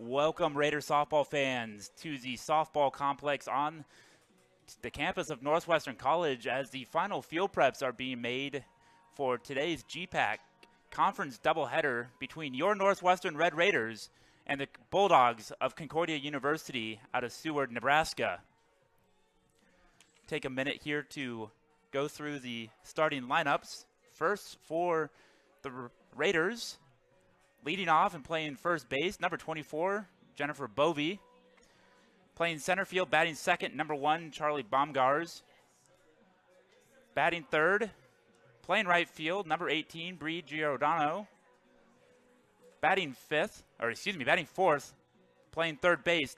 Welcome, Raider softball fans, to the softball complex on the campus of Northwestern College as the final field preps are being made for today's GPAC conference doubleheader between your Northwestern Red Raiders and the Bulldogs of Concordia University out of Seward, Nebraska. Take a minute here to go through the starting lineups. First for the Raiders, leading off and playing first base, number 24, Jennifer Bovey. Playing center field, batting second, number 1, Charlie Baumgars. Batting third, playing right field, number 18, Bree Giordano. Batting fourth, playing third base,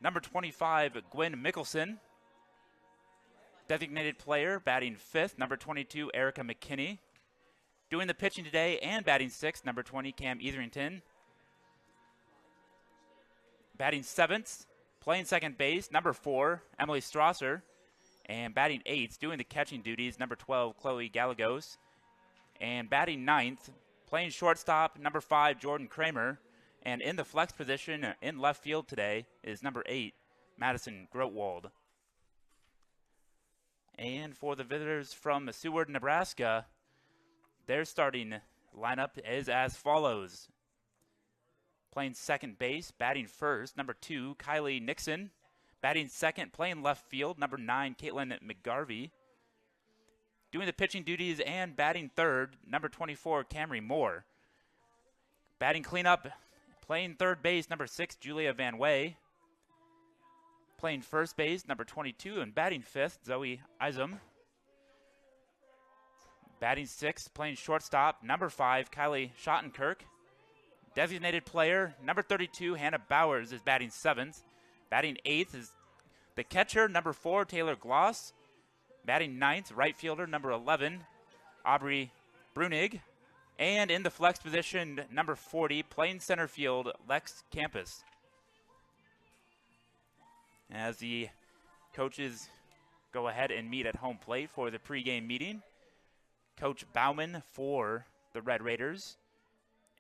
number 25, Gwen Mickelson. Designated player, batting fifth, number 22, Erica McKinney. Doing the pitching today and batting sixth, number 20, Cam Etherington. Batting seventh, playing second base, number 4, Emily Strasser. And batting eighth, doing the catching duties, number 12, Chloe Gallegos. And batting ninth, playing shortstop, number 5, Jordan Kramer. And in the flex position in left field today is number 8, Madison Grotwald. And for the visitors from Seward, Nebraska, their starting lineup is as follows. Playing second base, batting first, number 2, Kylie Nixon. Batting second, playing left field, number 9, Caitlin McGarvey. Doing the pitching duties and batting third, number 24, Camry Moore. Batting cleanup, playing third base, number 6, Julia Van Way. Playing first base, number 22, and batting fifth, Zoe Izum. Batting sixth, playing shortstop, number 5, Kylie Schottenkirk. Designated player, number 32, Hannah Bowers, is batting seventh. Batting eighth is the catcher, number 4, Taylor Gloss. Batting ninth, right fielder, number 11, Aubrey Brunig. And in the flex position, number 40, playing center field, Lex Campus. As the coaches go ahead and meet at home plate for the pregame meeting, Coach Bauman for the Red Raiders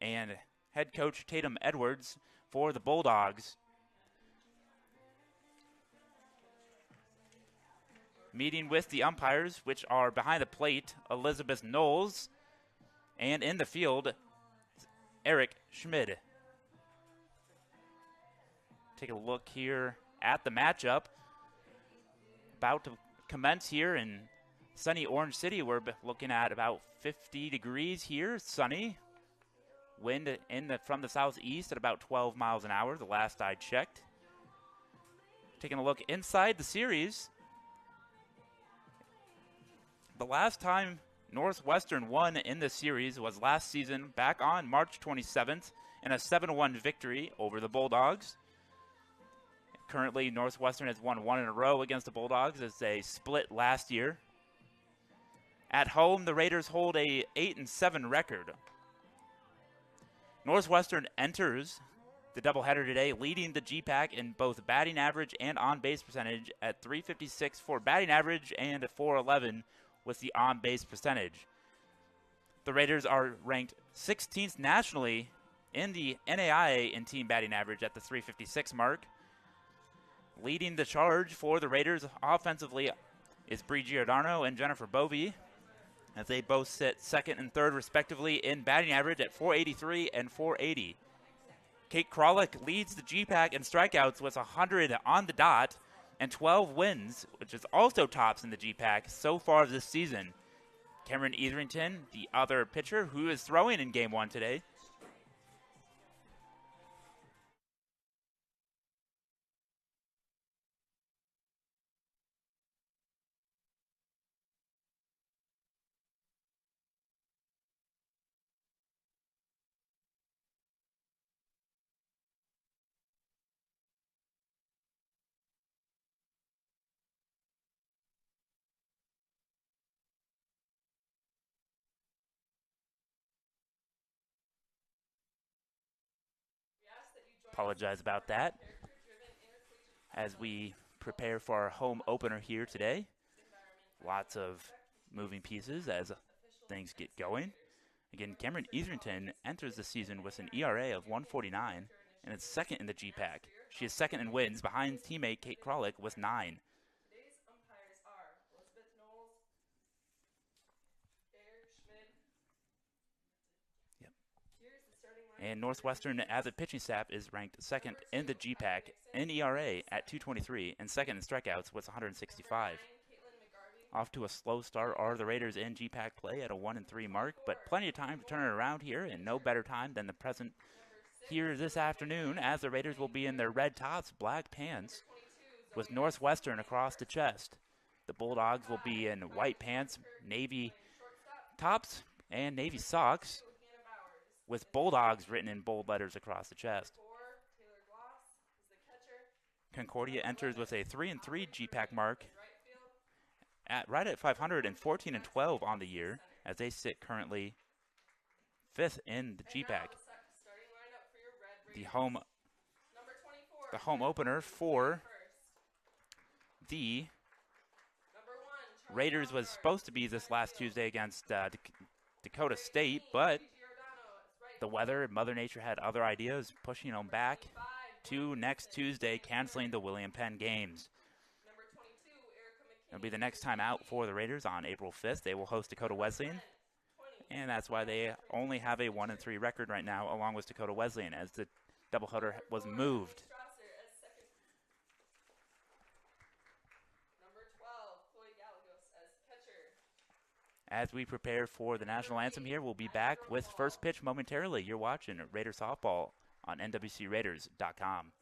and head coach Tatum Edwards for the Bulldogs. Meeting with the umpires, which are behind the plate, Elizabeth Knowles, and in the field, Eric Schmid. Take a look here at the matchup. About to commence here in sunny Orange City. We're looking at about 50 degrees here, sunny. Wind from the southeast at about 12 miles an hour, the last I checked. Taking a look inside the series. The last time Northwestern won in the series was last season, back on March 27th, in a 7-1 victory over the Bulldogs. Currently, Northwestern has won 1 in a row against the Bulldogs as they split last year. At home, the Raiders hold a 8-7 record. Northwestern enters the doubleheader today, leading the GPAC in both batting average and on-base percentage at .356 for batting average and .411 with the on-base percentage. The Raiders are ranked 16th nationally in the NAIA in team batting average at the .356 mark. Leading the charge for the Raiders offensively is Bree Giordano and Jennifer Bovey, as they both sit second and third respectively in batting average at .483 and .480. Kate Krolick leads the GPAC in strikeouts with 100 on the dot and 12 wins, which is also tops in the GPAC so far this season. Cameron Etherington, the other pitcher who is throwing in Game 1 today, apologize about that as we prepare for our home opener here today. Lots of moving pieces as things get going. Again, Cameron Etherington enters the season with an ERA of 149 and is second in the GPAC. She is second in wins behind teammate Kate Krolick with 9. Today's umpires are Elizabeth Knowles, Eric Schmidt. Yep. Here's the starting lineup. And Northwestern, as a pitching staff, is ranked second in the GPAC in ERA at 223 and second in strikeouts with 165. Off to a slow start are the Raiders in GPAC play at a 1-3 mark, but plenty of time to turn it around here, and no better time than the present here this afternoon, as the Raiders will be in their red tops, black pants, with Northwestern across the chest. The Bulldogs will be in white pants, navy tops, and navy socks, with Bulldogs written in bold letters across the chest. Concordia enters with a 3-3 GPAC mark, right at 500 and 14-12 on the year, as they sit currently 5th in the GPAC. The home opener for the Raiders was supposed to be this last Tuesday against Dakota State, but the weather, Mother Nature had other ideas, pushing them back to next Tuesday, canceling the William Penn games. It'll be the next time out for the Raiders on April 5th. They will host Dakota Wesleyan, and that's why they only have a 1-3 record right now, along with Dakota Wesleyan, as the doubleheader was moved. As we prepare for the national anthem here, we'll be back with first pitch momentarily. You're watching Raider Softball on nwcraiders.com.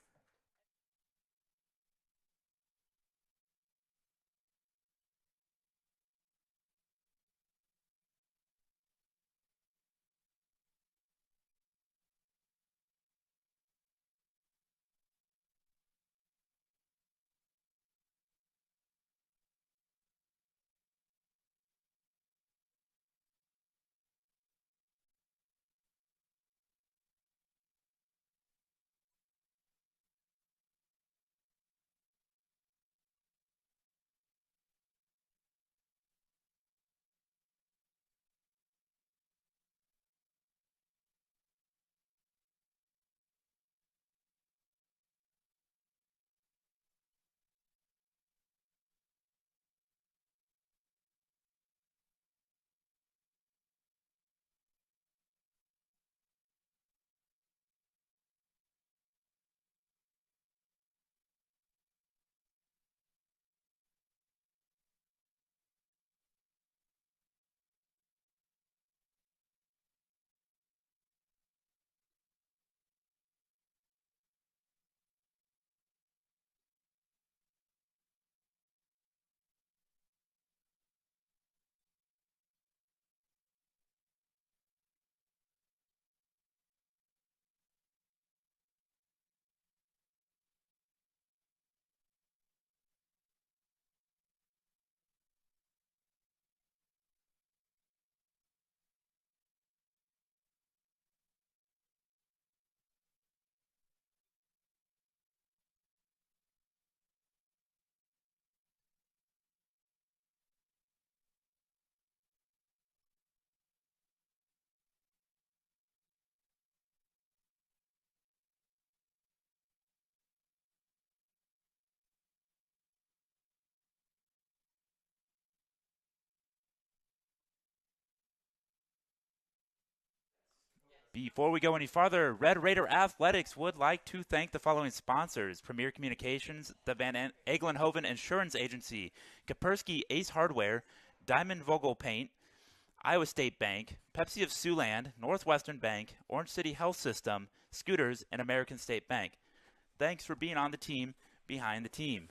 Before we go any farther, Red Raider Athletics would like to thank the following sponsors: Premier Communications, the Van Eglenhoven Insurance Agency, Kaspersky Ace Hardware, Diamond Vogel Paint, Iowa State Bank, Pepsi of Siouxland, Northwestern Bank, Orange City Health System, Scooters, and American State Bank. Thanks for being on the team behind the team.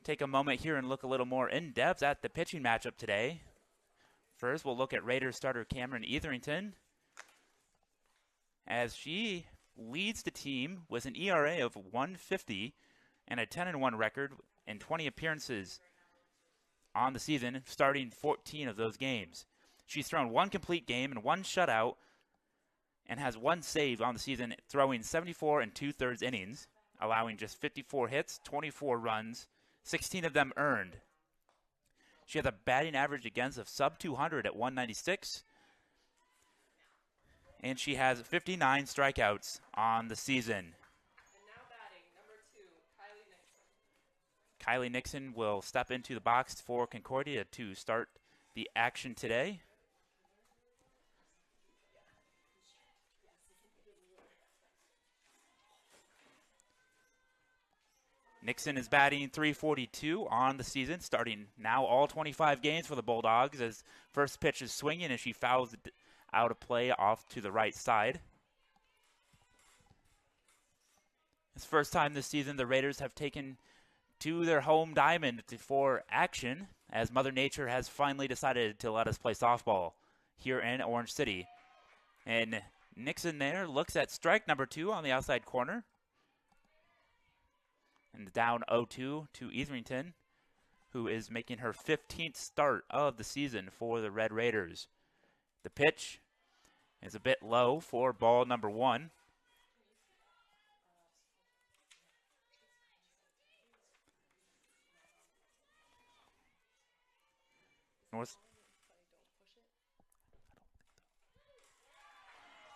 Take a moment here and look a little more in depth at the pitching matchup today. First, we'll look at Raiders starter Cameron Etherington, as she leads the team with an ERA of 150 and a 10-1 record in 20 appearances on the season, starting 14 of those games. She's thrown one complete game and one shutout and has one save on the season, throwing 74 2/3 innings, allowing just 54 hits, 24 runs, 16 of them earned. She has a batting average against of sub 200 at 196. And she has 59 strikeouts on the season. And now batting, number 2, Kylie Nixon. Kylie Nixon will step into the box for Concordia to start the action today. Nixon is batting .342 on the season, starting now all 25 games for the Bulldogs as first pitch is swinging and she fouls it out of play off to the right side. It's the first time this season the Raiders have taken to their home diamond for action as Mother Nature has finally decided to let us play softball here in Orange City. And Nixon there looks at strike number 2 on the outside corner. And down 0-2 to Etherington, who is making her 15th start of the season for the Red Raiders. The pitch is a bit low for ball number 1.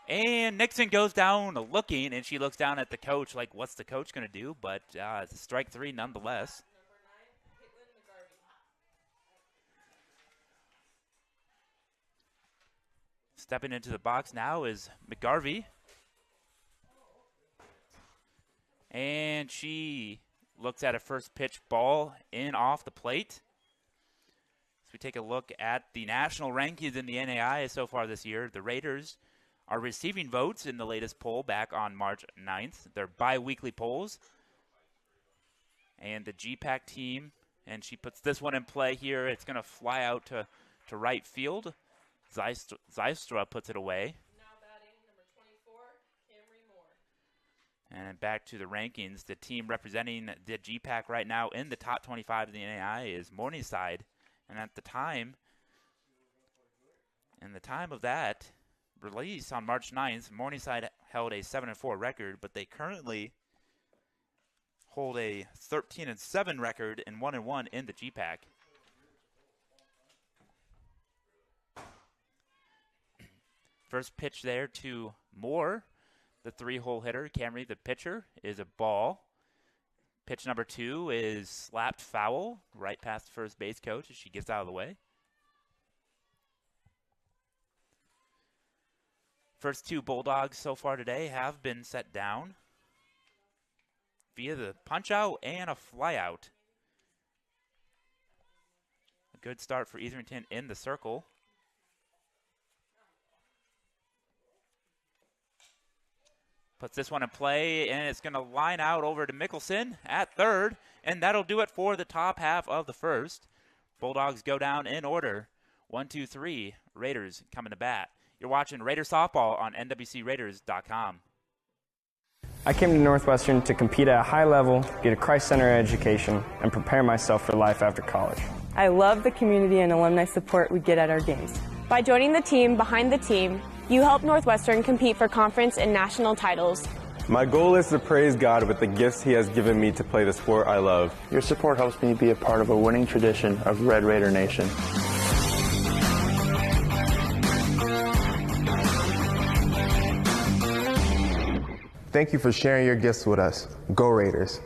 And Nixon goes down looking, and she looks down at the coach like, what's the coach going to do? But it's a strike 3 nonetheless. Stepping into the box now is McGarvey. And she looks at a first pitch ball in off the plate. As we take a look at the national rankings in the NAI so far this year, the Raiders are receiving votes in the latest poll back on March 9th. They're bi-weekly polls. And the GPAC team, and she puts this one in play here. It's going to fly out to right field. Zystra puts it away. Now batting, number 24, Camry Moore. And back to the rankings. The team representing the GPAC right now in the top 25 of the NAI is Morningside. And at the time of that release on March 9th, Morningside held a 7-4 record, but they currently hold a 13-7 record and 1-1 in the GPAC. First pitch there to Moore, the 3-hole hitter. Camry, the pitcher, is a ball. Pitch number 2 is slapped foul right past the first base coach as she gets out of the way. First 2 Bulldogs so far today have been set down via the punch-out and a fly-out. A good start for Etherington in the circle. Puts this one in play, and it's going to line out over to Mickelson at third, and that'll do it for the top half of the first. Bulldogs go down in order. 1, 2, 3, Raiders coming to bat. You're watching Raider Softball on NWCRaiders.com. I came to Northwestern to compete at a high level, get a Christ-centered education, and prepare myself for life after college. I love the community and alumni support we get at our games. By joining the team behind the team, you help Northwestern compete for conference and national titles. My goal is to praise God with the gifts He has given me to play the sport I love. Your support helps me be a part of a winning tradition of Red Raider Nation. Thank you for sharing your gifts with us. Go Raiders.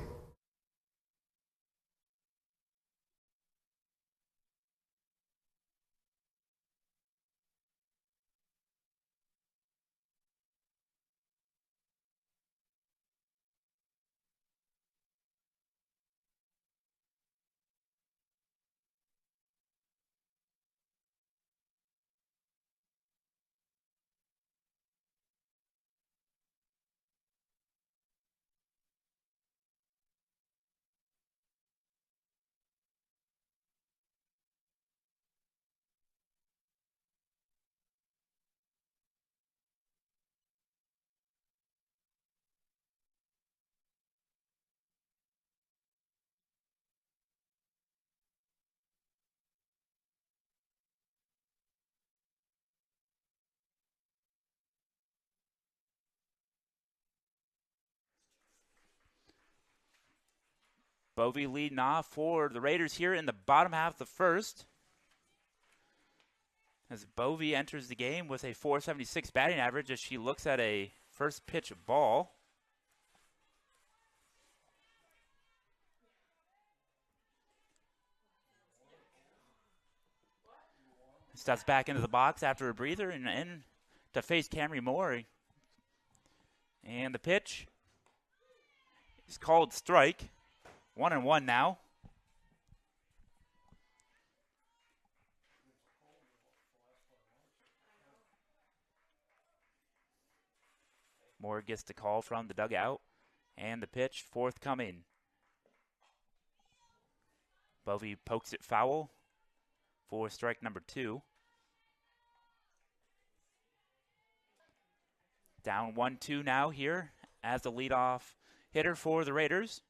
Bovee leading off for the Raiders here in the bottom half of the first. as Bovee enters the game with a .476 batting average as she looks at a first pitch ball. Steps back into the box after a breather and in to face Camry Moore. And the pitch is called strike. 1-1 now. Moore gets the call from the dugout. And the pitch forthcoming. Bovee pokes it foul for strike number 2. Down 1-2 now here as the leadoff hitter for the Raiders.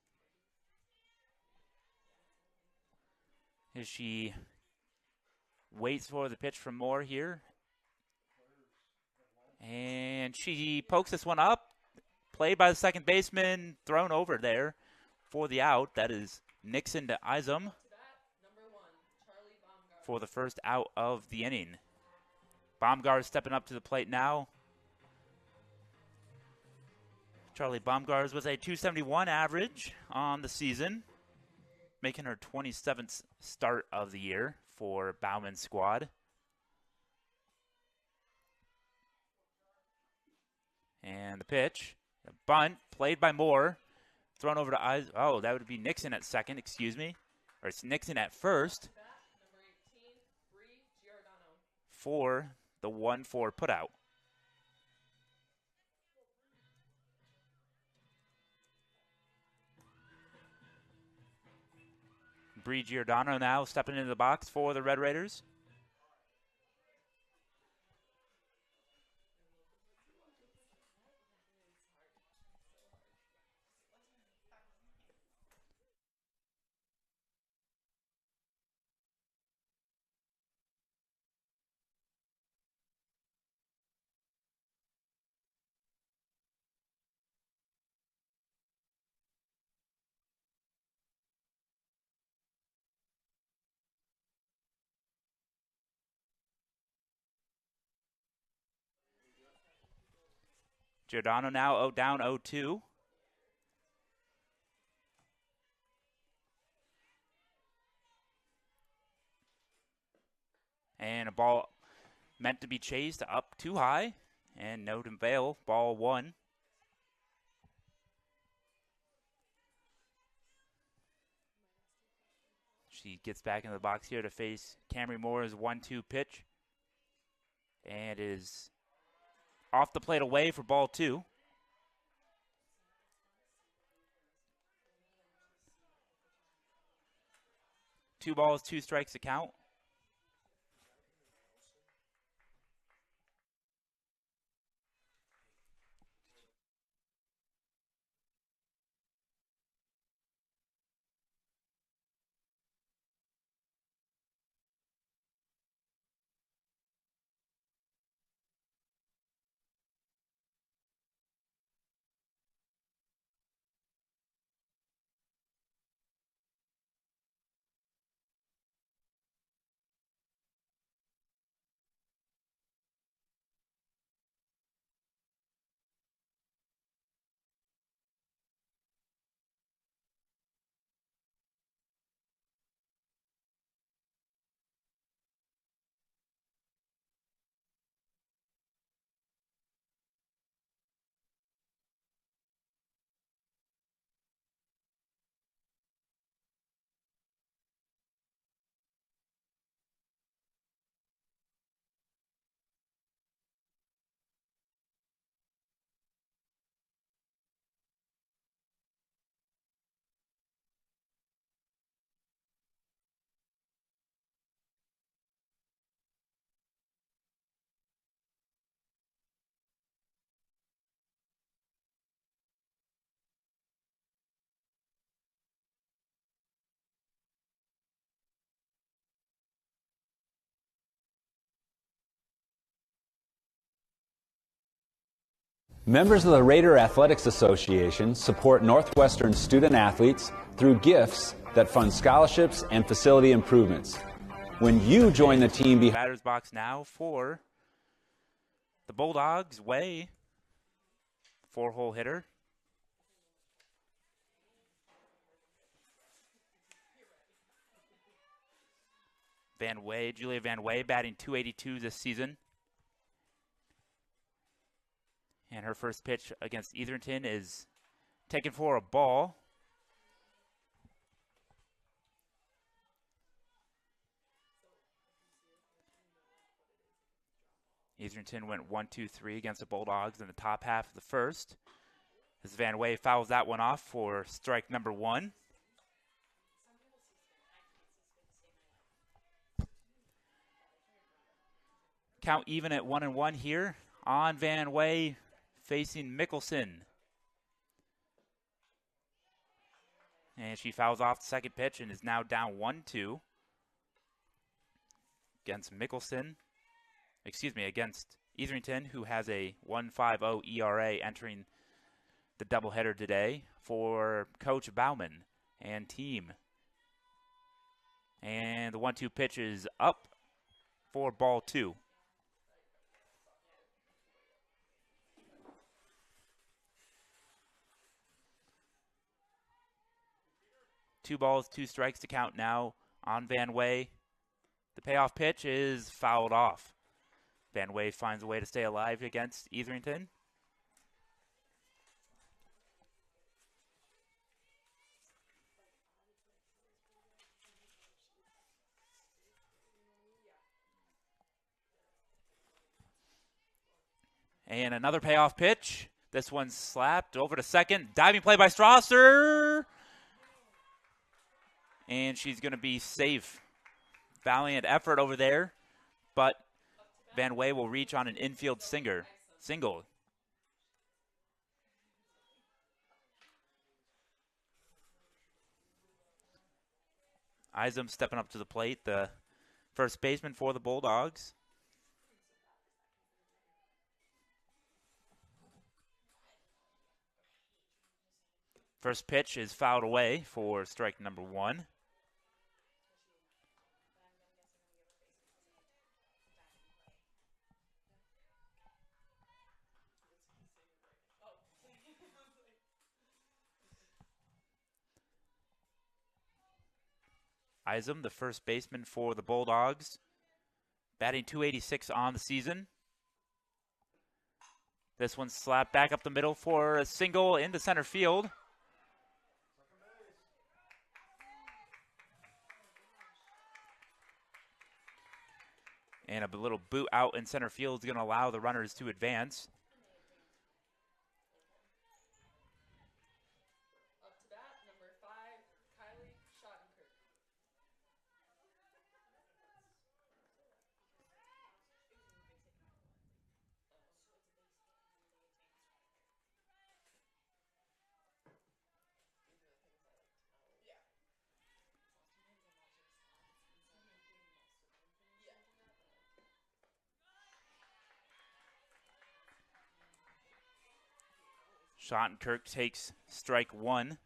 As she waits for the pitch from Moore here. And she pokes this one up. Played by the second baseman, thrown over there for the out. That is Nixon to Izum for the first out of the inning. Baumgart stepping up to the plate now. Charlie Baumgart with a .271 average on the season, making her 27th start of the year for Bauman's squad. And the pitch, a bunt, played by Moore, thrown over to Eyes. Oh, that would be Nixon at second, excuse me. Or it's Nixon at first. For the 1-4 putout. Bree Giordano now stepping into the box for the Red Raiders. Giordano now down 0-2. And a ball meant to be chased up too high. And no to avail. Ball 1. She gets back into the box here to face Camry Moore's 1-2 pitch. And is off the plate away for ball 2. Two balls, 2 strikes to count. Members of the Raider Athletics Association support Northwestern student athletes through gifts that fund scholarships and facility improvements. when you join the team behind. Batter's box now for the Bulldogs. Way, 4-hole hitter. Julia Van Way, batting .282 this season. And her first pitch against Etherington is taken for a ball. Etherington went 1-2-3 against the Bulldogs in the top half of the first. As Van Way fouls that one off for strike number 1. Count even at 1-1 here on Van Way facing Mickelson. And she fouls off the second pitch and is now down 1-2 against Mickelson. Against Etherington, who has a 1.50 ERA entering the doubleheader today for Coach Bauman and team. And the 1-2 pitch is up for ball 2. Two balls, 2 strikes to count now on Van Way. The payoff pitch is fouled off. Van Way finds a way to stay alive against Etherington. And another payoff pitch. This one's slapped over to second. Diving play by Strasser. And she's going to be safe. Valiant effort over there, but Van Way will reach on an infield single. Isom stepping up to the plate, the first baseman for the Bulldogs. First pitch is fouled away for strike number 1. Isom, the first baseman for the Bulldogs, batting .286 on the season. This one's slapped back up the middle for a single into center field. And a little boot out in center field is going to allow the runners to advance. Up to bat, number 5, Kylie Schottenkirk. Schottenkirk takes strike 1.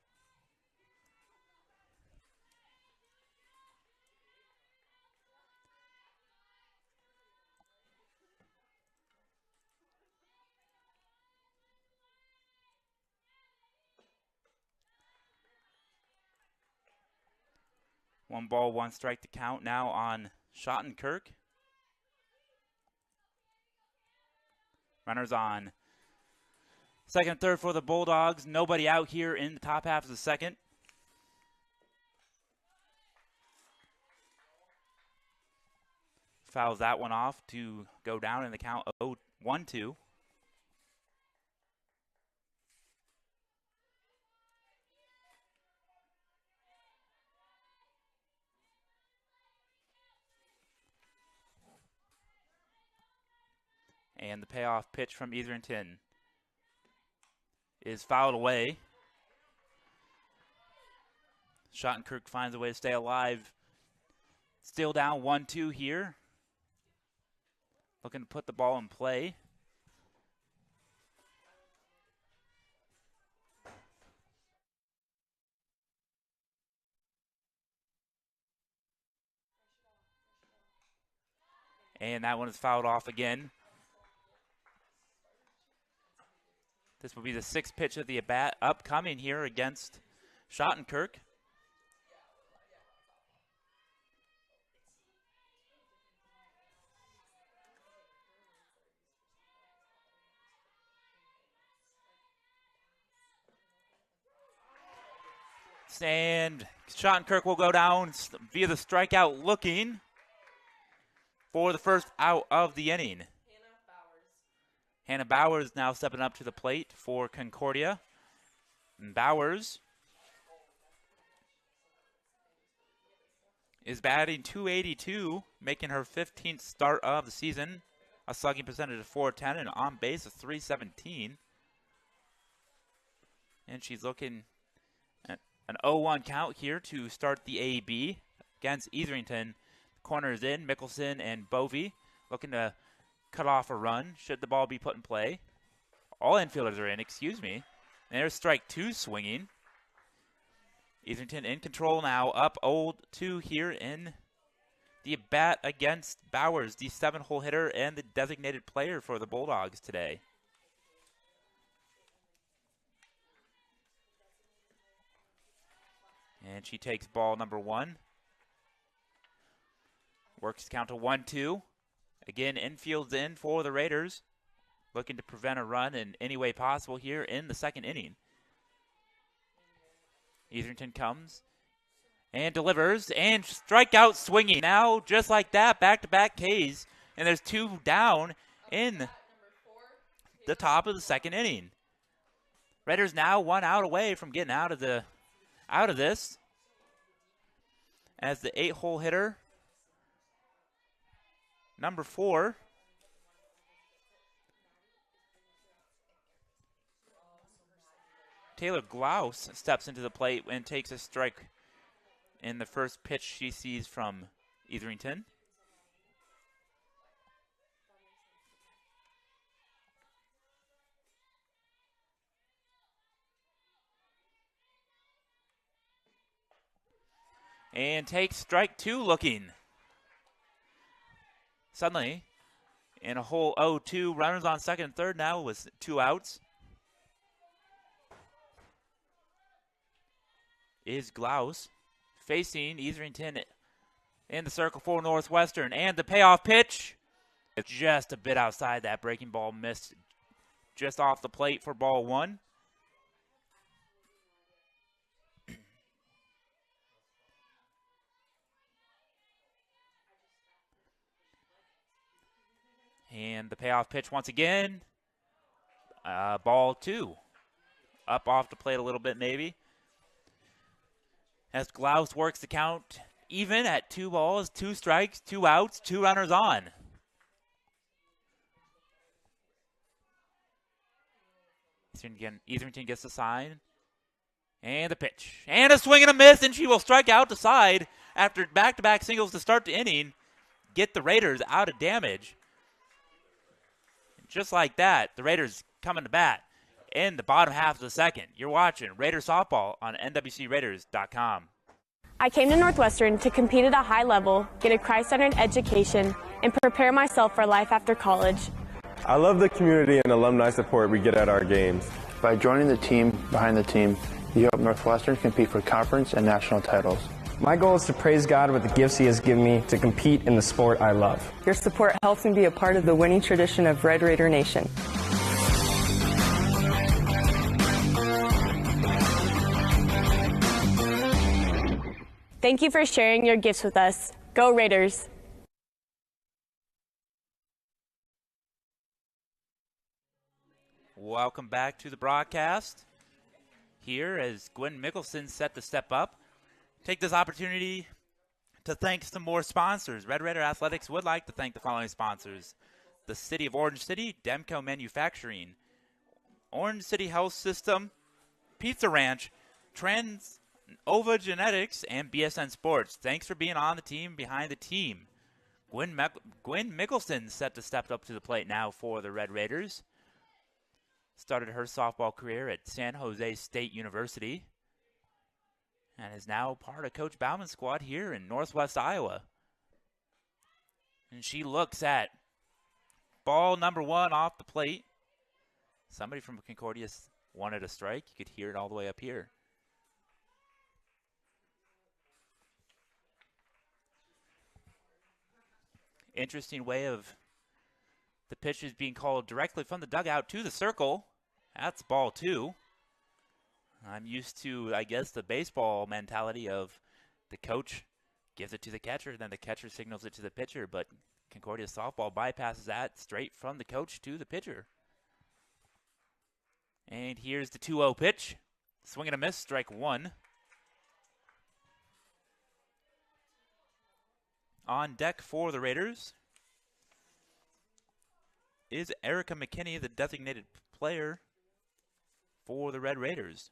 One ball, 1 strike to count now on Schottenkirk. Runners on second and third for the Bulldogs. Nobody out here in the top half of the second. Fouls that one off to go down in the count 0-1-2. And the payoff pitch from Etherington is fouled away. Schottenkirk finds a way to stay alive. Still down 1-2 here. Looking to put the ball in play. And that one is fouled off again. This will be the sixth pitch of the at-bat upcoming here against Schottenkirk. And Schottenkirk will go down via the strikeout looking for the first out of the inning. Hannah Bowers now stepping up to the plate for Concordia. And Bowers is batting .282, making her 15th start of the season. A slugging percentage of .410 and on base of .317. And she's looking at an 0-1 count here to start the AB against Etherington. Corners in, Mickelson and Bovey looking to cut off a run should the ball be put in play. All infielders are in, excuse me. And there's strike two swinging. Etherington in control now, up 0-2 here in the bat against Bowers, the 7-hole hitter and the designated player for the Bulldogs today. And she takes ball number one. Works the count to 1-2. Again, infield's in for the Raiders. Looking to prevent a run in any way possible here in the second inning. Etherington comes and delivers and strikeout swinging. Now, just like that, back-to-back Ks. And there's two down in the top of the second inning. Raiders now 1 out away from getting out of this. As the 8-hole hitter, number 4, Taylor Glaus, steps into the plate and takes a strike in the first pitch she sees from Etherington. And takes strike two looking. Suddenly, in a hole 0-2, runners on second and third now with 2 outs. Is Glaus facing Etherington in the circle for Northwestern. And the payoff pitch, it's just a bit outside that breaking ball, missed just off the plate for ball one. And the payoff pitch once again. Ball two. Up off the plate a little bit maybe. As Glaus works the count even at 2 balls, 2 strikes, 2 outs, 2 runners on. Etherington gets the sign. And the pitch. And a swing and a miss, and she will strike out the side after back-to-back singles to start the inning. Get the Raiders out of damage. Just like that, the Raiders coming to bat in the bottom half of the second. You're watching Raider Softball on nwcraiders.com. I came to Northwestern to compete at a high level, get a Christ-centered education, and prepare myself for life after college. I love the community and alumni support we get at our games. By joining the team behind the team, you help Northwestern compete for conference and national titles. My goal is to praise God with the gifts He has given me to compete in the sport I love. Your support helps me be a part of the winning tradition of Red Raider Nation. Thank you for sharing your gifts with us. Go Raiders! Welcome back to the broadcast. Here as Gwen Mickelson set to step up. Take this opportunity to thank some more sponsors. Red Raider Athletics would like to thank the following sponsors. The City of Orange City, Demco Manufacturing, Orange City Health System, Pizza Ranch, Ova Genetics, and BSN Sports. Thanks for being on the team behind the team. Gwen Mickelson set to step up to the plate now for the Red Raiders. Started her softball career at San Jose State University and is now part of Coach Bauman's squad here in Northwest Iowa. And she looks at ball number 1 off the plate. Somebody from Concordia wanted a strike. You could hear it all the way up here. Interesting way of the pitch is being called directly from the dugout to the circle. That's ball 2. I'm used to, I guess, the baseball mentality of the coach gives it to the catcher, then the catcher signals it to the pitcher, but Concordia softball bypasses that straight from the coach to the pitcher. And here's the 2-0 pitch. Swing and a miss, strike 1. On deck for the Raiders is Erica McKinney, the designated player for the Red Raiders.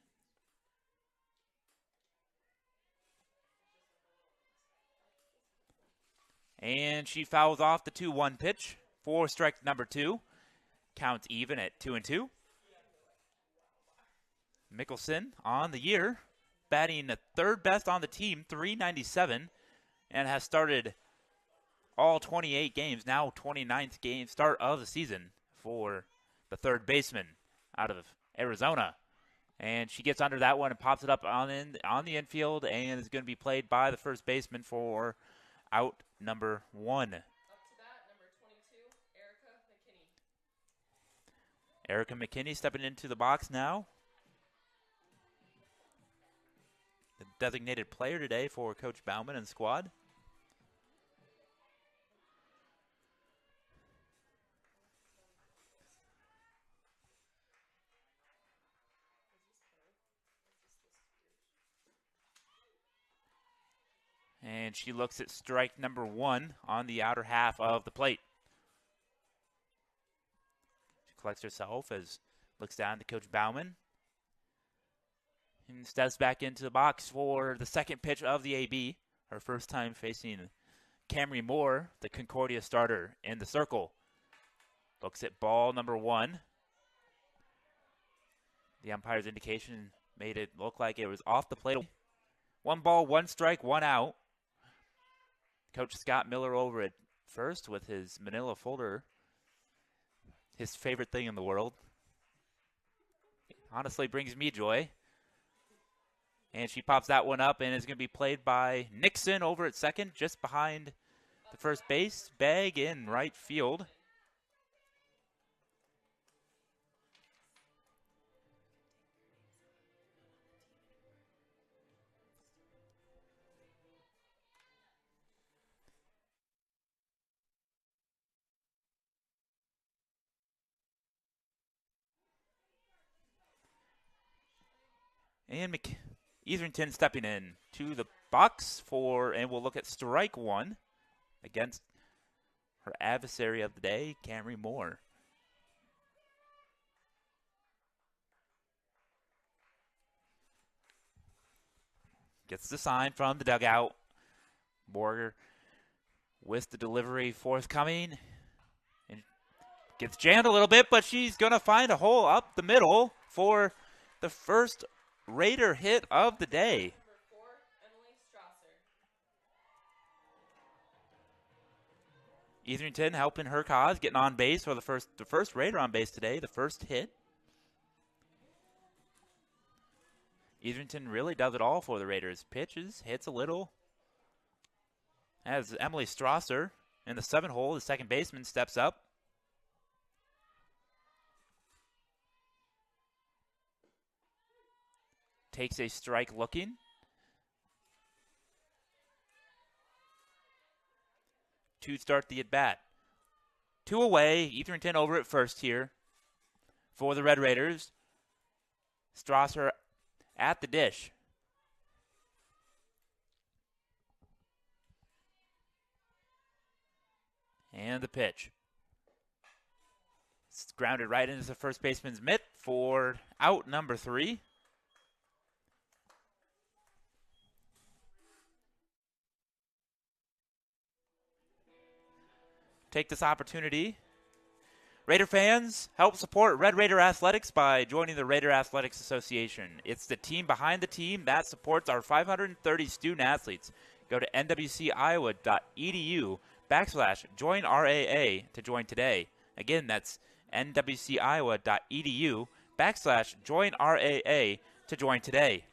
And she fouls off the 2-1 pitch for strike number 2. Counts even at 2-2. Mickelson on the year, batting the 3rd best on the team, .397, and has started all 28 games, now 29th game start of the season for the 3rd baseman out of Arizona. And she gets under that one and pops it up on the infield, and is going to be played by the 1st baseman for out number 1. Up to bat, number 22, Erica McKinney stepping into the box now. The designated player today for Coach Bauman and squad. And she looks at strike number 1 on the outer half of the plate. She collects herself as looks down to Coach Bauman. And steps back into the box for the 2nd pitch of the AB. Her first time facing Camry Moore, the Concordia starter, in the circle. Looks at ball number 1. The umpire's indication made it look like it was off the plate. 1 ball, 1 strike, 1 out. Coach Scott Miller over at first with his manila folder. His favorite thing in the world. Honestly brings me joy. And she pops that one up and is going to be played by Nixon over at 2nd, just behind the 1st base bag in right field. And Etherington stepping in to the box and we'll look at strike 1 against her adversary of the day, Camry Moore. Gets the sign from the dugout. Moore with the delivery forthcoming. And gets jammed a little bit, but she's going to find a hole up the middle for the first Raider hit of the day. Etherington helping her cause, getting on base for the first Raider on base today, the first hit. Etherington really does it all for the Raiders. Pitches, hits a little. As Emily Strasser in the 7 hole, the 2nd baseman, steps up. Takes a strike looking. To start the at-bat. 2 away. Etherington over at first here for the Red Raiders. Strasser at the dish. And the pitch. It's grounded right into the first baseman's mitt for out number 3. Take this opportunity. Raider fans, help support Red Raider Athletics by joining the Raider Athletics Association. It's the team behind the team that supports our 530 student athletes. Go to nwciowa.edu /join RAA to join today. Again, that's nwciowa.edu /join RAA to join today.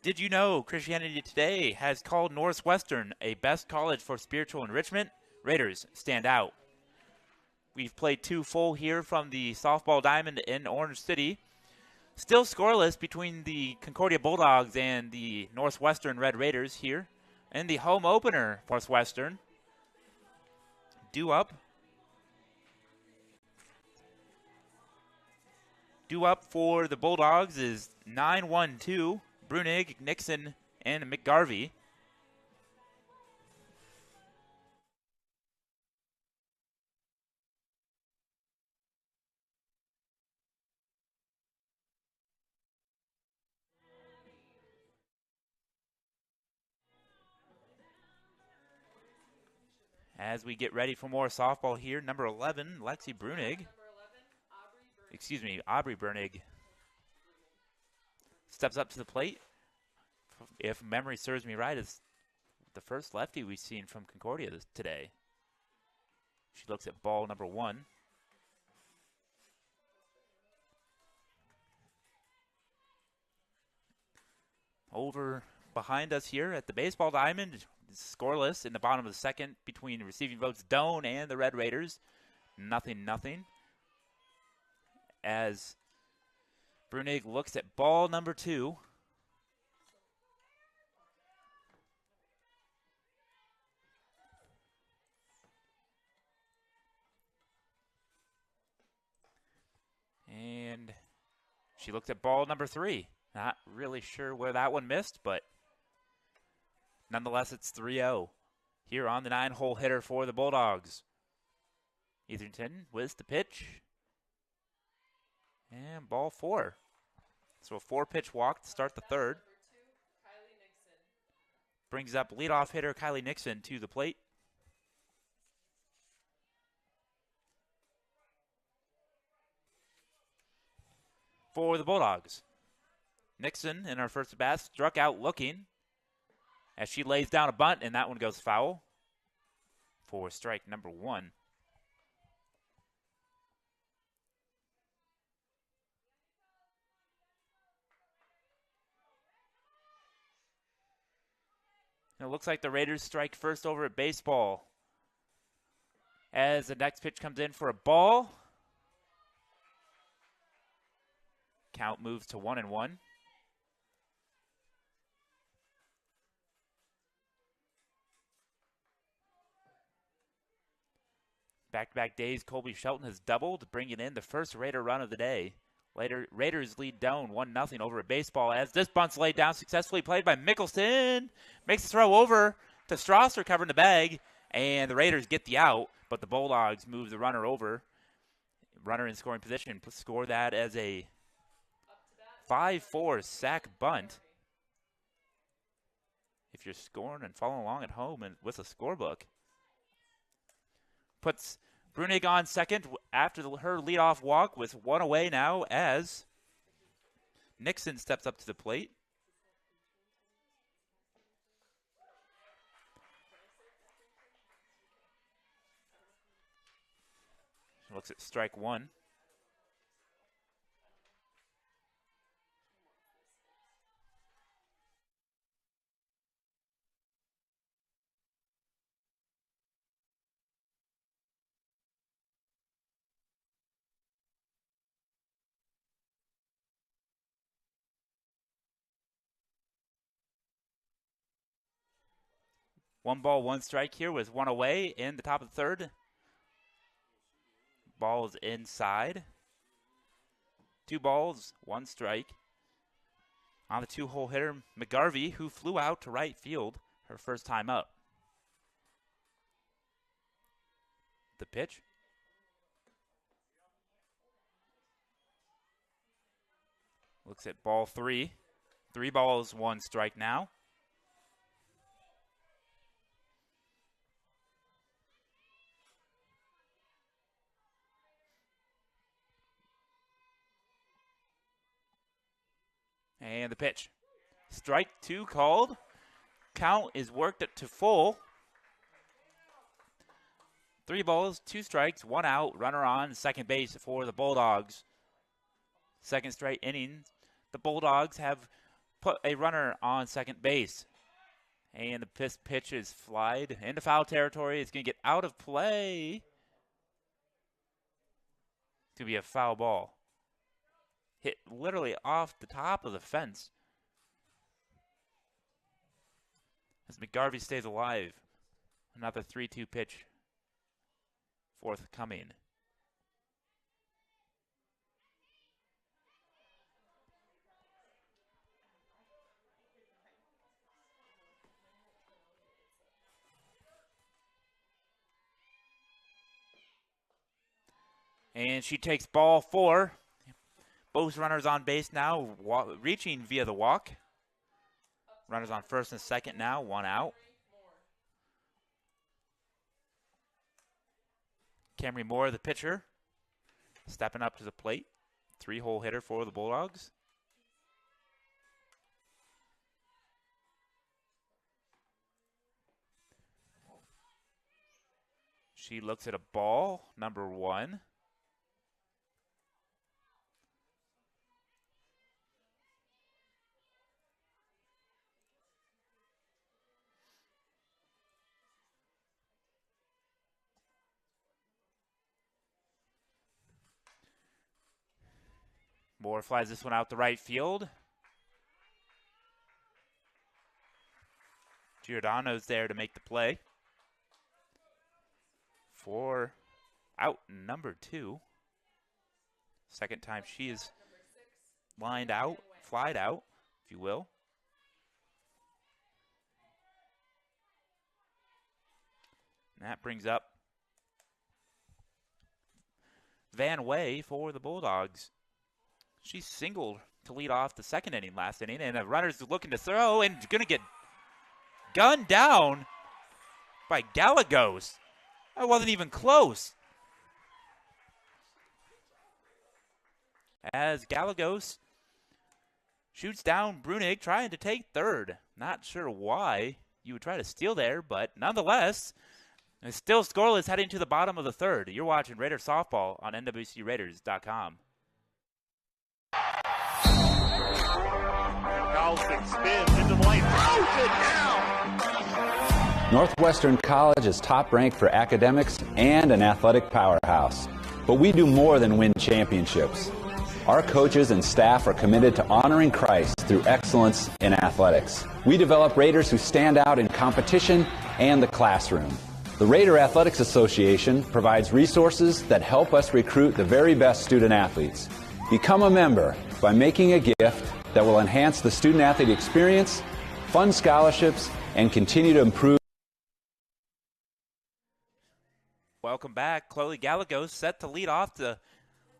Did you know Christianity Today has called Northwestern a best college for spiritual enrichment? Raiders stand out. We've played 2 full here from the softball diamond in Orange City. Still scoreless between the Concordia Bulldogs and the Northwestern Red Raiders here. In the home opener, Northwestern due up for the Bulldogs is 9-1-2, Brunig, Nixon, and McGarvey. As we get ready for more softball here, number 11, Lexi Brunig. Aubrey Brunig steps up to the plate. If memory serves me right, is the first lefty we've seen from Concordia today. She looks at ball number 1. Over behind us here at the baseball diamond, scoreless in the bottom of the second between receiving votes Doan and the Red Raiders. 0-0. As Brunig looks at ball number 2. And she looks at ball number 3. Not really sure where that one missed, but nonetheless, it's 3-0 here on the 9-hole hitter for the Bulldogs. Etherington with the pitch. And ball 4. So a 4-pitch walk to start the third. Brings up leadoff hitter Kylie Nixon to the plate. For the Bulldogs, Nixon in her first at bat struck out looking as she lays down a bunt, and that one goes foul for strike number 1. And it looks like the Raiders strike first over at baseball as the next pitch comes in for a ball. Count moves to 1-1. Back-to-back days, Colby Shelton has doubled, bringing in the first Raider run of the day. Raiders lead Doan 1-0 over at baseball as this bunt's laid down, successfully played by Mickelson. Makes the throw over to Strasser covering the bag, and the Raiders get the out, but the Bulldogs move the runner over. Runner in scoring position, score that as a 5-4 sack bunt. If you're scoring and following along at home and with a scorebook. Puts Brunig on second after her leadoff walk with 1 away now as Nixon steps up to the plate. Looks at strike 1. One ball, one strike here with 1 away in the top of the third. Ball is inside. 2 balls, 1 strike. On the 2-hole hitter, McGarvey, who flew out to right field her first time up. The pitch. Looks at ball 3. 3 balls, 1 strike now. And the pitch. Strike 2 called. Count is worked to full. 3 balls, 2 strikes, 1 out, runner on second base for the Bulldogs. Second straight inning, the Bulldogs have put a runner on second base. And the pitch is flied into foul territory. It's going to get out of play. It's going to be a foul ball. Hit literally off the top of the fence. As McGarvey stays alive. Another 3-2 pitch forthcoming. And she takes ball 4. Both runners on base now, reaching via the walk. Runners on first and second now, 1 out. Camry Moore, the pitcher, stepping up to the plate. 3-hole hitter for the Bulldogs. She looks at a ball, number 1. Moore flies this one out the right field. Giordano's there to make the play. For out number 2. Second time she is lined out, flied out, if you will. And that brings up Van Way for the Bulldogs. She singled to lead off the second inning last inning, and the runner's looking to throw and going to get gunned down by Gallegos. That wasn't even close. As Gallegos shoots down Brunig, trying to take third. Not sure why you would try to steal there, but nonetheless, it's still scoreless heading to the bottom of the third. You're watching Raider Softball on NWCRaiders.com. Carlson spins into the lane, throws it down. Northwestern College is top ranked for academics and an athletic powerhouse. But we do more than win championships. Our coaches and staff are committed to honoring Christ through excellence in athletics. We develop Raiders who stand out in competition and the classroom. The Raider Athletics Association provides resources that help us recruit the very best student athletes. Become a member by making a gift that will enhance the student-athlete experience, fund scholarships, and continue to improve. Welcome back. Chloe Gallegos set to lead off the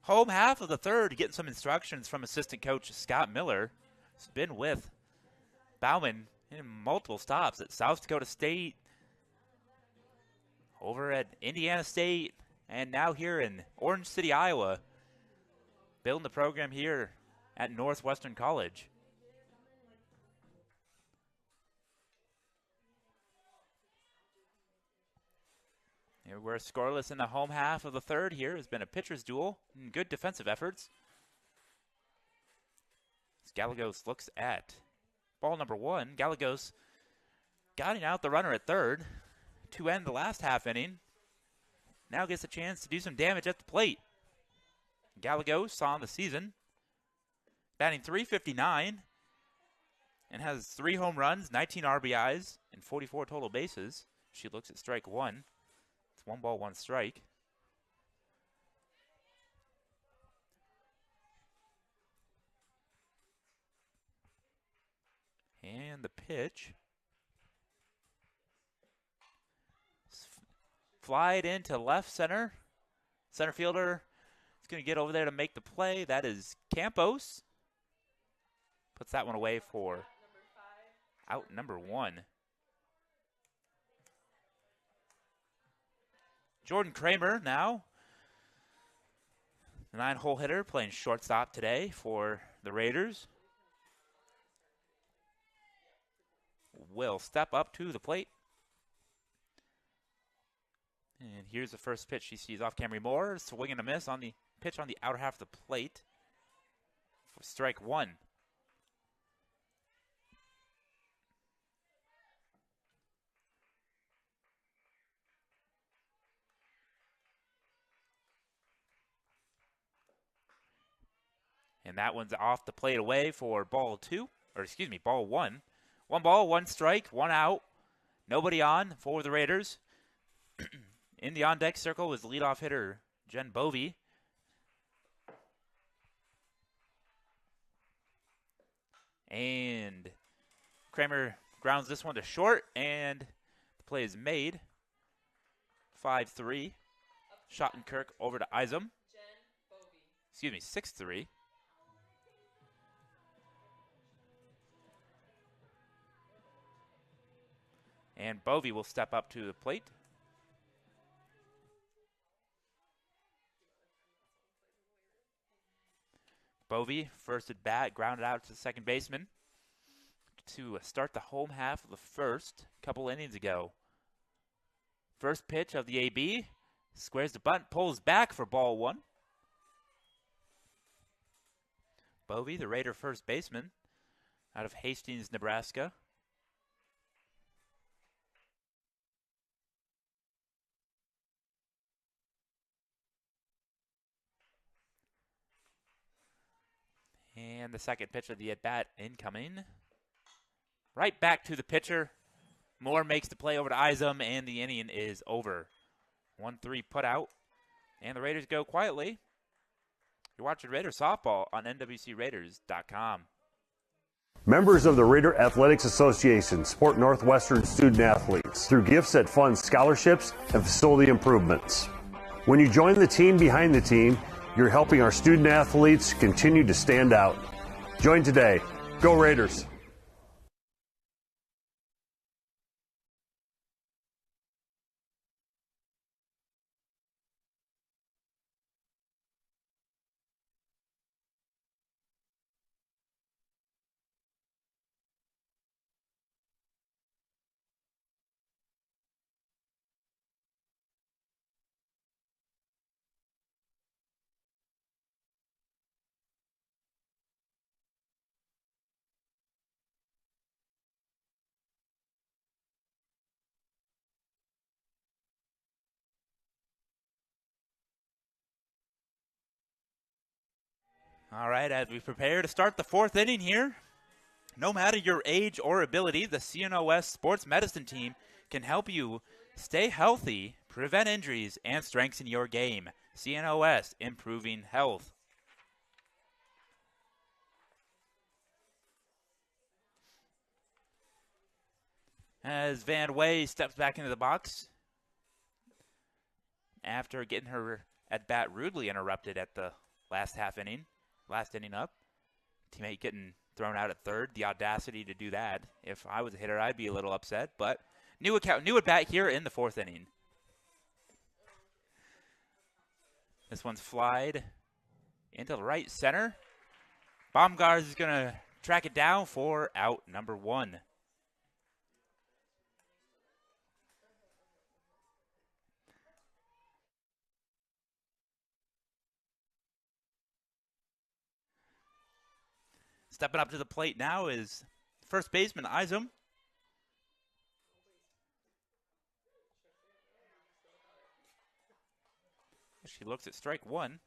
home half of the third, getting some instructions from assistant coach Scott Miller. He's been with Bauman in multiple stops at South Dakota State, over at Indiana State, and now here in Orange City, Iowa, building the program here at Northwestern College. Here we're scoreless in the home half of the third. Here has been a pitcher's duel and good defensive efforts. As Gallegos looks at ball number 1. Gallegos guiding out the runner at third to end the last half inning. Now gets a chance to do some damage at the plate. Gallegos on the season, batting .359, and has 3 home runs, 19 RBIs, and 44 total bases. She looks at strike 1. It's 1 ball, 1 strike. And the pitch. Flied into left center. Center fielder is going to get over there to make the play. That is Campos. Puts that one away for out number 1. Jordan Kramer now, the 9-hole hitter, playing shortstop today for the Raiders, will step up to the plate. And here's the first pitch she sees off Camry Moore. Swing and a miss on the pitch on the outer half of the plate. For strike one. And that one's off the plate away for ball one. 1 ball, 1 strike, 1 out. Nobody on for the Raiders. In the on-deck circle was leadoff hitter Jen Bovey. And Kramer grounds this one to short, and the play is made. 5-3. Schottenkirk over to Izum. 6-3. And Bovey will step up to the plate. Bovey, first at bat, grounded out to the second baseman to start the home half of the first, couple innings ago. First pitch of the AB, squares the bunt, pulls back for ball one. Bovey, the Raider first baseman, out of Hastings, Nebraska. And the second pitch of the at-bat incoming. Right back to the pitcher. Moore makes the play over to Izum, and the inning is over. 1-3 put out, and the Raiders go quietly. You're watching Raider softball on nwcraiders.com. Members of the Raider Athletics Association support Northwestern student athletes through gifts that fund scholarships and facility improvements. When you join the team behind the team, you're helping our student athletes continue to stand out. Join today. Go Raiders! All right, as we prepare to start the fourth inning here, no matter your age or ability, the CNOS Sports Medicine Team can help you stay healthy, prevent injuries, and strengthen your game. CNOS, improving health. As Van Way steps back into the box after getting her at-bat rudely interrupted at the last inning up. Teammate getting thrown out at third. The audacity to do that. If I was a hitter, I'd be a little upset. But new at bat here in the fourth inning. This one's flied into the right center. Baumgars is going to track it down for out number one. Stepping up to the plate now is first baseman Izum. She looks at strike one.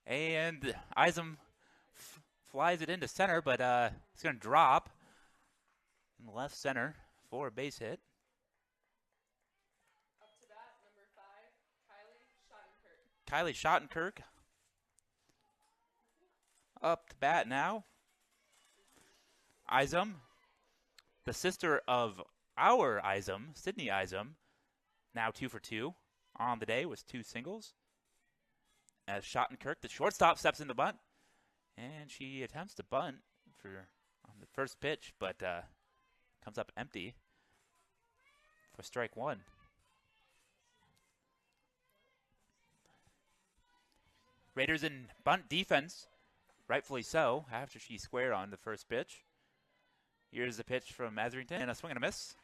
And Izum flies it into center, but it's going to drop in the left center for a base hit. Kylie Schottenkirk up to bat now. Izum, the sister of our Izum, Sydney Izum, now 2 for 2 on the day with 2 singles. As Schottenkirk, the shortstop, steps in the bunt, and she attempts to bunt on the first pitch, but comes up empty for strike one. Raiders in bunt defense rightfully so, after she squared on the first pitch. Here's the pitch from Etherington, and a swing and a miss.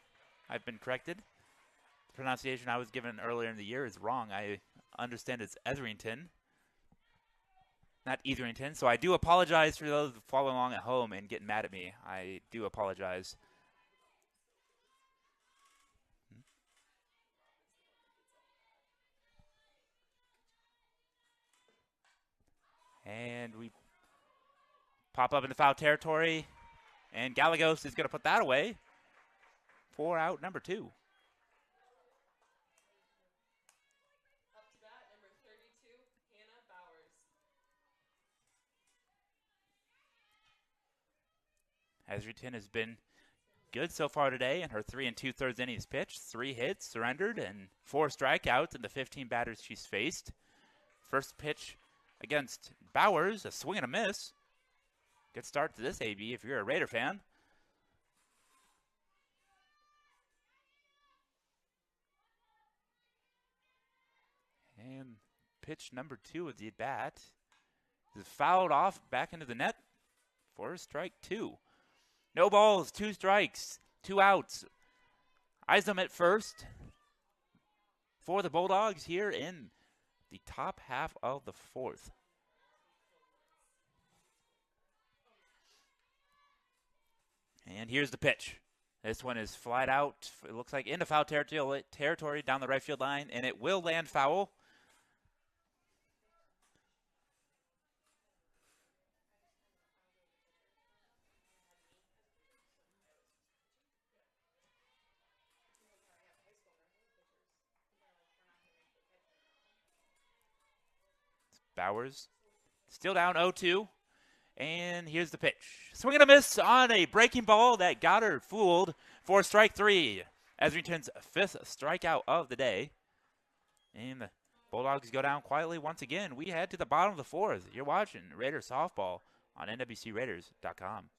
I've been corrected. The pronunciation I was given earlier in the year is wrong. I understand it's Etherington, not Etherington. So I do apologize for those following along at home and getting mad at me. I do apologize. And we pop up into foul territory, and Gallegos is going to put that away for out number 2. Up to bat, number 32, Hannah Bowers. Etherington has been good so far today in her 3 2/3 innings pitched. 3 hits, surrendered, and 4 strikeouts in the 15 batters she's faced. First pitch against Bowers, a swing and a miss. Good start to this AB if you're a Raider fan. And pitch number 2 of the at-bat is fouled off back into the net for strike 2. No balls, 2 strikes, 2 outs. Isom at first for the Bulldogs here in the top half of the 4th. And here's the pitch. This one is flied out. It looks like into foul territory down the right field line, and it will land foul. Bowers still down 0-2. And here's the pitch. Swing and a miss on a breaking ball that got her fooled for strike 3. Etherington's 5th strikeout of the day. And the Bulldogs go down quietly once again. We head to the bottom of the 4th. You're watching Raiders Softball on NWCRaiders.com.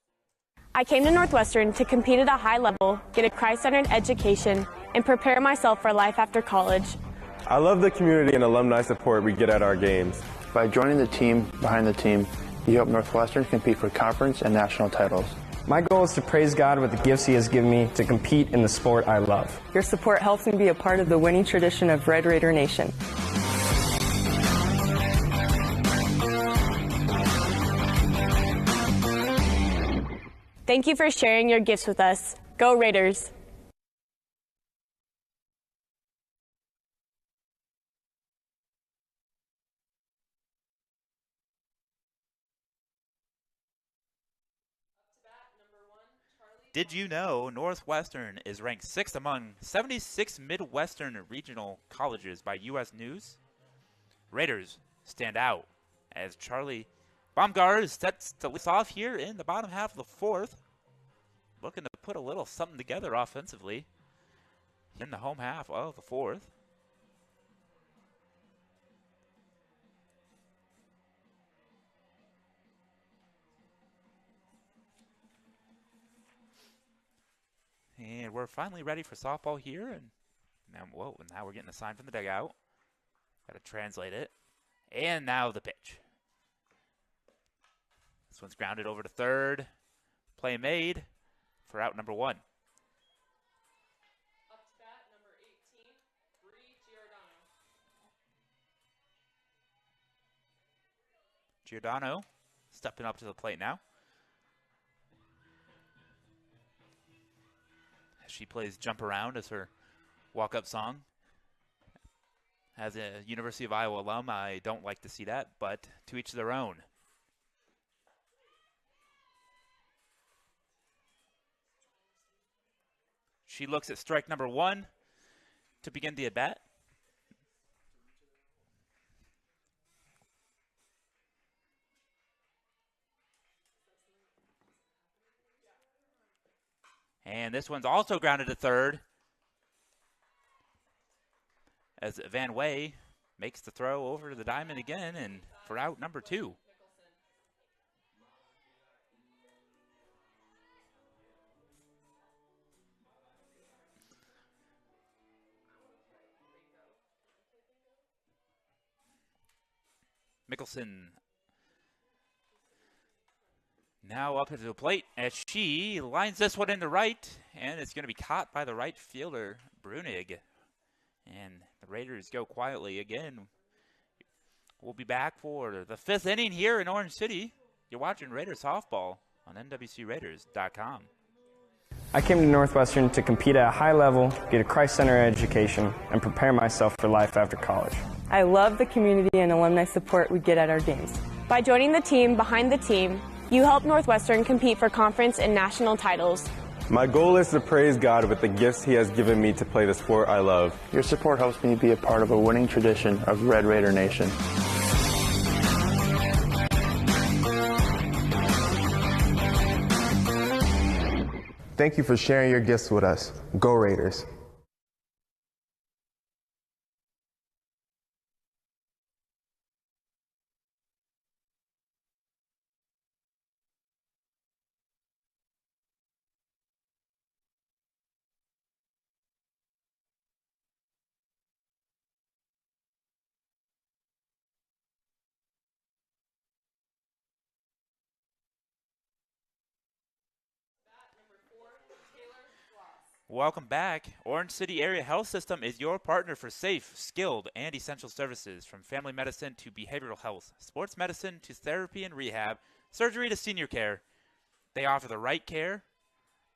I came to Northwestern to compete at a high level, get a Christ-centered education, and prepare myself for life after college. I love the community and alumni support we get at our games. By joining the team behind the team, you help Northwestern compete for conference and national titles. My goal is to praise God with the gifts He has given me to compete in the sport I love. Your support helps me be a part of the winning tradition of Red Raider Nation. Thank you for sharing your gifts with us. Go Raiders! Did you know Northwestern is ranked 6th among 76 Midwestern regional colleges by U.S. News? Raiders stand out as Charlie Baumgart sets to lead off here in the bottom half of the 4th, looking to put a little something together offensively in the home half of the 4th. And we're finally ready for softball here. And now, now we're getting a sign from the dugout. Got to translate it. And now the pitch. This one's grounded over to third. Play made for out number 1. Up to bat, number 18, Bree Giordano. Giordano stepping up to the plate now. She plays Jump Around as her walk-up song. As a University of Iowa alum, I don't like to see that, but to each their own. She looks at strike number 1 to begin the at-bat. And this one's also grounded to third as Van Way makes the throw over to the diamond again and for out number 2. Mickelson Now up to the plate as she lines this one into right, and it's going to be caught by the right fielder, Brunig. And the Raiders go quietly again. We'll be back for the 5th inning here in Orange City. You're watching Raiders softball on nwcraiders.com. I came to Northwestern to compete at a high level, get a Christ-centered education, and prepare myself for life after college. I love the community and alumni support we get at our games. By joining the team behind the team, you help Northwestern compete for conference and national titles. My goal is to praise God with the gifts He has given me to play the sport I love. Your support helps me be a part of a winning tradition of Red Raider Nation. Thank you for sharing your gifts with us. Go Raiders. Welcome back. Orange City Area Health System is your partner for safe, skilled, and essential services from family medicine to behavioral health, sports medicine to therapy and rehab, surgery to senior care. They offer the right care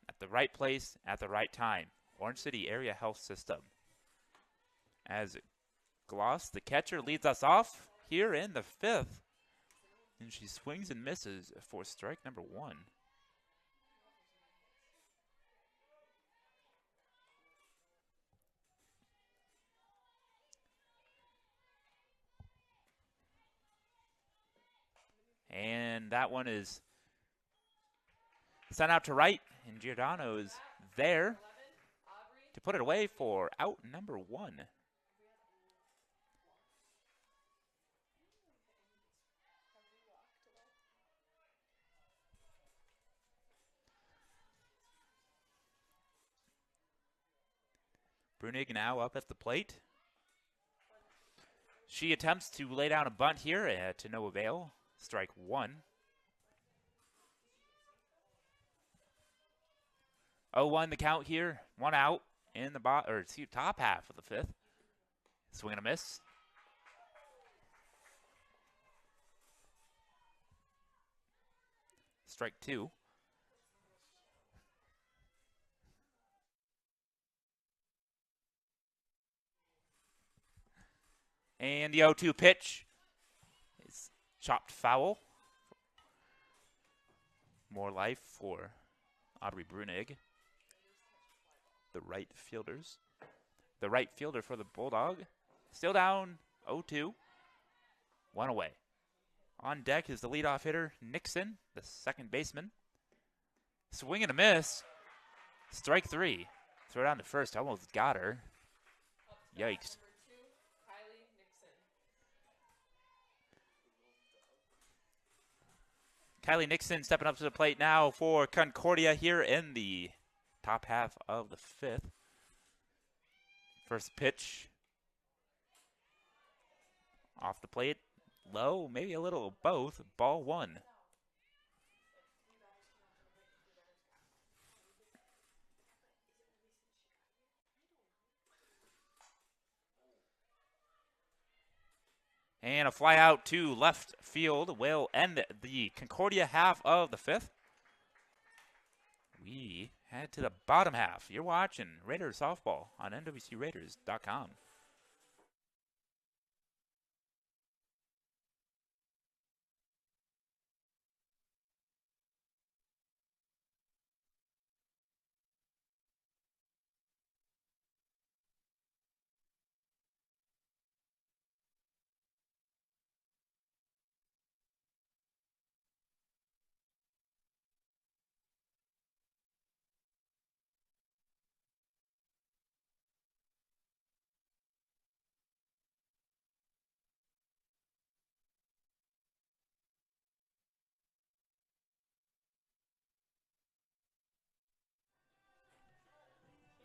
at the right place at the right time. Orange City Area Health System. As Gloss, the catcher, leads us off here in the 5th. And she swings and misses for strike number 1. And that one is sent out to right, and Giordano is there to put it away for out number 1. Brunig now up at the plate. She attempts to lay down a bunt here to no avail. Strike 1. 0-1 the count here. 1 out in the top half of the 5th. Swing and a miss. Strike 2. And the 0-2 pitch is chopped foul. More life for Aubrey Brunig. The right fielders. The right fielder for the Bulldog. Still down 0-2. 1 away. On deck is the leadoff hitter, Nixon, the second baseman. Swing and a miss. Strike 3. Throw down to first. Almost got her. Yikes. Kylie Nixon stepping up to the plate now for Concordia here in the top half of the 5th. First pitch. Off the plate. Low, maybe a little of both. Ball 1. And a fly out to left field will end the Concordia half of the 5th. We head to the bottom half. You're watching Raiders softball on nwcraiders.com.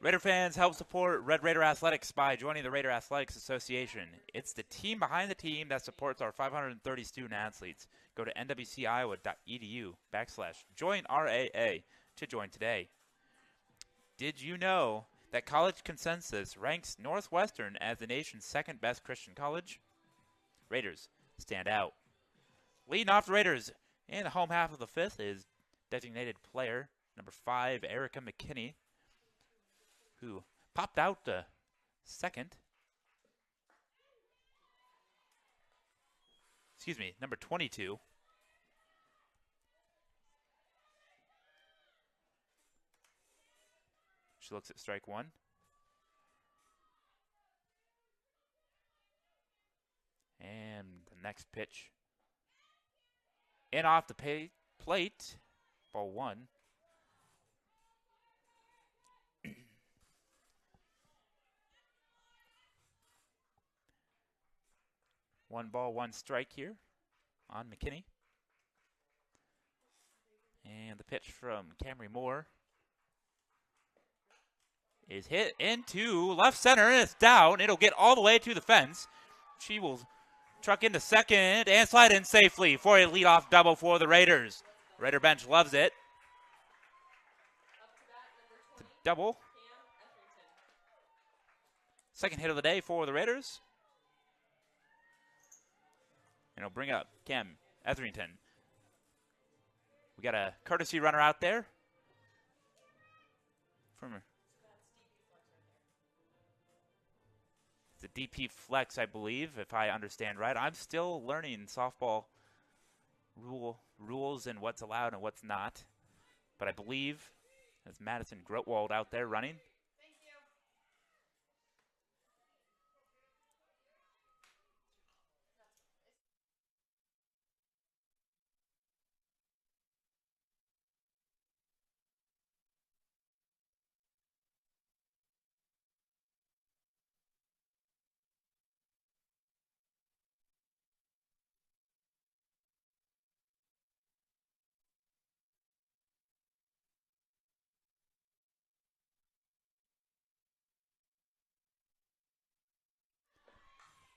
Raider fans, help support Red Raider Athletics by joining the Raider Athletics Association. It's the team behind the team that supports our 530 student athletes. Go to nwciowa.edu/join-RAA to join today. Did you know that College Consensus ranks Northwestern as the nation's second best Christian college? Raiders stand out. Leading off the Raiders in the home half of the fifth is designated player number 5, Erica McKinney, who popped out the second. Excuse me, number 22. She looks at strike one. And the next pitch. In off the plate. Ball one. One ball, one strike here on McKinney. And the pitch from Camry Moore is hit into left center, and it's down. It'll get all the way to the fence. She will truck into second and slide in safely for a leadoff double for the Raiders. Raider bench loves it. It's a double. Second hit of the day for the Raiders. And it'll bring up Cam Etherington. We got a courtesy runner out there. It's a DP flex, I believe, if I understand right. I'm still learning softball rules and what's allowed and what's not. But I believe there's Madison Grotwald out there running.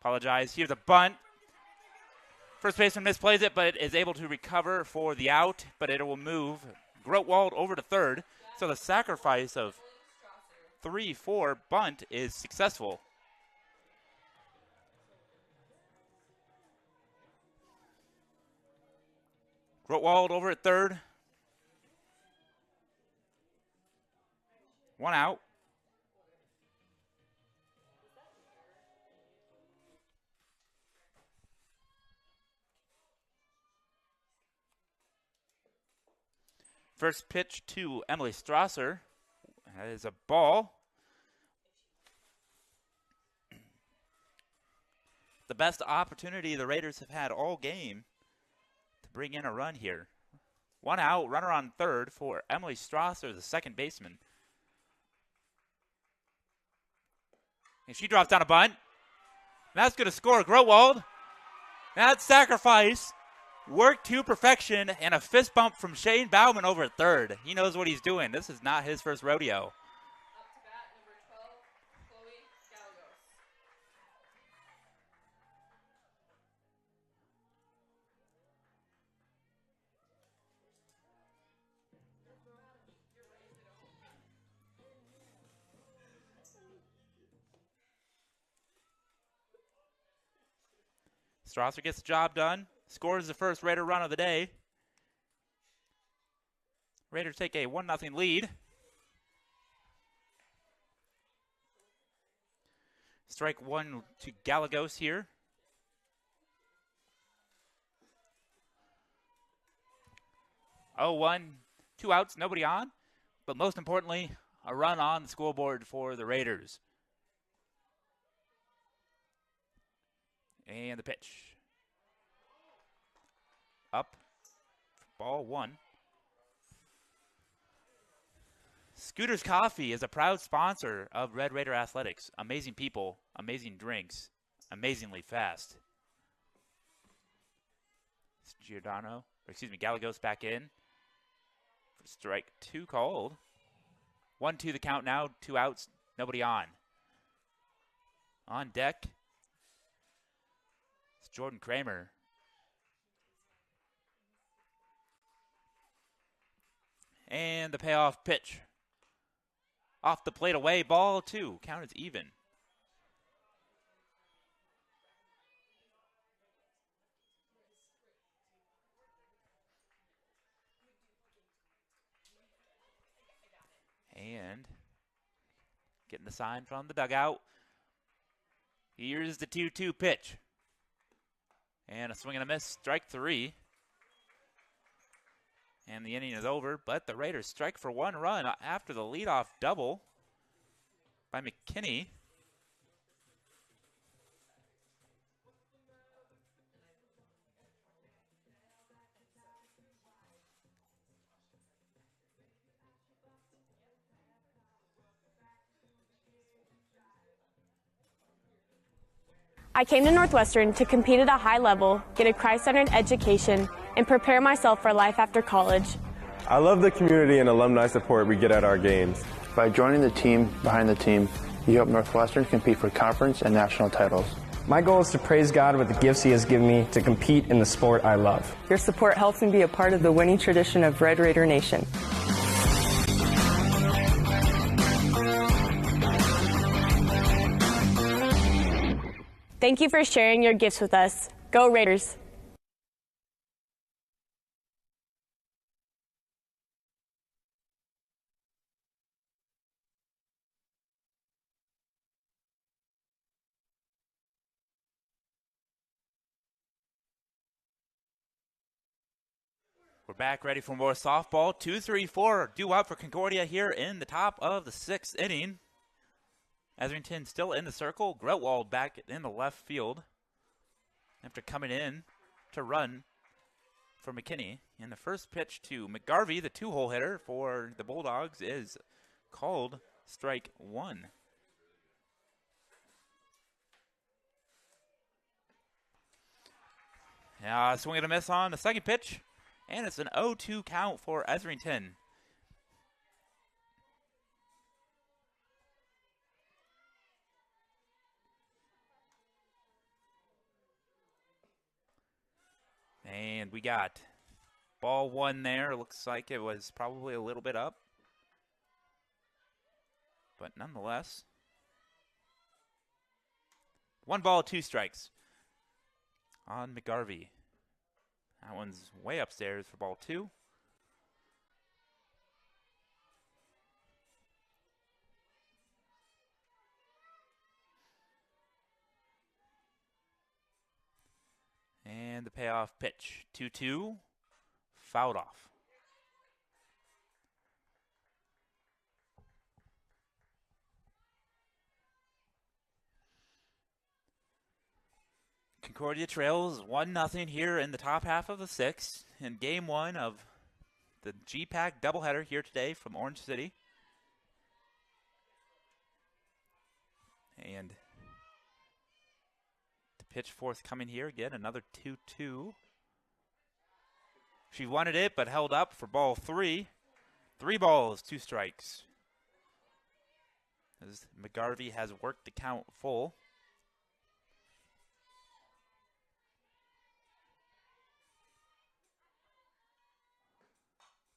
Apologize. Here's a bunt. First baseman misplays it, but is able to recover for the out, but it will move Grotwald over to third. So the sacrifice of 3-4 bunt is successful. Grotwald over at third. One out. First pitch to Emily Strasser. That is a ball. The best opportunity the Raiders have had all game to bring in a run here. One out, runner on third for Emily Strasser, the second baseman. And she drops down a bunt. That's going to score Grotwald. That sacrifice worked to perfection, and a fist bump from Shane Bauman over at third. He knows what he's doing. This is not his first rodeo. Up to bat, number 12, Chloe Gallegos. Strasser gets the job done. Scores the first Raider run of the day. Raiders take a 1-0 lead. Strike one to Gallegos here. Oh, 1, 2 outs, nobody on. But most importantly, a run on the scoreboard for the Raiders. And the pitch. Up. Ball one. Scooter's Coffee is a proud sponsor of Red Raider Athletics. Amazing people, amazing drinks, amazingly fast. Gallegos back in. For strike two called. 1-2 the count now. 2 outs. Nobody on. On deck, it's Jordan Kramer. And the payoff pitch. Off the plate away, ball 2. Count is even. And getting the sign from the dugout. Here's the 2-2 pitch. And a swing and a miss, strike 3. And the inning is over, but the Raiders strike for 1 run after the leadoff double by McKinney. I came to Northwestern to compete at a high level, get a Christ-centered education, and prepare myself for life after college. I love the community and alumni support we get at our games. By joining the team behind the team, you help Northwestern compete for conference and national titles. My goal is to praise God with the gifts He has given me to compete in the sport I love. Your support helps me be a part of the winning tradition of Red Raider Nation. Thank you for sharing your gifts with us. Go Raiders! We're back ready for more softball. 2-3-4 due up for Concordia here in the top of the 6th inning. Etherington still in the circle. Grotwald back in the left field after coming in to run for McKinney. And the first pitch to McGarvey, the 2-hole hitter for the Bulldogs, is called strike 1. Swing and a miss on the second pitch. And it's an 0-2 count for Etherington. And we got ball 1 there. Looks like it was probably a little bit up. But nonetheless, 1 ball, 2 strikes on McGarvey. That one's way upstairs for ball 2. And the payoff pitch, 2-2, fouled off. Concordia trails 1-0 here in the top half of the 6th in game 1 of the G-Pack doubleheader here today from Orange City. And the pitch forthcoming here again, another 2-2. She wanted it but held up for ball 3. 3 balls, 2 strikes. As McGarvey has worked the count full.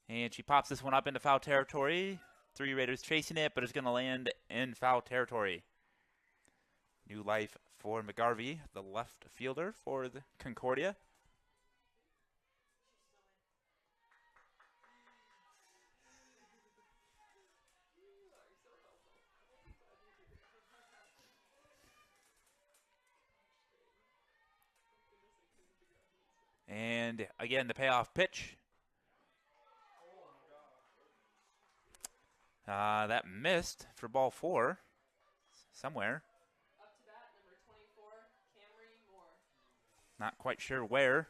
And she pops this one up into foul territory. 3 Raiders chasing it, but it's going to land in foul territory. New life for McGarvey, the left fielder for the Concordia. And again, the payoff pitch. That missed for ball 4 somewhere. Up to bat, number 24, Camry Moore. Not quite sure where.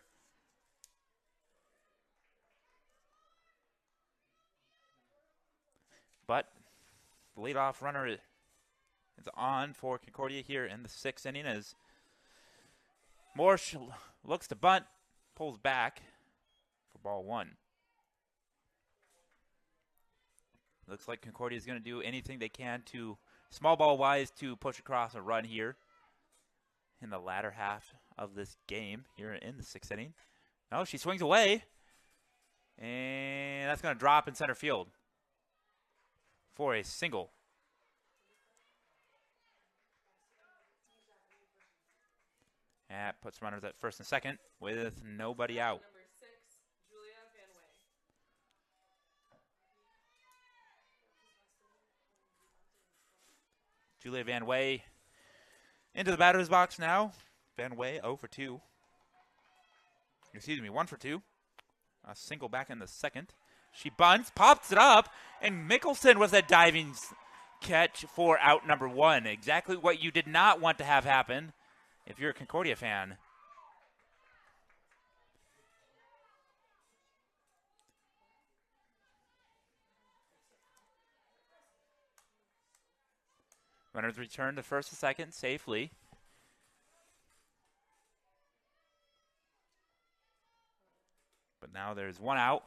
But the leadoff runner is on for Concordia here in the 6th inning as Moore looks to bunt, pulls back for ball 1. Looks like Concordia is going to do anything they can to, small ball wise, to push across a run here in the latter half of this game here in the 6th inning. No, she swings away, and that's going to drop in center field for a single. That puts runners at first and second with nobody out. Number 6, Julia Van Way. Julia Van Way into the batter's box now. Van Way 0 for 2. Excuse me, 1 for 2. A single back in the second. She bunts, pops it up, and Mickelson was a diving catch for out number 1. Exactly what you did not want to have happen if you're a Concordia fan. Runners return to first and second safely. But now there's one out.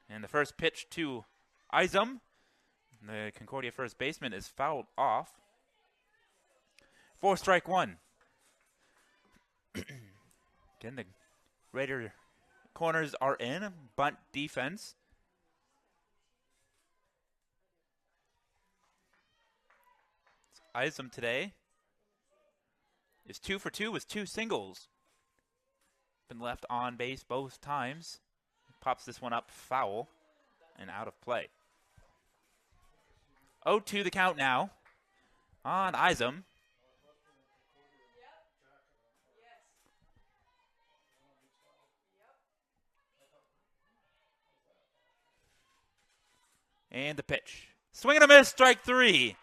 And the first pitch to Izum. The Concordia first baseman is fouled off. 4 strike 1. Again, the Raider corners are in. Bunt defense. Izum today is 2 for 2 with 2 singles. Been left on base both times. Pops this one up foul and out of play. 0-2 the count now on Izum. And the pitch. Swing and a miss, strike 3.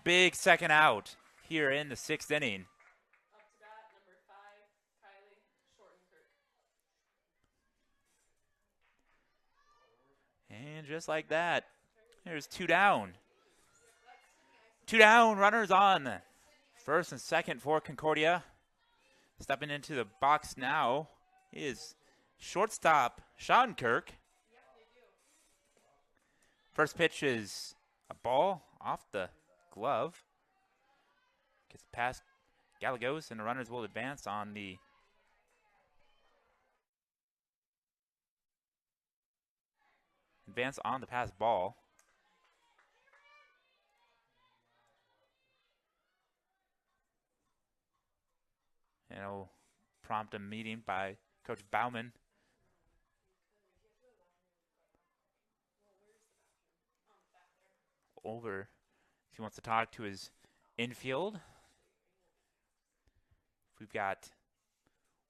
Big second out here in the 6th inning. Up to bat, number 5, Kylie Shortenkirk. And just like that, there's 2 down. 2 down, runners on. First and second for Concordia. Stepping into the box now is shortstop Schottenkirk. First pitch is a ball off the glove. Gets past Gallegos, and the runners will advance on the pass ball. And it'll prompt a meeting by Coach Bauman. Over. He wants to talk to his infield. We've got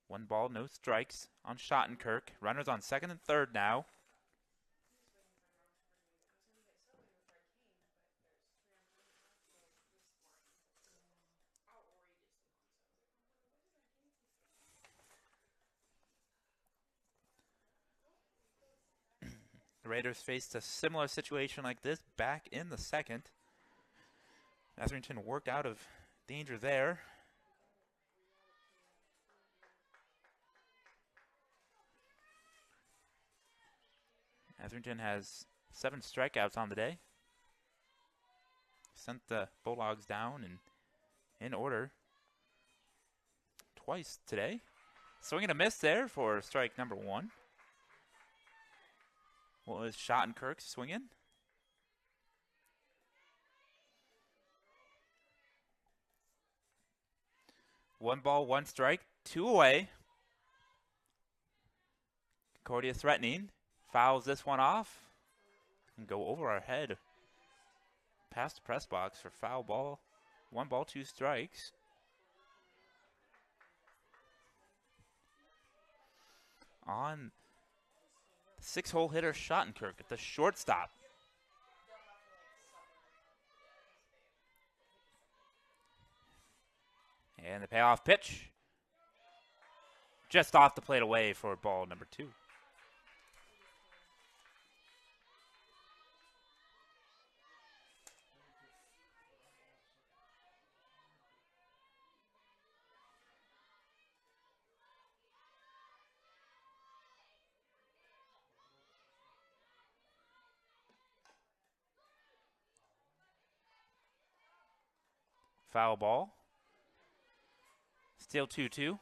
1 ball, no strikes on Schottenkirk. Runners on second and third now. The Raiders faced a similar situation like this back in the second. Etherington worked out of danger there. Etherington has 7 strikeouts on the day. Sent the Bulldogs down and in order twice today. Swing and a miss there for strike number 1. Well, is Schottenkirk swinging? One ball, 1 strike, 2 away. Concordia threatening. Fouls this one off. And go over our head. Past the press box for foul ball. 1 ball, 2 strikes. On 6-hole hitter Schottenkirk at the shortstop. And the payoff pitch. Just off the plate away for ball number 2. Foul ball. Still 2-2.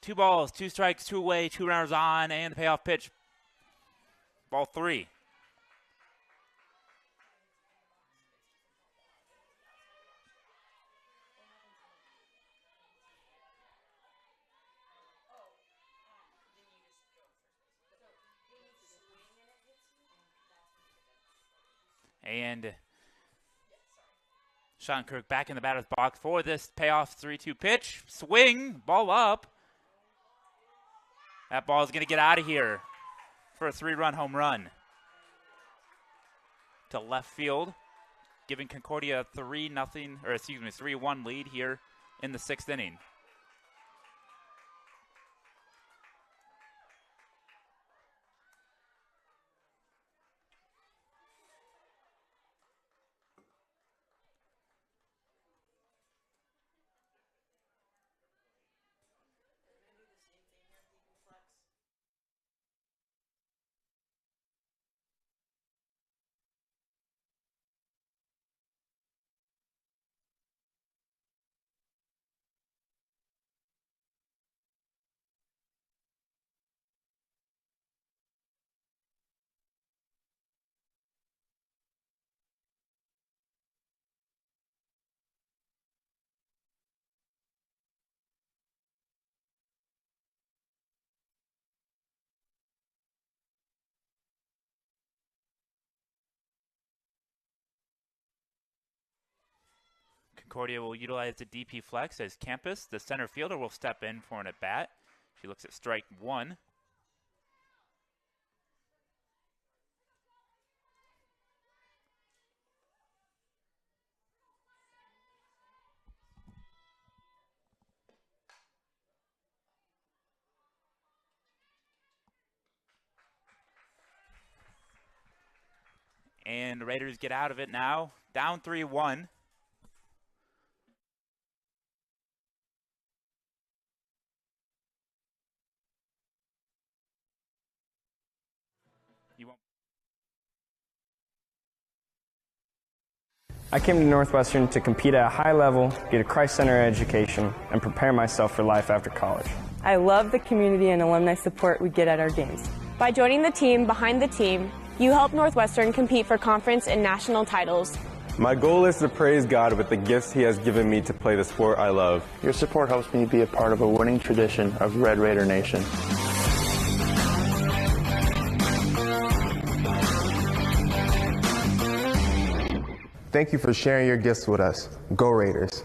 Two balls, two strikes, two away, two runners on, and the payoff pitch. Ball 3. And Sean Kirk back in the batter's box for this payoff 3-2 pitch. Swing, ball up. That ball is going to get out of here for a 3-run home run to left field, giving Concordia a 3-1 lead here in the 6th inning. Concordia will utilize the DP flex as Campus, the center fielder, will step in for an at-bat. She looks at strike 1. And the Raiders get out of it now, down 3-1. I came to Northwestern to compete at a high level, get a Christ-centered education, and prepare myself for life after college. I love the community and alumni support we get at our games. By joining the team behind the team, you help Northwestern compete for conference and national titles. My goal is to praise God with the gifts He has given me to play the sport I love. Your support helps me be a part of a winning tradition of Red Raider Nation. Thank you for sharing your gifts with us. Go Raiders.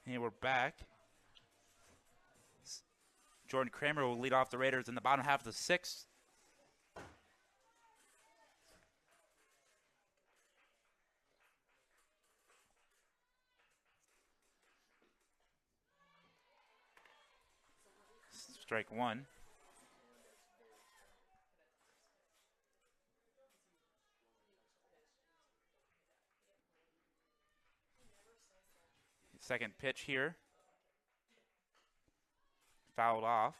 And we're back. Jordan Kramer will lead off the Raiders in the bottom half of the 6th. Strike 1. Second pitch here. Fouled off.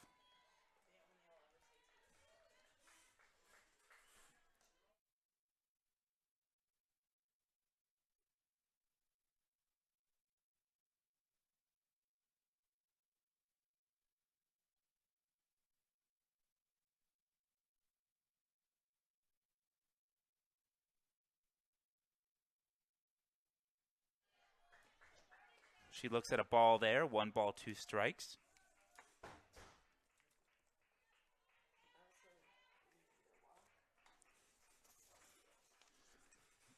She looks at a ball there. 1 ball, 2 strikes.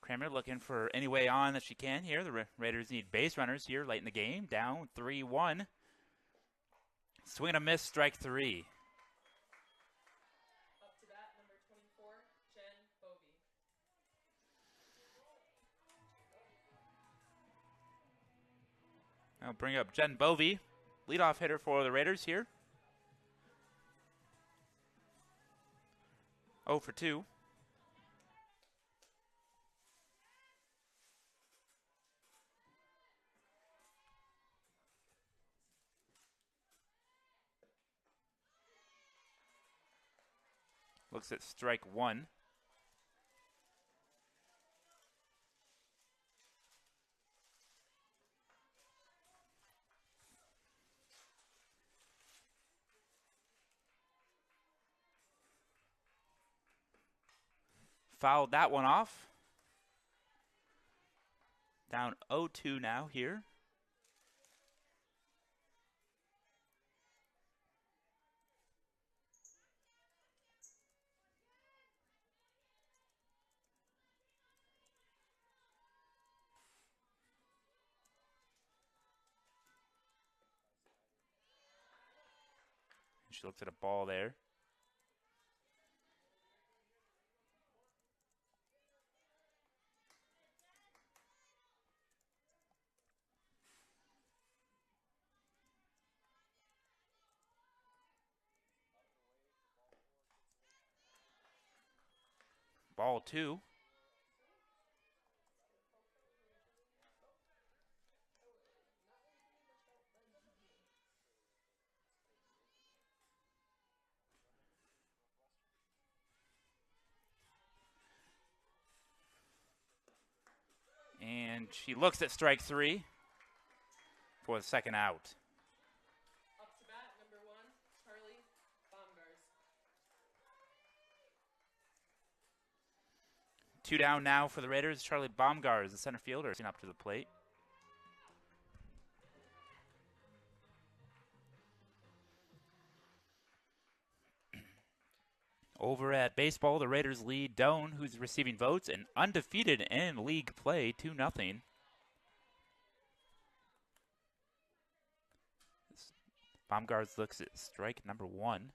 Kramer looking for any way on that she can here. The Raiders need base runners here late in the game. Down 3-1. Swing and a miss, strike 3. Up to bat, number 24, Jen Bovey. I'll bring up Jen Bovey, leadoff hitter for the Raiders here. 0 for 2. Looks at strike 1. Fouled that one off. Down 0-2 now here. She looks at a ball there. Ball 2. And she looks at strike 3 for the second out. Up to bat, number 1, Charlie Baumgars. 2 down now for the Raiders. Charlie Baumgars, the center fielder, is up to the plate. Over at baseball, the Raiders lead Doane, who's receiving votes, and undefeated in league play, 2-0. Baumgars looks at strike number 1.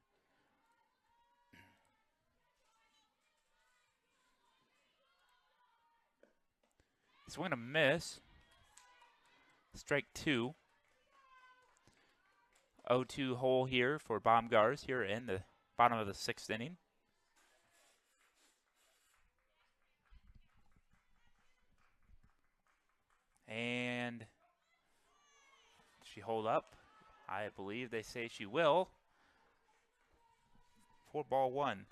Swing and a miss. Strike 2. 0-2 hole here for Baumgars here in the bottom of the 6th inning. And she hold up. I believe they say she will. For ball 1.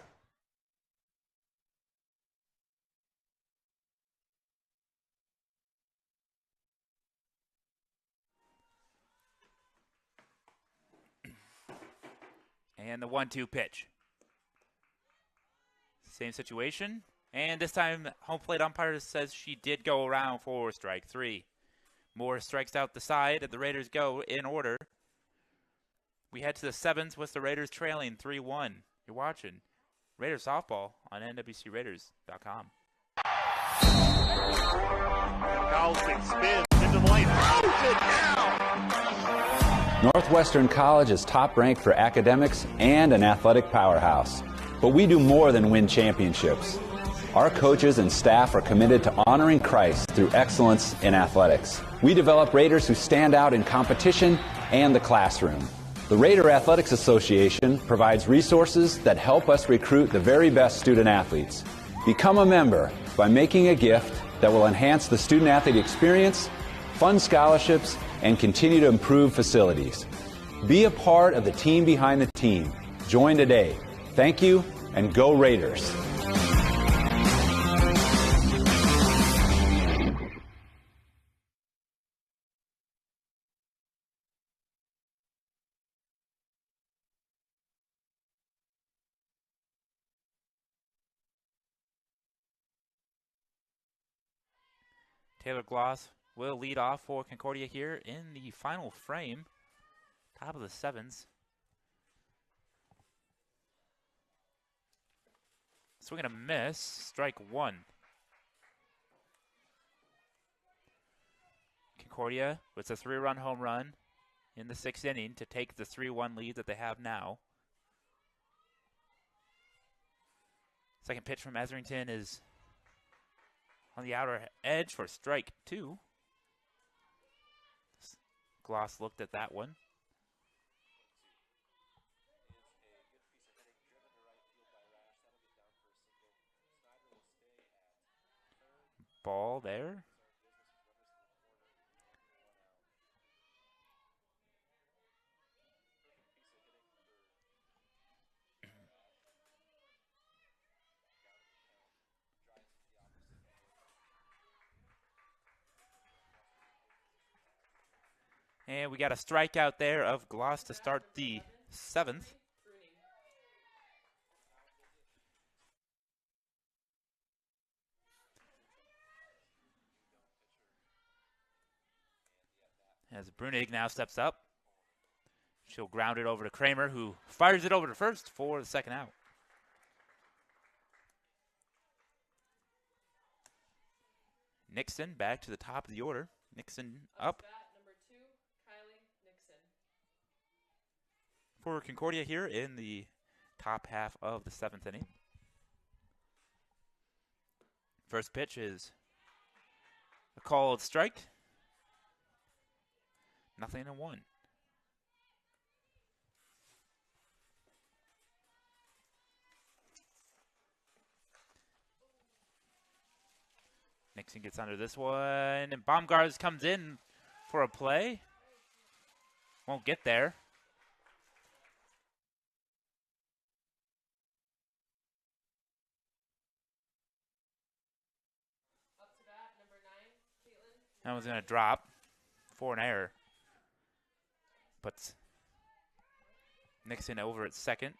And the 1-2 pitch. Same situation. And this time, home plate umpire says she did go around for strike 3. Moore strikes out the side, and the Raiders go in order. We head to the 7th with the Raiders trailing 3-1. You're watching Raiders Softball on NWCRaiders.com. Carlson spins into the lane. Throws it down. Northwestern College is top ranked for academics and an athletic powerhouse. But we do more than win championships. Our coaches and staff are committed to honoring Christ through excellence in athletics. We develop Raiders who stand out in competition and the classroom. The Raider Athletics Association provides resources that help us recruit the very best student athletes. Become a member by making a gift that will enhance the student-athlete experience, fund scholarships, and continue to improve facilities. Be a part of the team behind the team. Join today. Thank you, and go Raiders. Taylor Gloss will lead off for Concordia here in the final frame. Top of the 7th. Swing and a miss. Strike 1. Concordia with a 3-run home run in the 6th inning to take the 3-1 lead that they have now. Second pitch from Etherington is on the outer edge for strike 2. Gloss looked at that one. Ball there. And we got a strikeout there of Gloss to start the 7th. As Brunig now steps up. She'll ground it over to Kramer, who fires it over to first for the second out. Nixon back to the top of the order. Nixon up. Number 2, Kylie Nixon. For Concordia here in the top half of the 7th inning. First pitch is a called strike. 0-1. Nixon gets under this one, and Baumgars comes in for a play. Won't get there. Up to bat, number 9, Caitlin. That one's going to drop for an error. Puts Nixon over at second.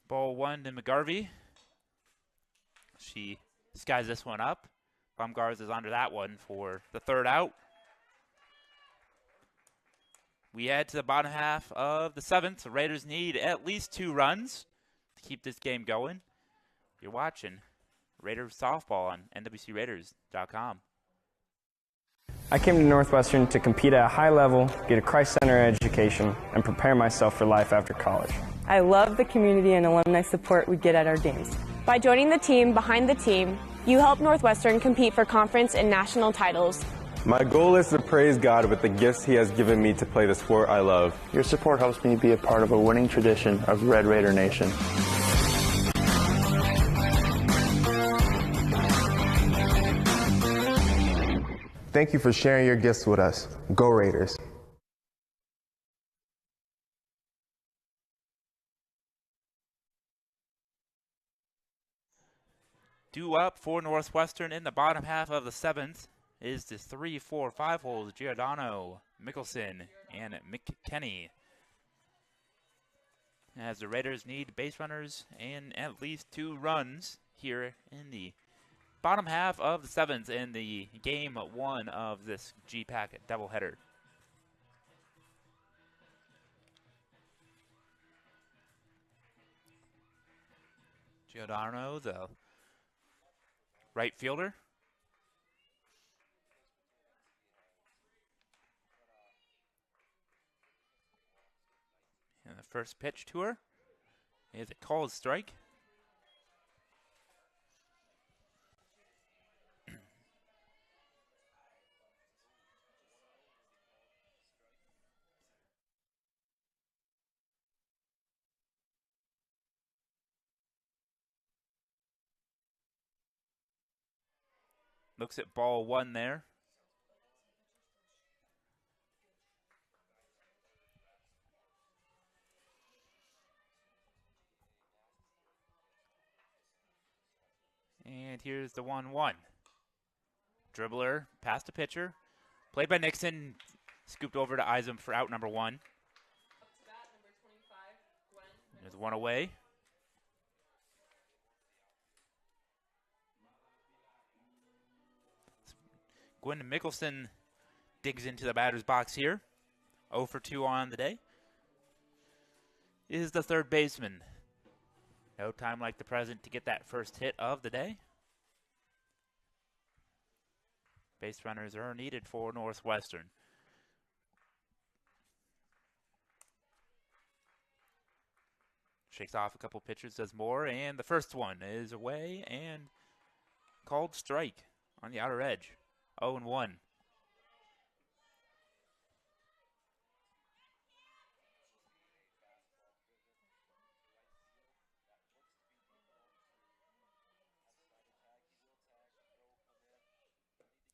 Ball 1 to McGarvey. She skies this one up. Baumgars is under that one for the 3rd out. We head to the bottom half of the 7th. The Raiders need at least 2 runs to keep this game going. You're watching Raiders softball on nwcraiders.com. I came to Northwestern to compete at a high level, get a Christ-centered education, and prepare myself for life after college. I love the community and alumni support we get at our games. By joining the team behind the team, you help Northwestern compete for conference and national titles. My goal is to praise God with the gifts He has given me to play the sport I love. Your support helps me be a part of a winning tradition of Red Raider Nation. Thank you for sharing your gifts with us. Go Raiders. Due up for Northwestern in the bottom half of the 7th is the 3, 4, 5 holes, Giordano, Mickelson, and McKenney. As the Raiders need base runners and at least 2 runs here in the bottom half of the 7th in the game 1 of this G-Pack doubleheader. Giordano, the right fielder. And the first pitch to her is a called strike. Looks at ball 1 there. And here's the 1-1. Dribbler past the pitcher. Played by Nixon. Scooped over to Isom for out number 1. Up to bat, number 25, Gwen. There's one away. Gwynn Mickelson digs into the batter's box here. 0 for 2 on the day. Is the third baseman. No time like the present to get that first hit of the day. Base runners are needed for Northwestern. Shakes off a couple pitches, does more, and the first one is away and called strike on the outer edge. 0-1.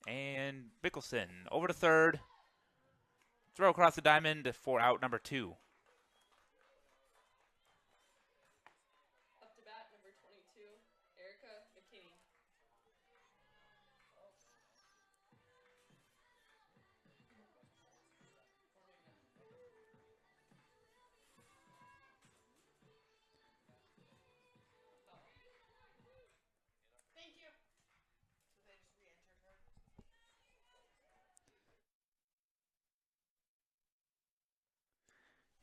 And Mickelson over to third. Throw across the diamond for out number 2. Up to bat, number 22, Erica McKinney. Thank you. So they just re-entered her.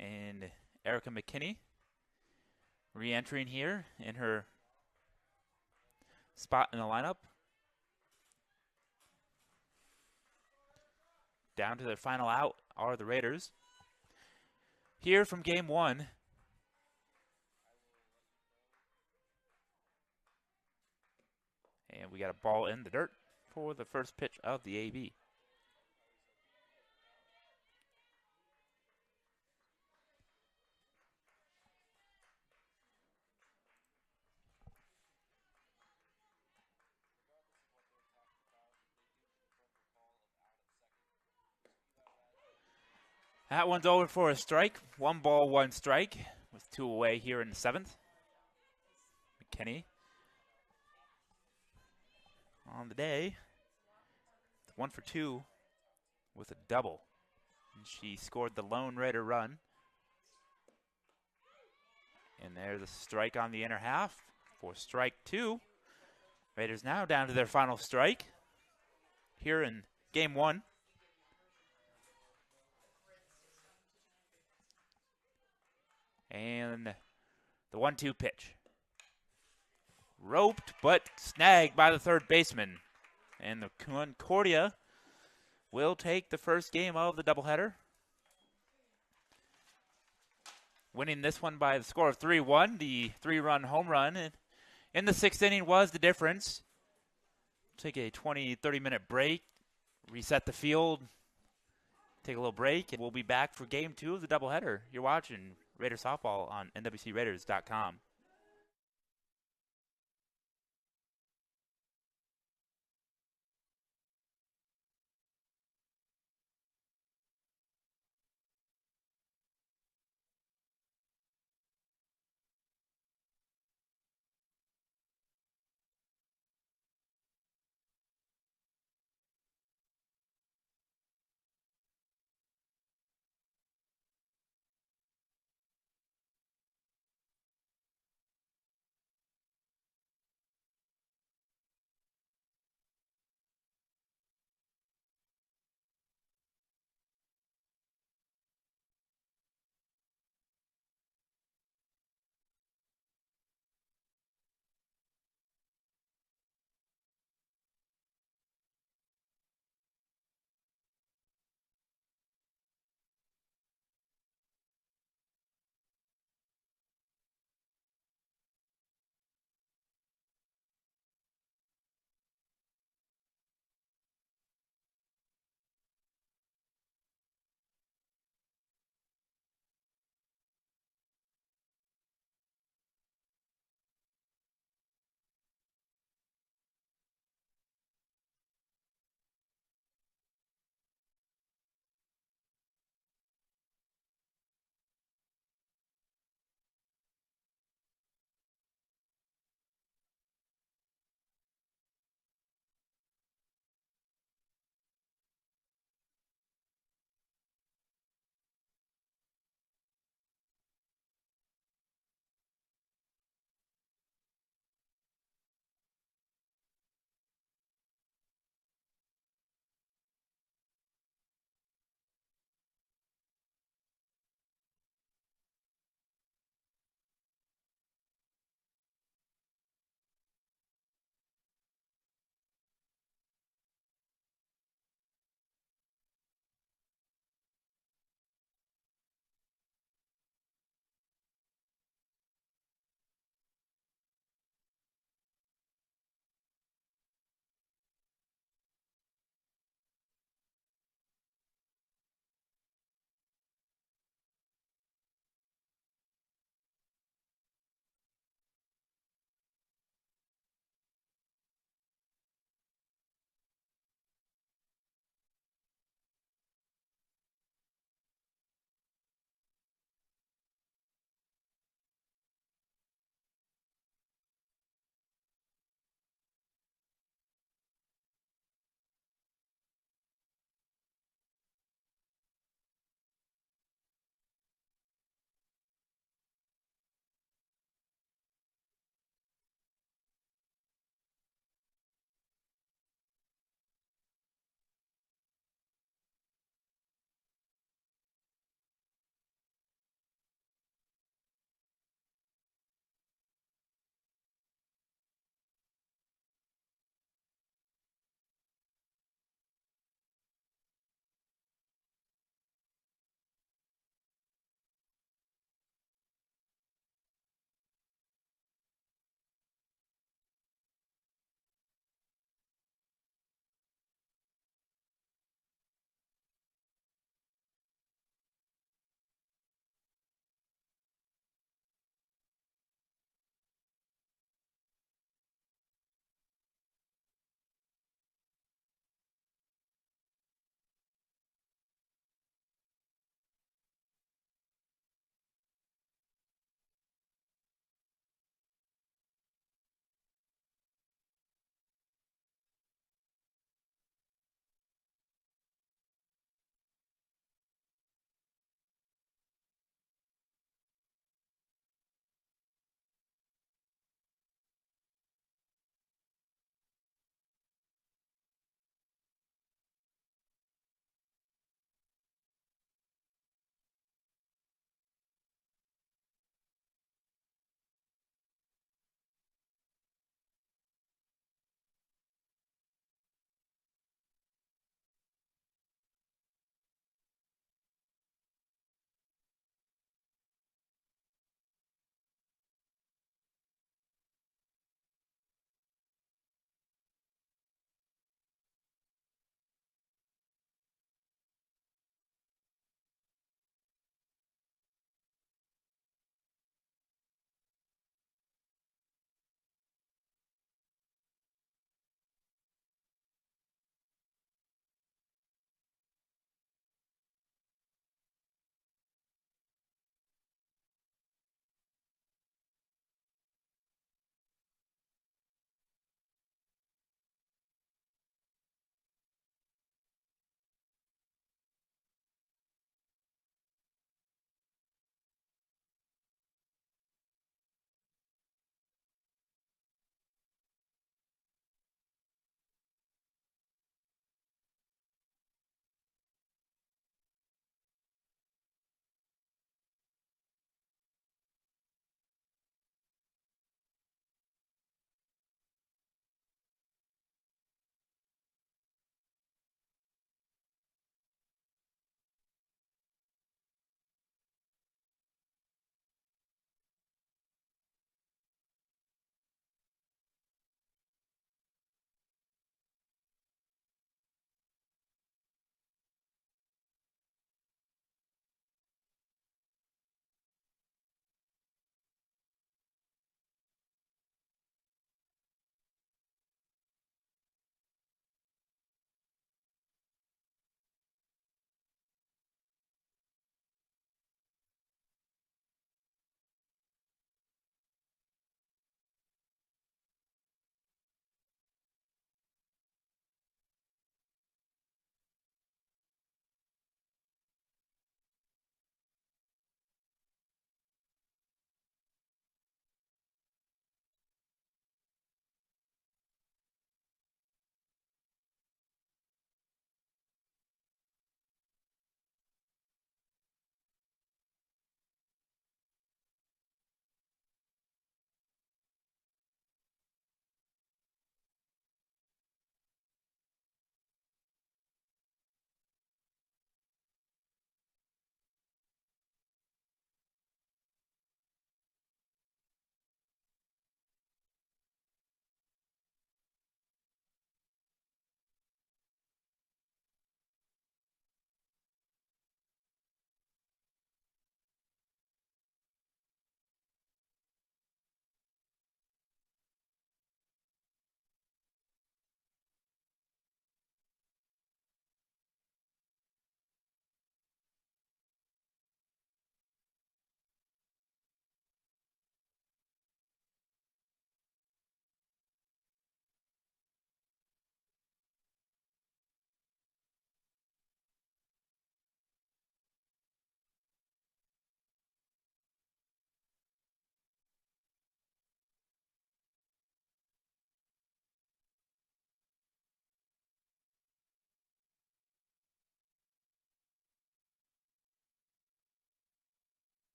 And Erica McKinney re-entering here in her spot in the lineup. Down to their final out are the Raiders. Here from game 1. And we got a ball in the dirt for the first pitch of the AB. That one's over for a strike. 1 ball, 1 strike with 2 away here in the 7th. McKinney on the day, 1 for 2 with a double. And she scored the lone Raider run. And there's a strike on the inner half for strike 2. Raiders now down to their final strike here in game 1. And the 1-2 pitch. Roped, but snagged by the third baseman. And the Concordia will take the first game of the doubleheader. Winning this one by the score of 3-1. The 3-run home run in the 6th inning was the difference. Take a 20-30 minute break. Reset the field. Take a little break. And we'll be back for game 2 of the doubleheader. You're watching Raider Softball on NWCRaiders.com.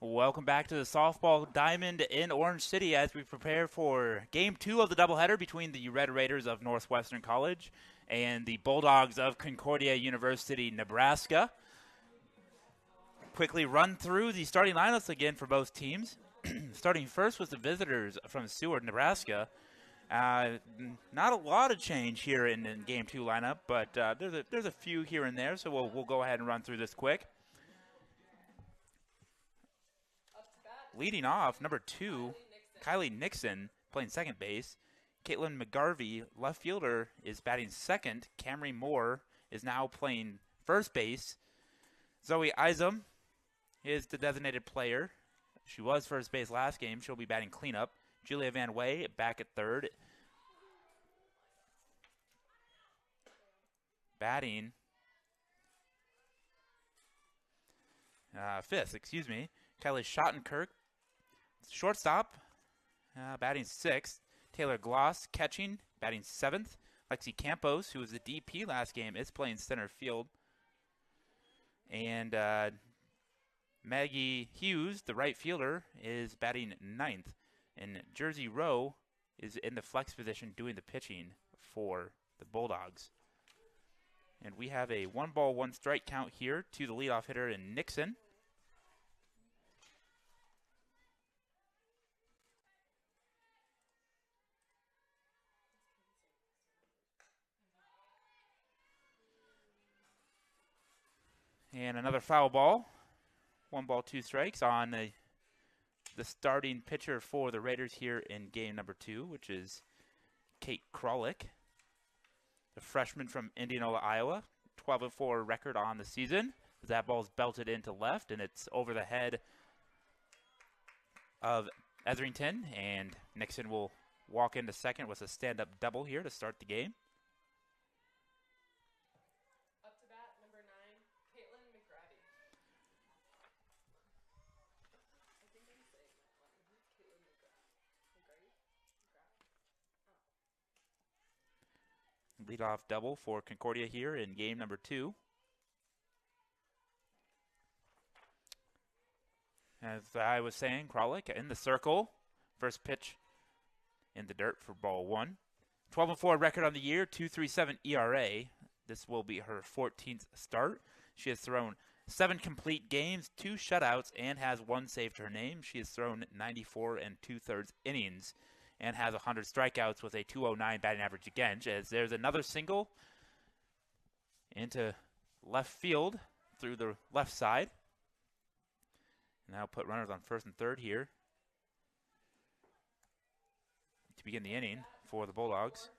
Welcome back to the softball diamond in Orange City as we prepare for Game 2 of the doubleheader between the Red Raiders of Northwestern College and the Bulldogs of Concordia University, Nebraska. Quickly run through the starting lineups again for both teams. Starting first with the visitors from Seward, Nebraska. Not a lot of change here in Game 2 lineup, but there's a few here and there, so we'll go ahead and run through this quick. Leading off, number 2, Kylie Nixon playing second base. Caitlin McGarvey, left fielder, is batting second. Camry Moore is now playing first base. Zoe Izum is the designated player. She was first base last game. She'll be batting cleanup. Julia Van Way back at third. Batting fifth, Kylie Schottenkirk, shortstop, batting sixth. Taylor Gloss catching, batting seventh. Lexi Campos, who was the DP last game, is playing center field. And Maggie Hughes, the right fielder, is batting ninth. And Jersey Rowe is in the flex position doing the pitching for the Bulldogs. And we have a 1-ball-1-strike count here to the leadoff hitter in Nixon. And another foul ball. 1 ball, 2 strikes on the starting pitcher for the Raiders here in game number 2, which is Kate Krolick, the freshman from Indianola, Iowa. 12-4 record on the season. That ball's belted into left, and it's over the head of Etherington. And Nixon will walk into second with a stand-up double here to start the game. Leadoff double for Concordia here in game number 2. As I was saying, Krolick in the circle. First pitch in the dirt for ball 1. 12-4 record on the year, 2.37 ERA. This will be her 14th start. She has thrown 7 complete games, 2 shutouts, and has 1 save to her name. She has thrown 94 2/3 innings and has 100 strikeouts with a 209 batting average against. As there's another single into left field through the left side. Now put runners on first and third here to begin the inning for the Bulldogs.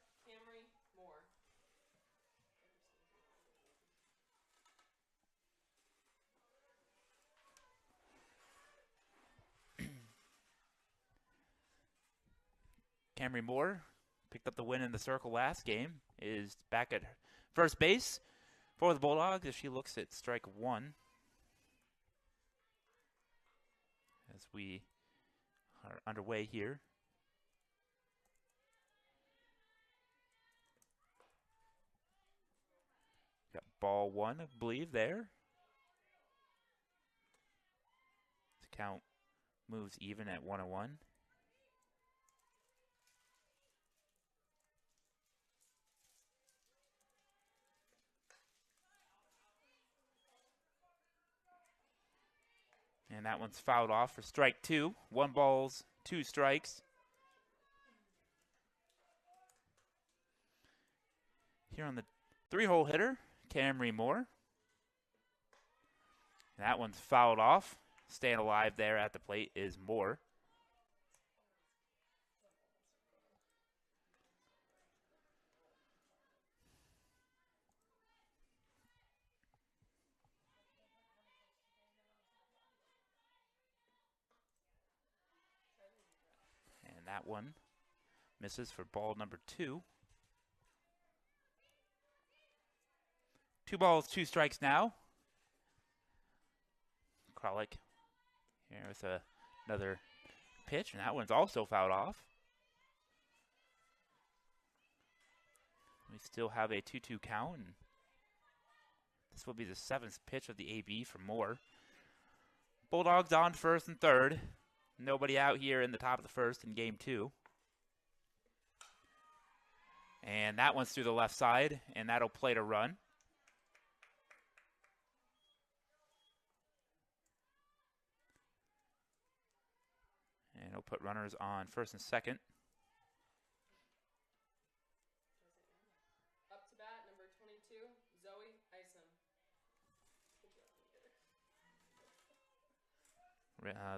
Camry Moore picked up the win in the circle last game, is back at first base for the Bulldogs as she looks at strike 1. As we are underway here. Got ball 1, I believe, there. The count moves even at 1-1. And that one's fouled off for strike 2. 1 ball, 2 strikes. Here on the 3-hole hitter, Camry Moore. That one's fouled off. Staying alive there at the plate is Moore. That one misses for ball number 2. 2 balls, 2 strikes now. Krolick here with another pitch, and that one's also fouled off. We still have a 2-2 count, and this will be the 7th pitch of the AB for Moore. Bulldogs on first and third. Nobody out here in the top of the first in game 2. And that one's through the left side, and that'll play to run. And it'll put runners on first and second. Up to bat, number 22, Zoe Isom.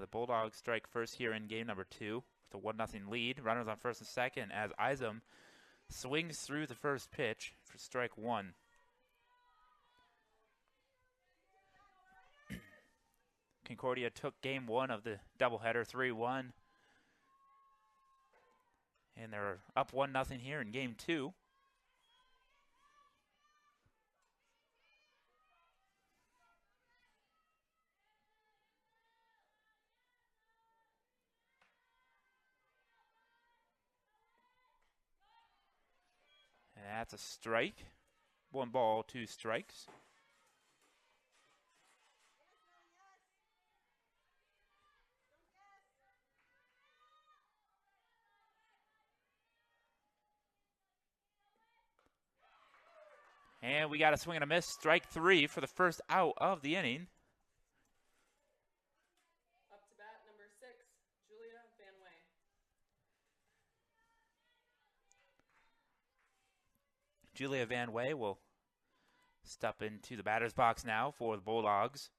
The Bulldogs strike first here in game number 2 with a 1-0 lead. Runners on first and second as Isom swings through the first pitch for strike 1. Concordia took game 1 of the doubleheader 3-1. And they're up 1-0 here in game 2. And that's a strike. 1 ball, 2 strikes. And we got a swing and a miss. Strike 3 for the first out of the inning. Up to bat, number 6, Julia Van Way. Julia Van Way will step into the batter's box now for the Bulldogs.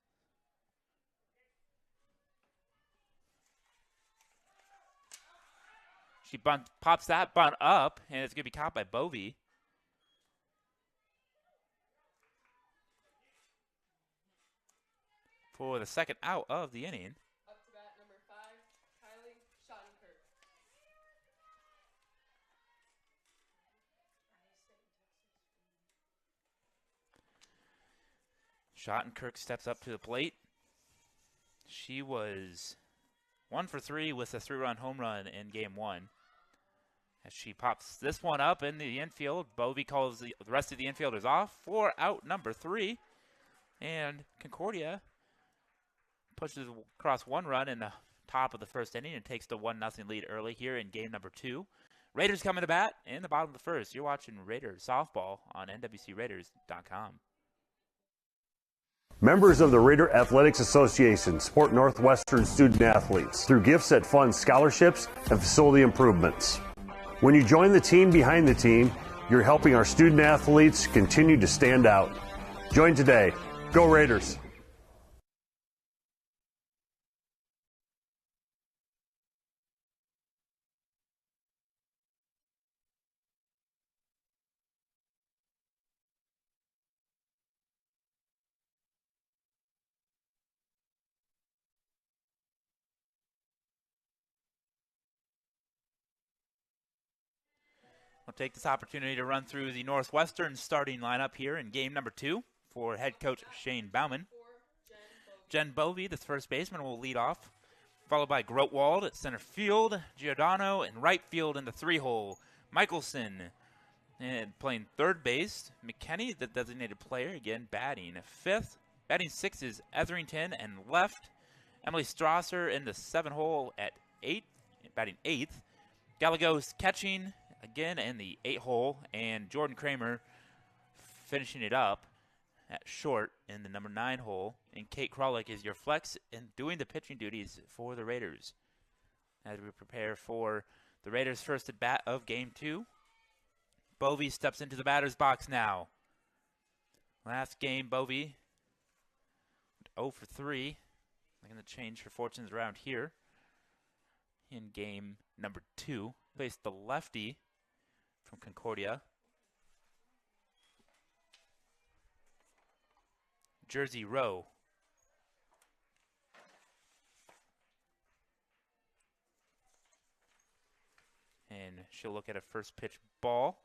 She pops that bunt up, and it's going to be caught by Bovey. For the second out of the inning. Up to bat, number 5, Kylie Schottenkirk. Schottenkirk steps up to the plate. She was 1 for 3 with a 3-run home run in game 1. As she pops this one up in the infield, Bovey calls the rest of the infielders off for out number 3. And Concordia pushes across 1 run in the top of the first inning and takes the 1-0 lead early here in game number 2. Raiders coming to bat in the bottom of the first. You're watching Raiders softball on nwcraiders.com. Members of the Raider Athletics Association support Northwestern student athletes through gifts that fund scholarships and facility improvements. When you join the team behind the team, you're helping our student athletes continue to stand out. Join today. Go Raiders! We'll take this opportunity to run through the Northwestern starting lineup here in game number 2 for head coach Shane Bauman. Jen Bovey, the first baseman, will lead off, followed by Grotwald at center field, Giordano in right field in the 3-hole, Michelson and playing third base, McKenney, the designated player, again batting 5th. Batting 6th is Etherington and left, Emily Strasser in the 7-hole at 8th, batting 8th. Gallegos catching again in the 8-hole, and Jordan Kramer finishing it up at short in the number 9-hole. And Kate Krolick is your flex and doing the pitching duties for the Raiders as we prepare for the Raiders' first at bat of game 2. Bovey steps into the batter's box now. Last game, Bovey 0 for 3. They're going to change her fortunes around here in game number 2. Faced the lefty from Concordia, Jersey Rowe. And she'll look at a first pitch ball.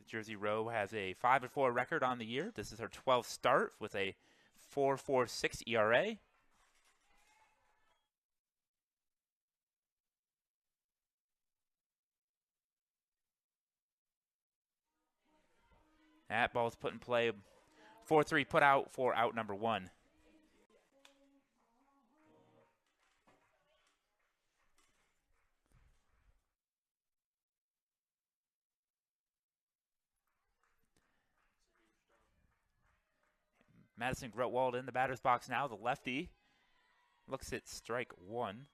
Jersey Rowe has a 5-4 record on the year. This is her 12th start with a 4.46 ERA. That ball's put in play 4-3 put out for out number 1. Madison Grotwald in the batter's box now. The lefty looks at strike 1.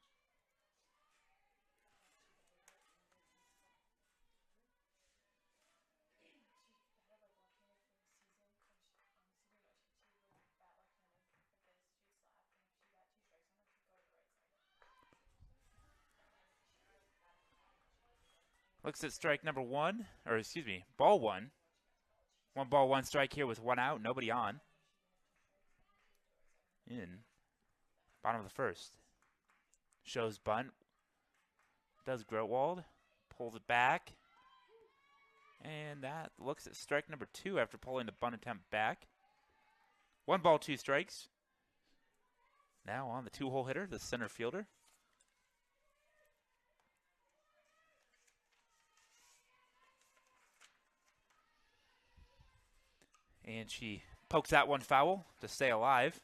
Looks at strike number 1, or excuse me, ball 1. 1 ball, 1 strike here with 1 out, nobody on. In bottom of the first. Shows bunt. Does Grotwald. Pulls it back. And that looks at strike number 2 after pulling the bunt attempt back. 1 ball, 2 strikes. Now on the 2-hole hitter, the center fielder. And she pokes that one foul to stay alive.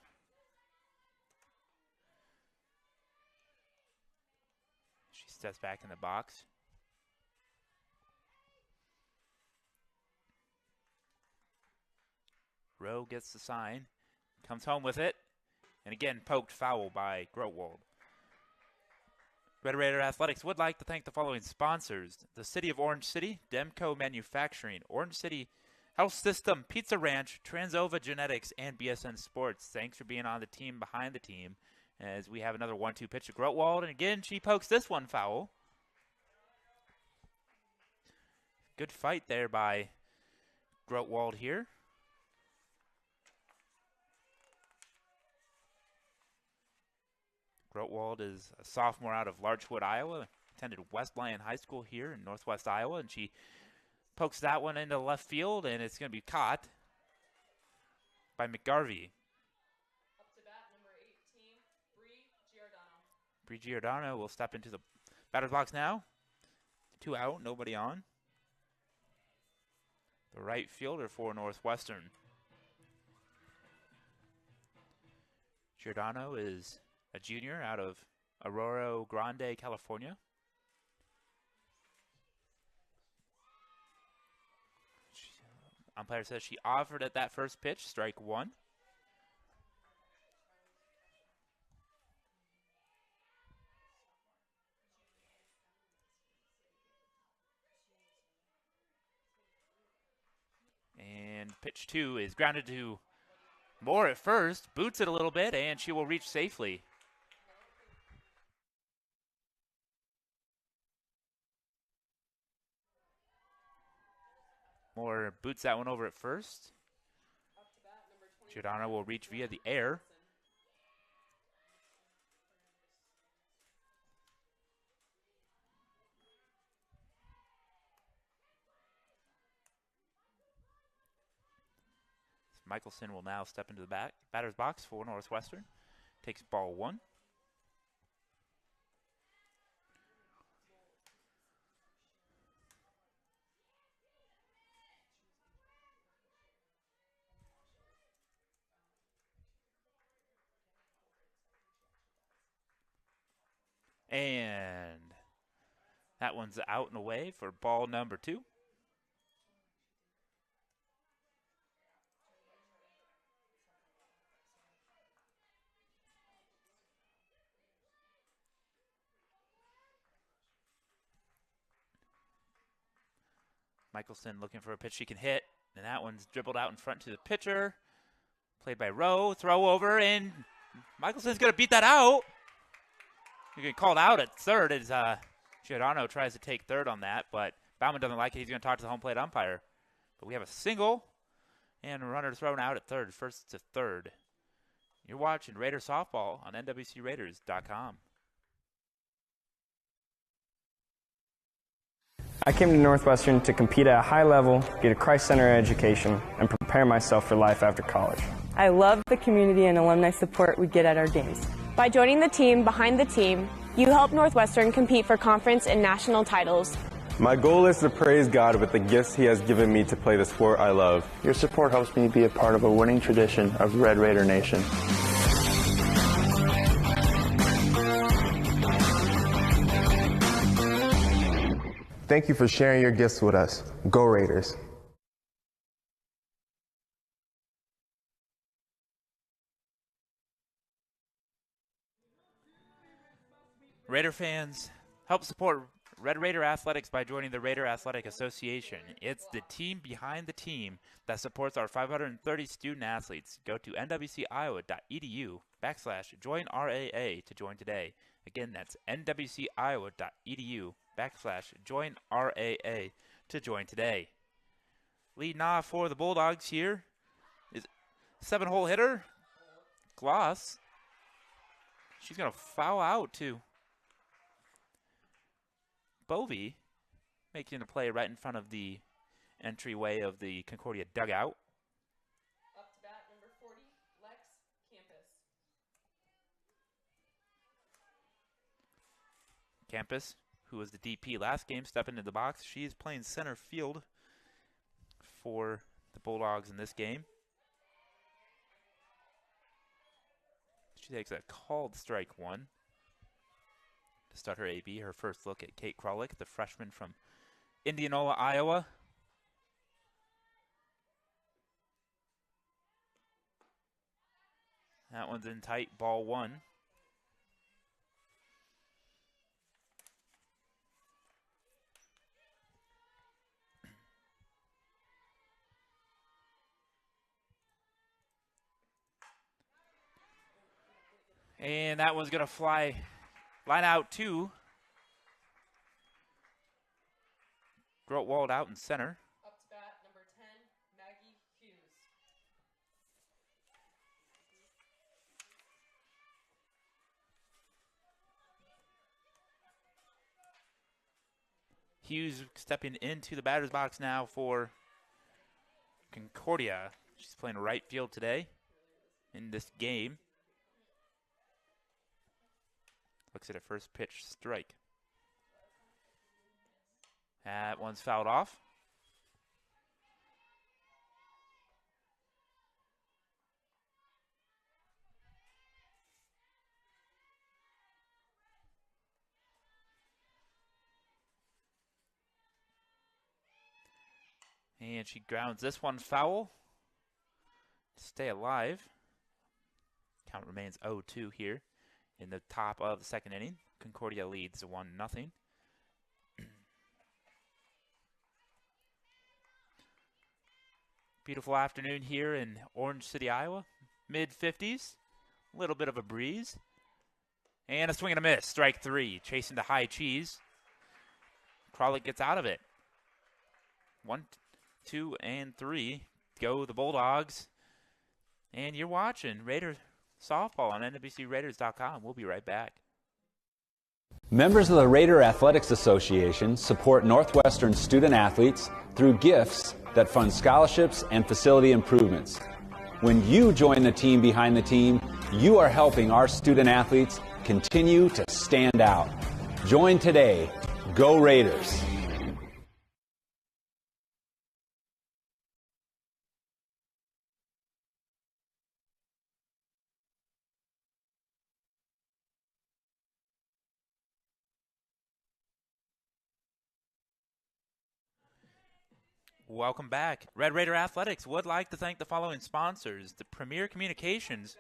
She steps back in the box. Rowe gets the sign, comes home with it, and again poked foul by Grotwald. Red Raider Athletics would like to thank the following sponsors: the City of Orange City, Demco Manufacturing, Orange City Health System, Pizza Ranch, Transova Genetics, and BSN Sports. Thanks for being on the team behind the team. As we have another 1-2 pitch to Grotwald, and again she pokes this one foul. Good fight there by Grotwald here. Grotwald is a sophomore out of Larchwood, Iowa. Attended West Lyon High School here in northwest Iowa, and she pokes that one into left field, and it's going to be caught by McGarvey. Up to bat, number 18, Bree Giordano. Bree Giordano will step into the batter's box now. 2 out, nobody on. The right fielder for Northwestern. Giordano is a junior out of Aurora Grande, California. Umpire says she offered at that first pitch, strike 1. And pitch 2 is grounded to Moore at first, boots it a little bit, and she will reach safely. Moore boots that one over at first. Giordano will reach via the air. Michelson will now step into the batter's box for Northwestern. Takes ball 1. And that one's out and away for ball number 2. Michelson looking for a pitch she can hit, and that one's dribbled out in front to the pitcher. Played by Rowe, throw over, and Michelson's going to beat that out. You get called out at third as Giordano tries to take third on that, but Bauman doesn't like it. He's going to talk to the home plate umpire. But we have a single and a runner thrown out at third, first to third. You're watching Raider Softball on NWCRaiders.com. I came to Northwestern to compete at a high level, get a Christ-centered education, and prepare myself for life after college. I love the community and alumni support we get at our games. By joining the team behind the team, you help Northwestern compete for conference and national titles. My goal is to praise God with the gifts He has given me to play the sport I love. Your support helps me be a part of a winning tradition of Red Raider Nation. Thank you for sharing your gifts with us. Go Raiders. Raider fans, help support Red Raider Athletics by joining the Raider Athletic Association. It's the team behind the team that supports our 530 student athletes. Go to nwciowa.edu/joinRAA to join today. Again, that's nwciowa.edu/joinRAA to join today. Leading off for the Bulldogs here is 7-hole hitter, Gloss. She's going to foul out to Bovey, making a play right in front of the entryway of the Concordia dugout. Up to bat, number 40, Lex Campus. Campus, who was the DP last game, stepping into the box. She is playing center field for the Bulldogs in this game. She takes a called strike one to start her AB. Her first look at Kate Krolick, the freshman from Indianola, Iowa. That one's in tight, ball one. And that one's going to fly, line out two. Grotwald out in center. Up to bat, number 10, Maggie Hughes. Hughes stepping into the batter's box now for Concordia. She's playing right field today in this game. Looks at a first pitch strike. That one's fouled off. And she grounds this one foul. Stay alive. Count remains 0-2 here in the top of the second inning. Concordia leads 1-0. Beautiful afternoon here in Orange City, Iowa. Mid-50s. A little bit of a breeze. And a swing and a miss. Strike three. Chasing the high cheese. Krolick gets out of it. 1, 2, and 3. Go the Bulldogs. And you're watching Raider Softball on NWCRaiders.com. We'll be right back. Members of the Raider Athletics Association support Northwestern student athletes through gifts that fund scholarships and facility improvements. When you join the team behind the team, you are helping our student athletes continue to stand out. Join today. Go Raiders! Welcome back. Red Raider Athletics would like to thank the following sponsors: the Premier Communications,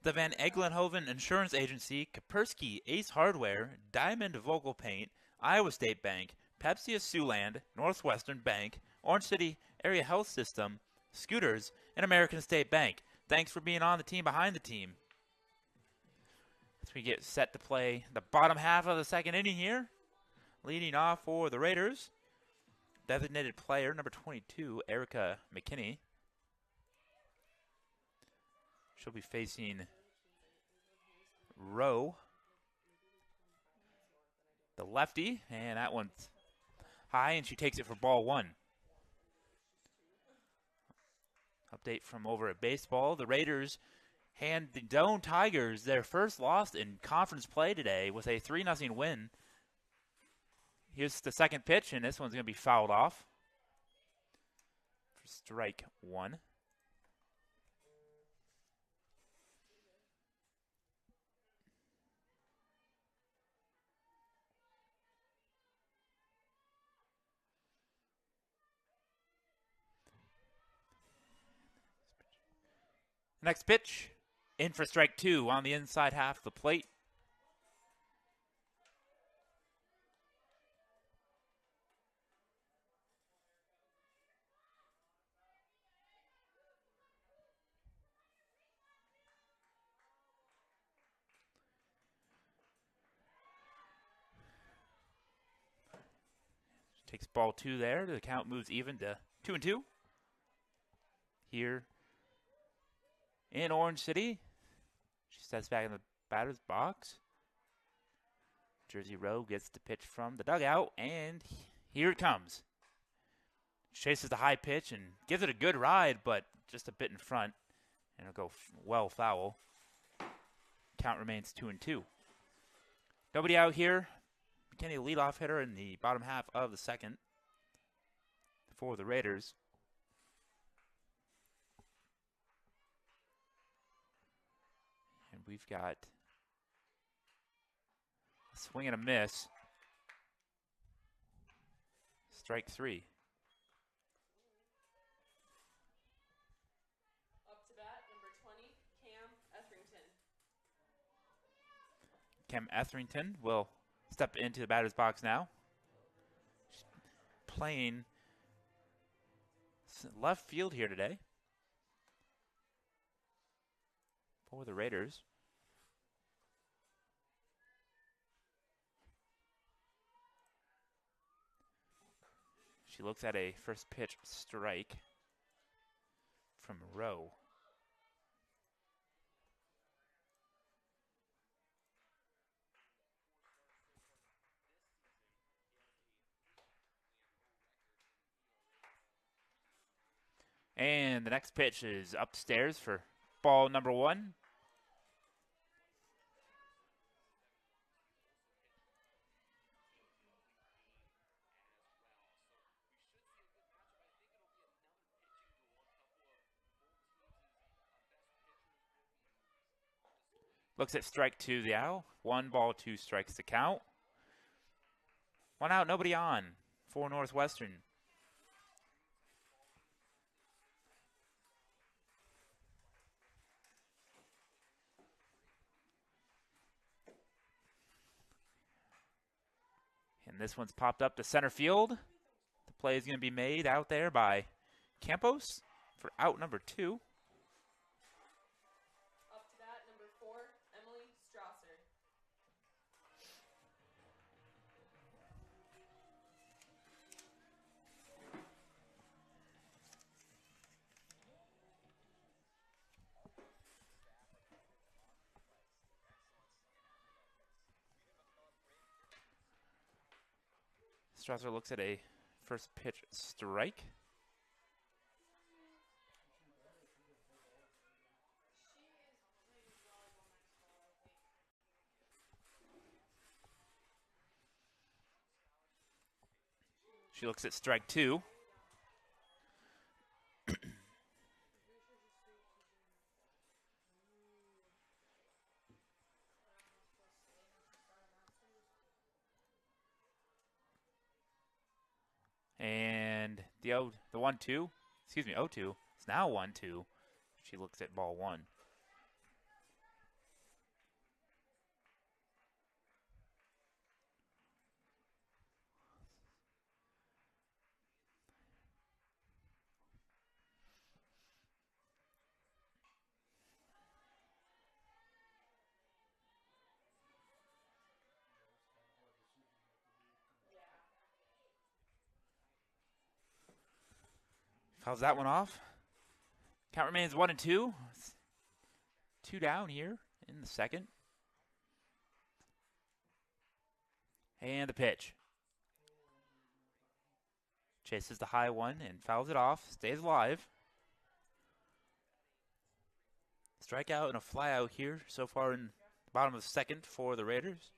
the Van Eglenhoven Insurance Agency, Kaspersky Ace Hardware, Diamond Vocal Paint, Iowa State Bank, Pepsi of Siouxland, Northwestern Bank, Orange City Area Health System, Scooters, and American State Bank. Thanks for being on the team behind the team. As we get set to play the bottom half of the second inning here, leading off for the Raiders, designated player number 22, Erica McKinney. She'll be facing Rowe, the lefty, and that one's high, and she takes it for ball one. Update from over at baseball. The Raiders hand the Doane Tigers their first loss in conference play today with a 3-0 win. Here's the second pitch, and this one's going to be fouled off for strike one. Next pitch, in for strike two on the inside half of the plate. Takes ball two there. The count moves even to 2-2. Here in Orange City. She steps back in the batter's box. Jersey Rowe gets the pitch from the dugout, and here it comes. Chases the high pitch and gives it a good ride, but just a bit in front, and it'll go well foul. Count remains 2-2. Nobody out here. McKinney, leadoff hitter in the bottom half of the second for the Raiders. And we've got a swing and a miss. Strike three. Up to bat, number 20, Cam Etherington. Cam Etherington will step into the batter's box now. She's playing left field here today for the Raiders. She looks at a first pitch strike from Rowe. And the next pitch is upstairs for ball number one. Looks at strike two, the Owl. 1-2 strikes the count. One out, nobody on for Northwestern. And this one's popped up to center field. The play is going to be made out there by Campos for out number two. Up to bat, number 4, Emily Strasser. Strasser looks at a first pitch strike. She looks at strike two. And the 1-2, excuse me, 0-2. It's now 1-2. She looks at ball one. Fouls that one off. Count remains 1-2. 2 down here in the second. And the pitch. Chases the high one and fouls it off. Stays alive. Strikeout and a flyout here so far in the bottom of the second for the Raiders.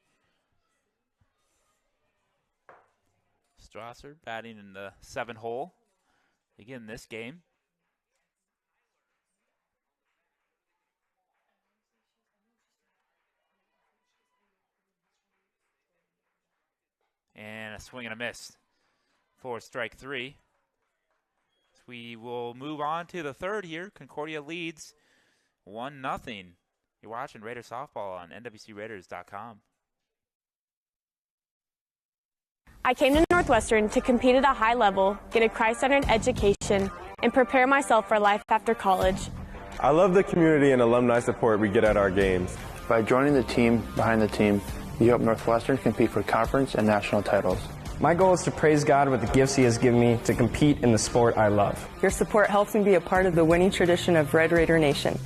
Strasser batting in the 7-hole again this game. And a swing and a miss for strike 3. So we will move on to the third here. Concordia leads 1-0. You're watching Raider Softball on nwcraiders.com. I came to Northwestern to compete at a high level, get a Christ-centered education, and prepare myself for life after college. I love the community and alumni support we get at our games. By joining the team behind the team, you help Northwestern compete for conference and national titles. My goal is to praise God with the gifts He has given me to compete in the sport I love. Your support helps me be a part of the winning tradition of Red Raider Nation.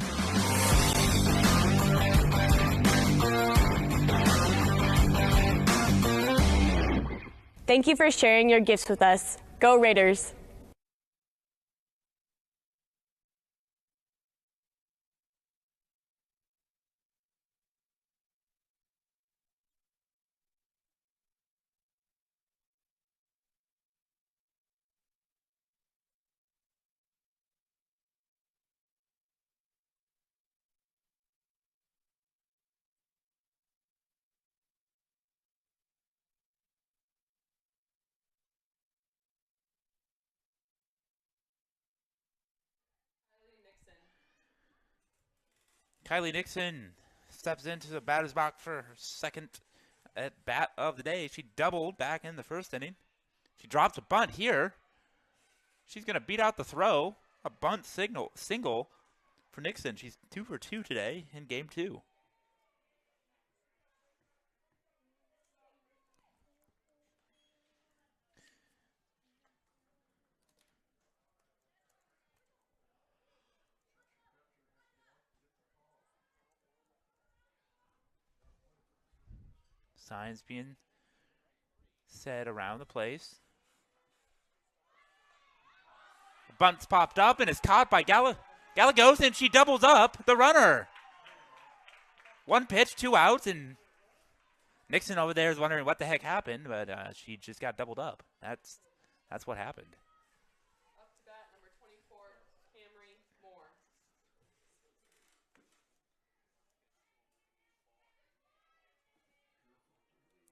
Thank you for sharing your gifts with us. Go Raiders! Kylie Nixon steps into the batter's box for her second at bat of the day. She doubled back in the first inning. She drops a bunt here. She's going to beat out the throw. A bunt single for Nixon. She's 2 for 2 today in game 2. Signs being said around the place. Bunt's popped up and is caught by Gallegos, and she doubles up the runner. 1 pitch, 2 outs, and Nixon over there is wondering what the heck happened, but she just got doubled up. That's what happened. Up to bat, number 24, Camry Moore.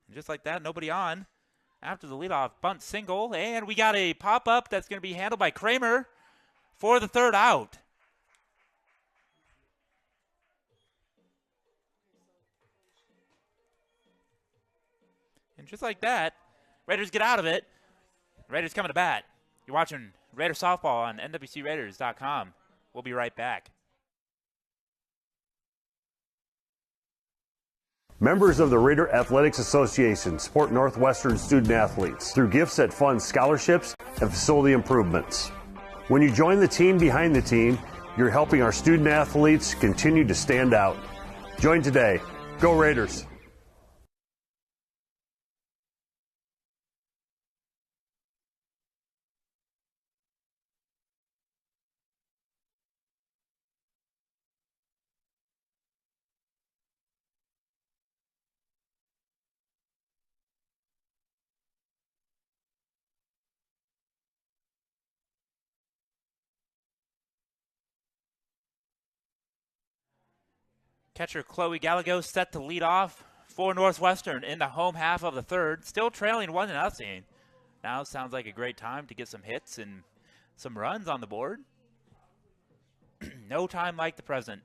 And just like that, nobody on after the leadoff bunt single, and we got a pop-up that's going to be handled by Kramer for the third out. And just like that, Raiders get out of it. Raiders coming to bat. You're watching Raider Softball on nwcraiders.com. We'll be right back. Members of the Raider Athletics Association support Northwestern student athletes through gifts that fund scholarships and facility improvements. When you join the team behind the team, you're helping our student athletes continue to stand out. Join today. Go Raiders! Catcher Chloe Gallegos set to lead off for Northwestern in the home half of the third. Still trailing 1-0. Now sounds like a great time to get some hits and some runs on the board. No time like the present.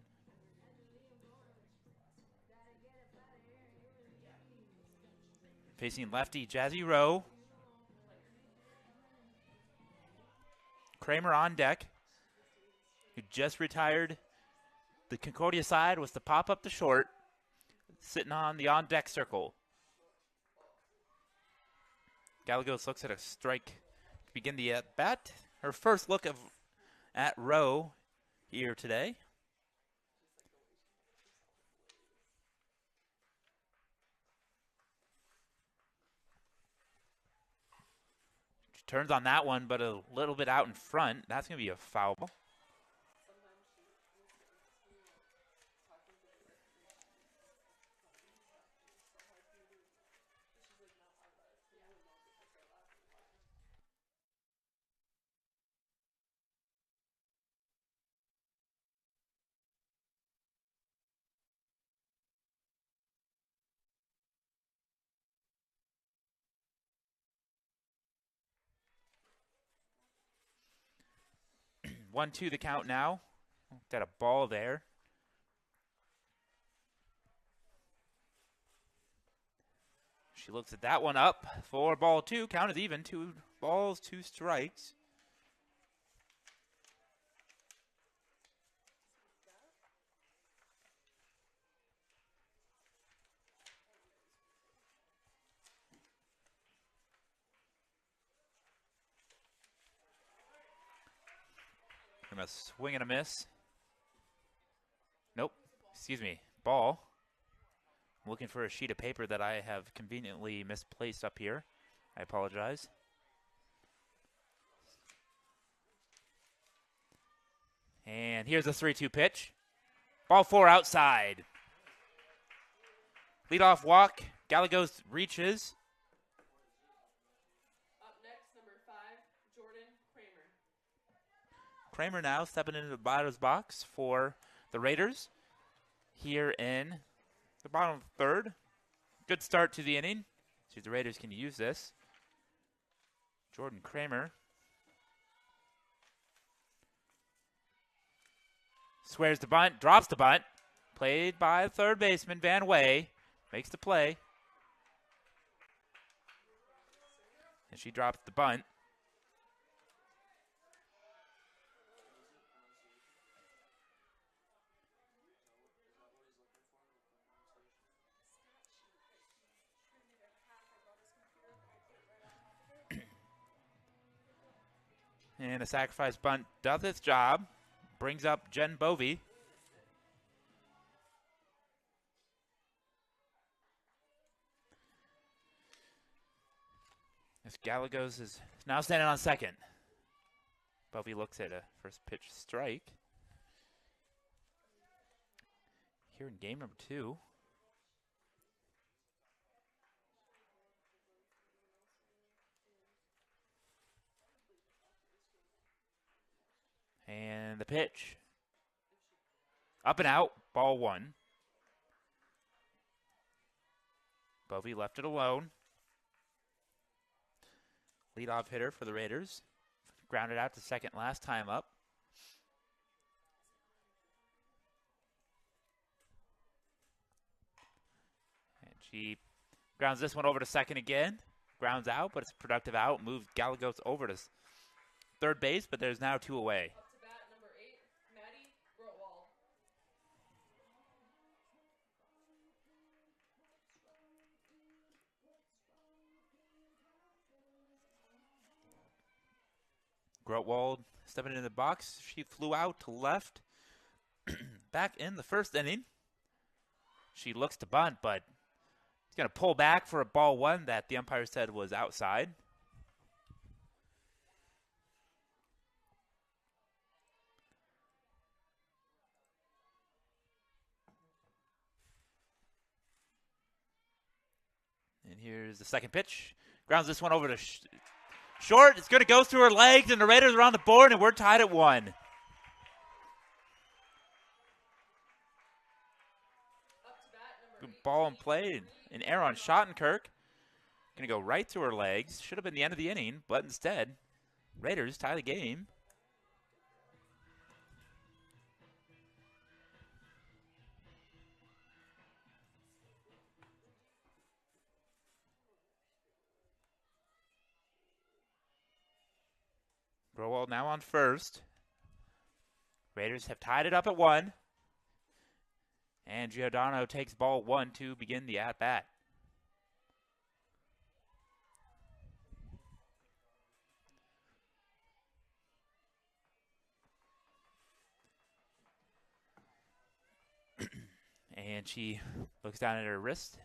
Facing lefty Jazzy Rowe. Kramer on deck, who just retired. The Concordia side was to pop up the short, sitting on the on-deck circle. Gallegos looks at a strike to begin the at-bat. Her first look at Rowe here today. She turns on that one, but a little bit out in front. That's going to be a foul ball. 1-2 the count now. Got a ball there. She looks at that one up for ball 2. Count is even. 2 balls, 2 strikes. A swing and a miss. Nope. Excuse me. Ball. I'm looking for a sheet of paper that I have conveniently misplaced up here. I apologize. And here's a 3-2 pitch. Ball 4 outside. Leadoff walk. Gallegos reaches. Kramer now stepping into the batter's box for the Raiders here in the bottom of the 3rd. Good start to the inning. See if the Raiders can use this. Jordan Kramer squares the bunt, drops the bunt. Played by third baseman Van Way. Makes the play. And she drops the bunt. And a sacrifice bunt does its job. Brings up Jen Bovey. As Gallegos is now standing on second. Bovey looks at a first pitch strike. Here in game number 2. And the pitch. Up and out, ball 1. Bovey left it alone. Leadoff hitter for the Raiders. Grounded out to second last time up. And she grounds this one over to second again. Grounds out, but it's a productive out. Moves Gallegos over to third base, but there's now 2 away. Grotwald stepping into the box. She flew out to left. Back in the first inning. She looks to bunt, but he's going to pull back for a ball 1 that the umpire said was outside. And here's the second pitch. Grounds this one over to short. It's going to go through her legs, and the Raiders are on the board, and we're tied at 1. Good ball in play, and Aaron Schottenkirk going to go right through her legs. Should have been the end of the inning, but instead, Raiders tie the game. Growald now on first. Raiders have tied it up at 1. And Giordano takes ball 1 to begin the at-bat. And she looks down at her wrist,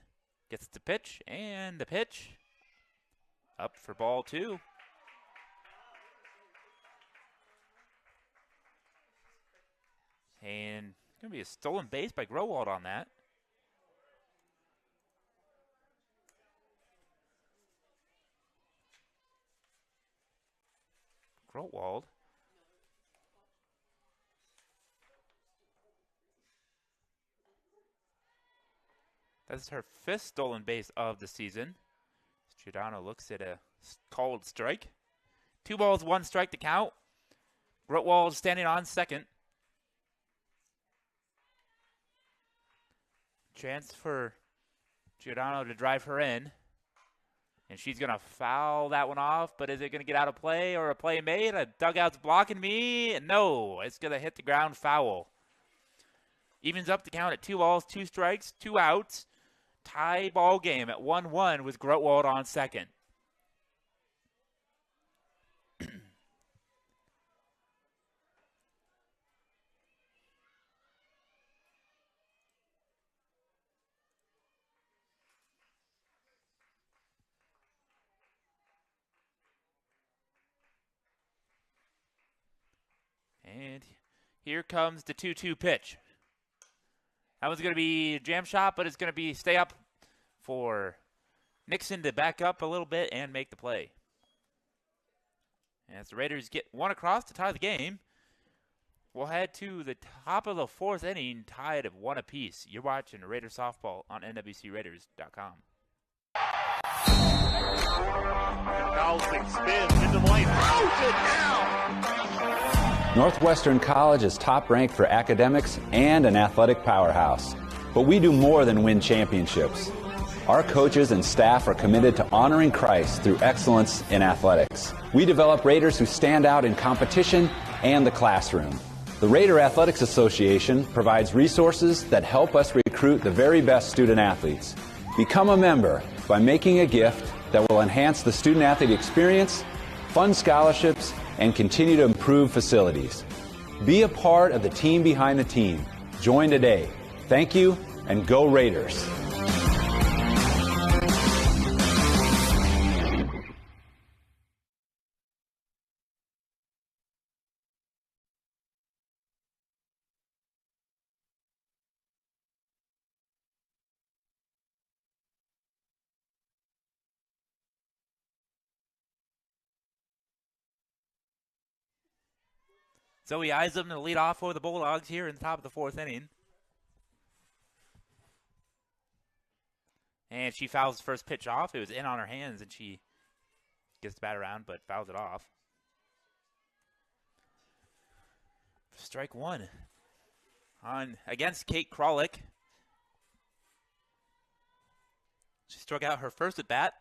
gets the pitch, and the pitch up for ball 2. And going to be a stolen base by Growald on that. Growald. That's her 5th stolen base of the season. Giordano looks at a called strike. 2 balls, 1 strike to count. Grotwald standing on second. Chance for Giordano to drive her in. And she's going to foul that one off, but is it going to get out of play or a play made? A dugout's blocking me. No, it's going to hit the ground, foul. Evens up the count at 2 balls, 2 strikes, 2 outs. Tie ball game at 1-1 with Grotwald on second. And here comes the 2-2 pitch. That one's going to be a jam shot, but it's going to be stay up for Nixon to back up a little bit and make the play. As the Raiders get one across to tie the game, we'll head to the top of the 4th inning, tied at 1 apiece. You're watching Raider Softball on NWCRaiders.com. Bouncing spins into the lane. Throws it down. Northwestern College is top ranked for academics and an athletic powerhouse. But we do more than win championships. Our coaches and staff are committed to honoring Christ through excellence in athletics. We develop Raiders who stand out in competition and the classroom. The Raider Athletics Association provides resources that help us recruit the very best student athletes. Become a member by making a gift that will enhance the student-athlete experience, fund scholarships, and continue to improve facilities. Be a part of the team behind the team. Join today. Thank you, and go Raiders. Zoe Isom to lead off for the Bulldogs here in the top of the 4th inning. And she fouls the first pitch off. It was in on her hands, and she gets the bat around, but fouls it off. Strike 1 on against Kate Kralik. She struck out her first at bat.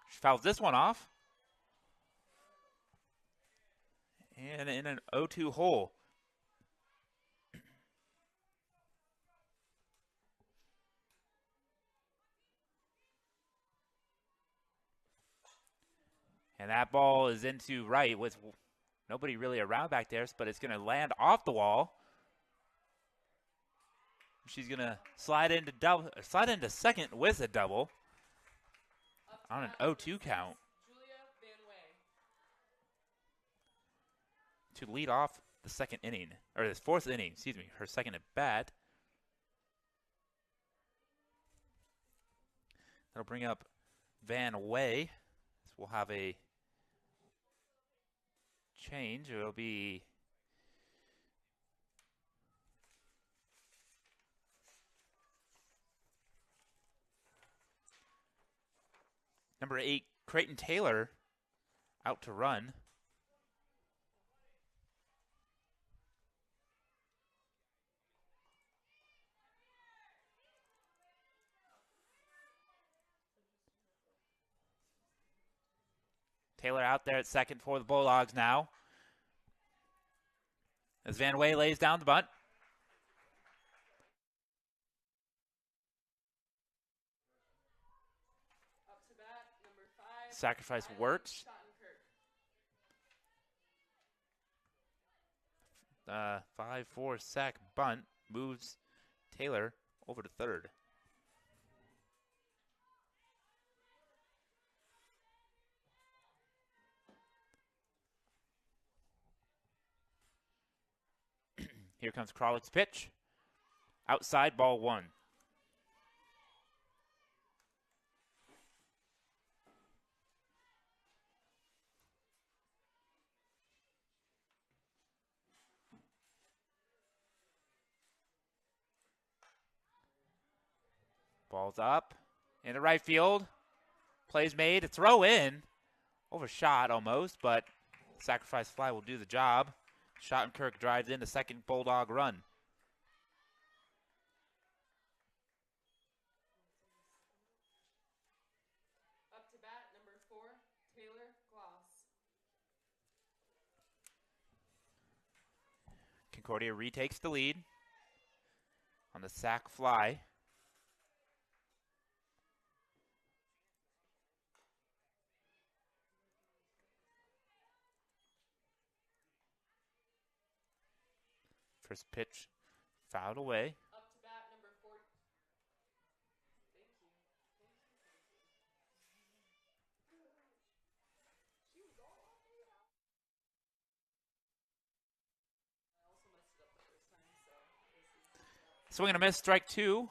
She fouls this one off. And in an 0-2 hole. And that ball is into right with nobody really around back there, but it's going to land off the wall. She's going to slide into second with a double on an 0-2 count. To lead off the 2nd inning, or the 4th inning, excuse me, her second at bat. That'll bring up Van Way. So we'll have a change. It'll be number 8, Creighton Taylor, out to run. Taylor out there at second for the Bulldogs now. As Van Way lays down the bunt. Up to bat, number 5. Sacrifice works. 5-4 sack bunt moves Taylor over to third. Here comes Kralick's pitch. Outside, ball 1. Ball's up into right field. Plays made. A throw in. Overshot almost, but Sacrifice fly will do the job. Schottenkirk drives in the second Bulldog run. Up to bat, number 4, Taylor Gloss. Concordia retakes the lead on the sac fly. First pitch fouled away. Up to bat, number 4. Thank you. She was all on me. I also messed it up the first time, so this is Swing and a miss, strike 2.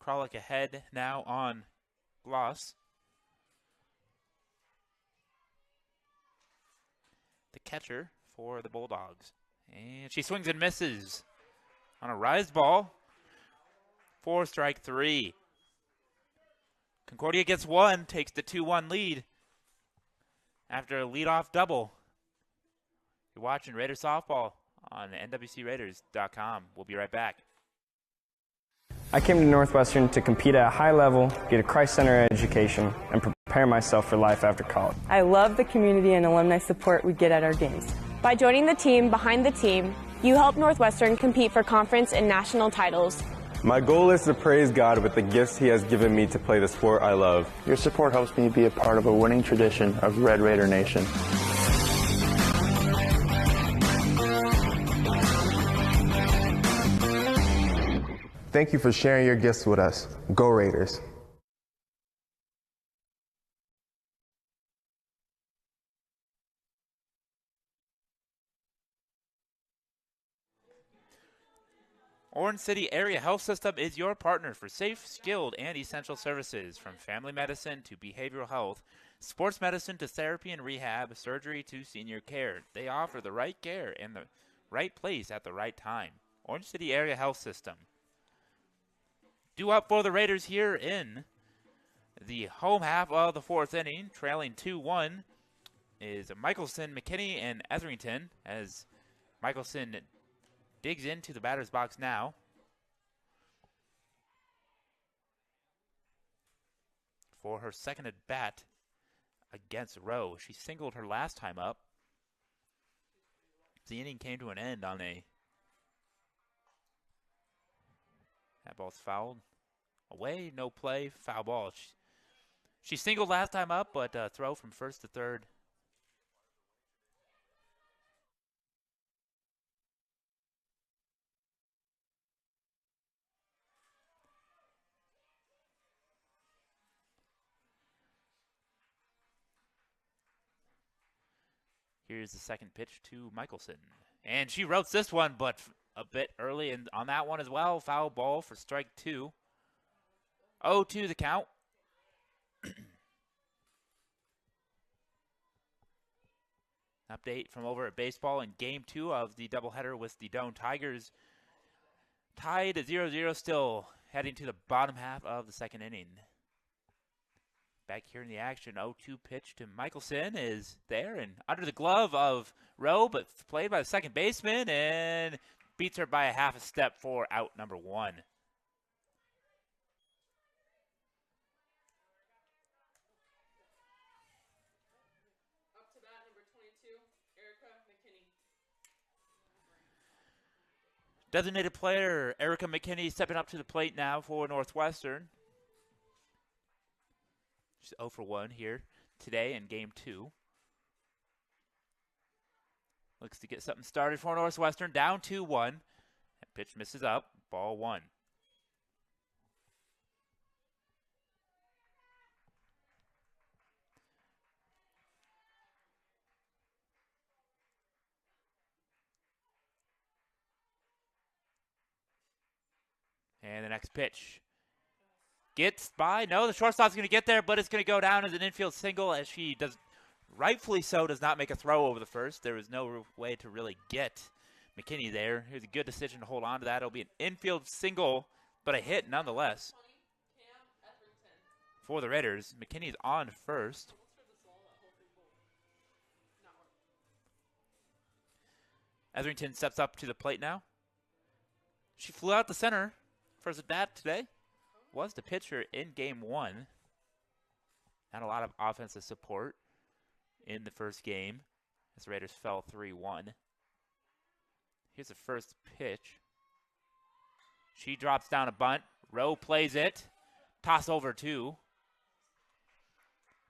Kralik ahead now on Gloss. The catcher for the Bulldogs. And she swings and misses on a rise ball. 4 strike 3. Concordia gets 1, takes the 2-1 lead after a leadoff double. You're watching Raiders softball on nwcraiders.com. We'll be right back. I came to Northwestern to compete at a high level, get a Christ-centered education, and prepare myself for life after college. I love the community and alumni support we get at our games. By joining the team behind the team, you help Northwestern compete for conference and national titles. My goal is to praise God with the gifts He has given me to play the sport I love. Your support helps me be a part of a winning tradition of Red Raider Nation. Thank you for sharing your gifts with us. Go Raiders. Orange City Area Health System is your partner for safe, skilled, and essential services, from family medicine to behavioral health, sports medicine to therapy and rehab, surgery to senior care. They offer the right care in the right place at the right time. Orange City Area Health System. Due up for the Raiders here in the home half of the 4th inning, trailing 2-1, is Michelson, McKinney, and Etherington, as Michelson digs into the batter's box now. For her second at bat against Rowe. She singled her last time up. The inning came to an end on a... That ball's fouled away, no play, foul ball. She singled last time up, but throw from first to third. Here's the second pitch to Michelson. And she ropes this one, but a bit early and on that one as well. Foul ball for strike 2. 0-2 the count. Update from over at baseball in Game 2 of the doubleheader with the Doane Tigers tied at 0-0, still heading to the bottom half of the second inning. Back here in the action, 0-2 pitch to Michelson is there and under the glove of Rowe, but played by the second baseman and beats her by a half a step for out number 1. Up to bat, number 22, Erica McKinney. Designated player Erica McKinney stepping up to the plate now for Northwestern. She's 0 for 1 here today in Game 2. Looks to get something started for Northwestern. Down 2-1. That pitch misses up. Ball 1. And the next pitch. Gets by. No, the shortstop's going to get there, but it's going to go down as an infield single, as she does, rightfully so, does not make a throw over the first. There was no way to really get McKinney there. It was a good decision to hold on to that. It'll be an infield single, but a hit nonetheless. for the Raiders. McKinney's on first. Etherington steps up to the plate now. She flew out the center. First at bat today was the pitcher in game one. Not a lot of offensive support in the first game as the Raiders fell 3-1. Here's the first pitch. She drops down a bunt. Rowe plays it. Toss over two.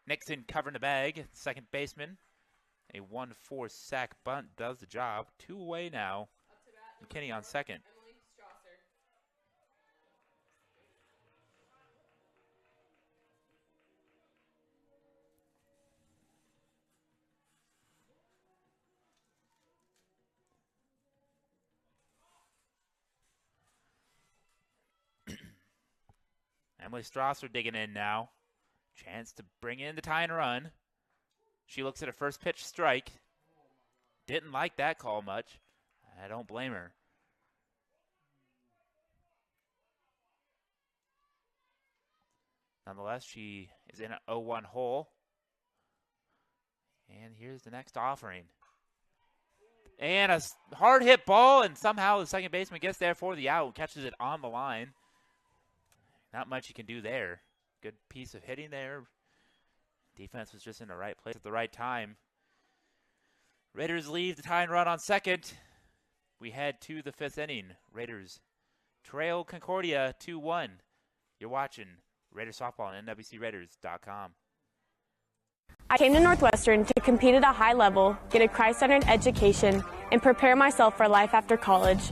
Nixon covering the bag. Second baseman. A 1-4 sack bunt does the job. 2 away now. McKinney on second. Emily Strasser digging in now. Chance to bring in the tying run. She looks at a first pitch strike. Didn't like that call much. I don't blame her. Nonetheless, she is in an 0-1 hole. And here's the next offering. And a hard hit ball, and somehow the second baseman gets there for the out and catches it on the line. Not much you can do there. Good piece of hitting there. Defense was just in the right place at the right time. Raiders leave the tying run on second. We head to the 5th inning. Raiders trail Concordia 2-1. You're watching Raiders Softball on NWCRaiders.com. I came to Northwestern to compete at a high level, get a Christ-centered education, and prepare myself for life after college.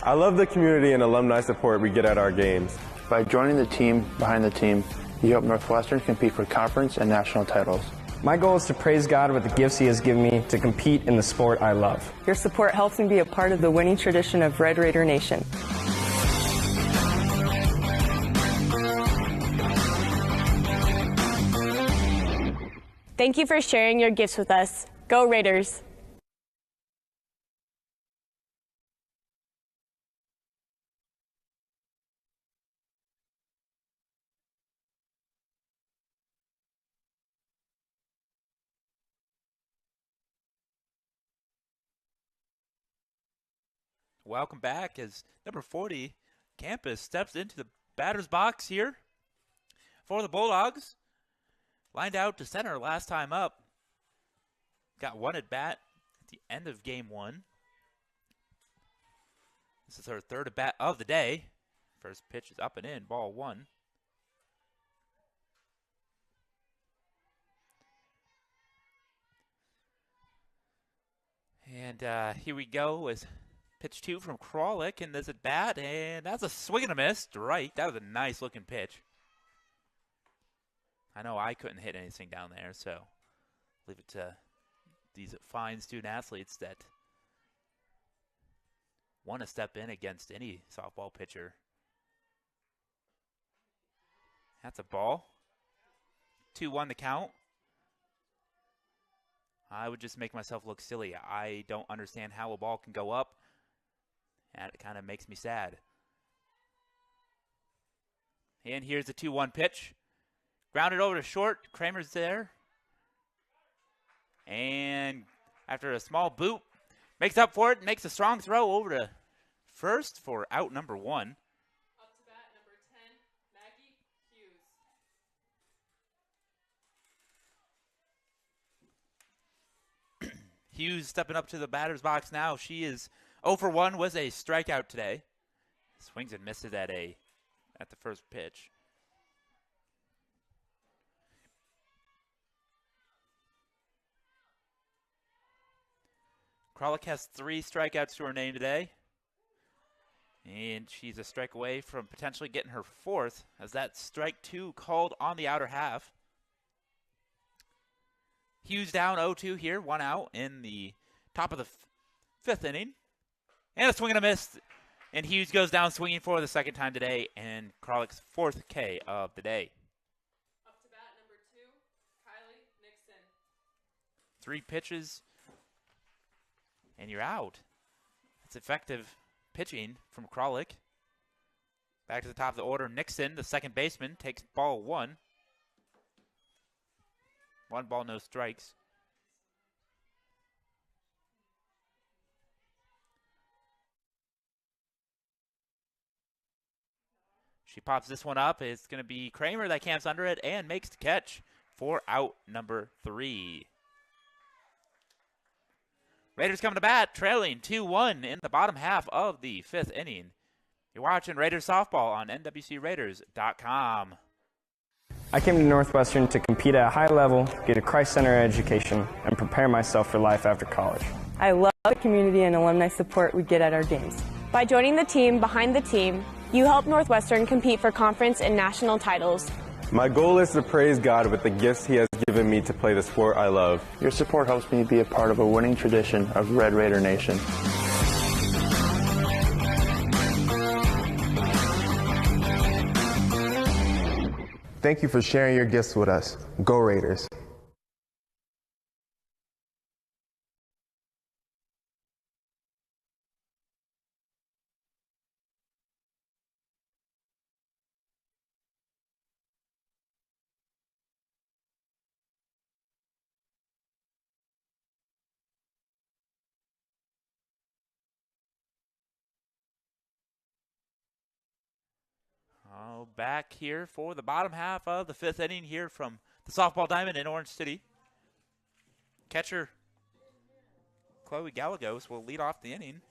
I love the community and alumni support we get at our games. By joining the team behind the team, you help Northwestern compete for conference and national titles. My goal is to praise God with the gifts He has given me to compete in the sport I love. Your support helps me be a part of the winning tradition of Red Raider Nation. Thank you for sharing your gifts with us. Go Raiders! Welcome back as number 40, Campus, steps into the batter's box here for the Bulldogs. Lined out to center last time up. Got one at bat at the end of game one. This is her third at bat of the day. First pitch is up and in, ball one. And here we go with pitch 2 from Kralik, and there's a bat, and that's a swing and a miss. Right, that was a nice looking pitch. I know I couldn't hit anything down there, so leave it to these fine student athletes that want to step in against any softball pitcher. That's a ball. 2-1 the count. I would just make myself look silly. I don't understand how a ball can go up, and it kind of makes me sad. And here's the 2-1 pitch. Grounded over to short. Kramer's there. And after a small boot, makes up for it, makes a strong throw over to first for out number 1. Up to bat, number 10, Maggie Hughes. Hughes stepping up to the batter's box now. She is 0 for 1 with a strikeout today. Swings and misses at the first pitch. Kralik has 3 strikeouts to her name today. And she's a strike away from potentially getting her 4th, as that strike 2 called on the outer half. Hughes down 0-2 here, 1 out in the top of the 5th inning. And a swing and a miss. And Hughes goes down swinging for the second time today, and Kralik's 4th K of the day. Up to bat, number 2, Kylie Nixon. 3 pitches, and you're out. That's effective pitching from Kralik. Back to the top of the order, Nixon, the second baseman, takes ball 1. 1 ball, no strikes. She pops this one up. It's going to be Kramer that camps under it and makes the catch for out number 3. Raiders coming to bat, trailing 2-1 in the bottom half of the 5th inning. You're watching Raiders softball on nwcraiders.com. I came to Northwestern to compete at a high level, get a Christ-centered education, and prepare myself for life after college. I love the community and alumni support we get at our games. By joining the team behind the team, you help Northwestern compete for conference and national titles. My goal is to praise God with the gifts He has given me to play the sport I love. Your support helps me be a part of a winning tradition of Red Raider Nation. Thank you for sharing your gifts with us. Go Raiders. Back here for the bottom half of the 5th inning here from the softball diamond in Orange City. Catcher Chloe Gallegos will lead off the inning.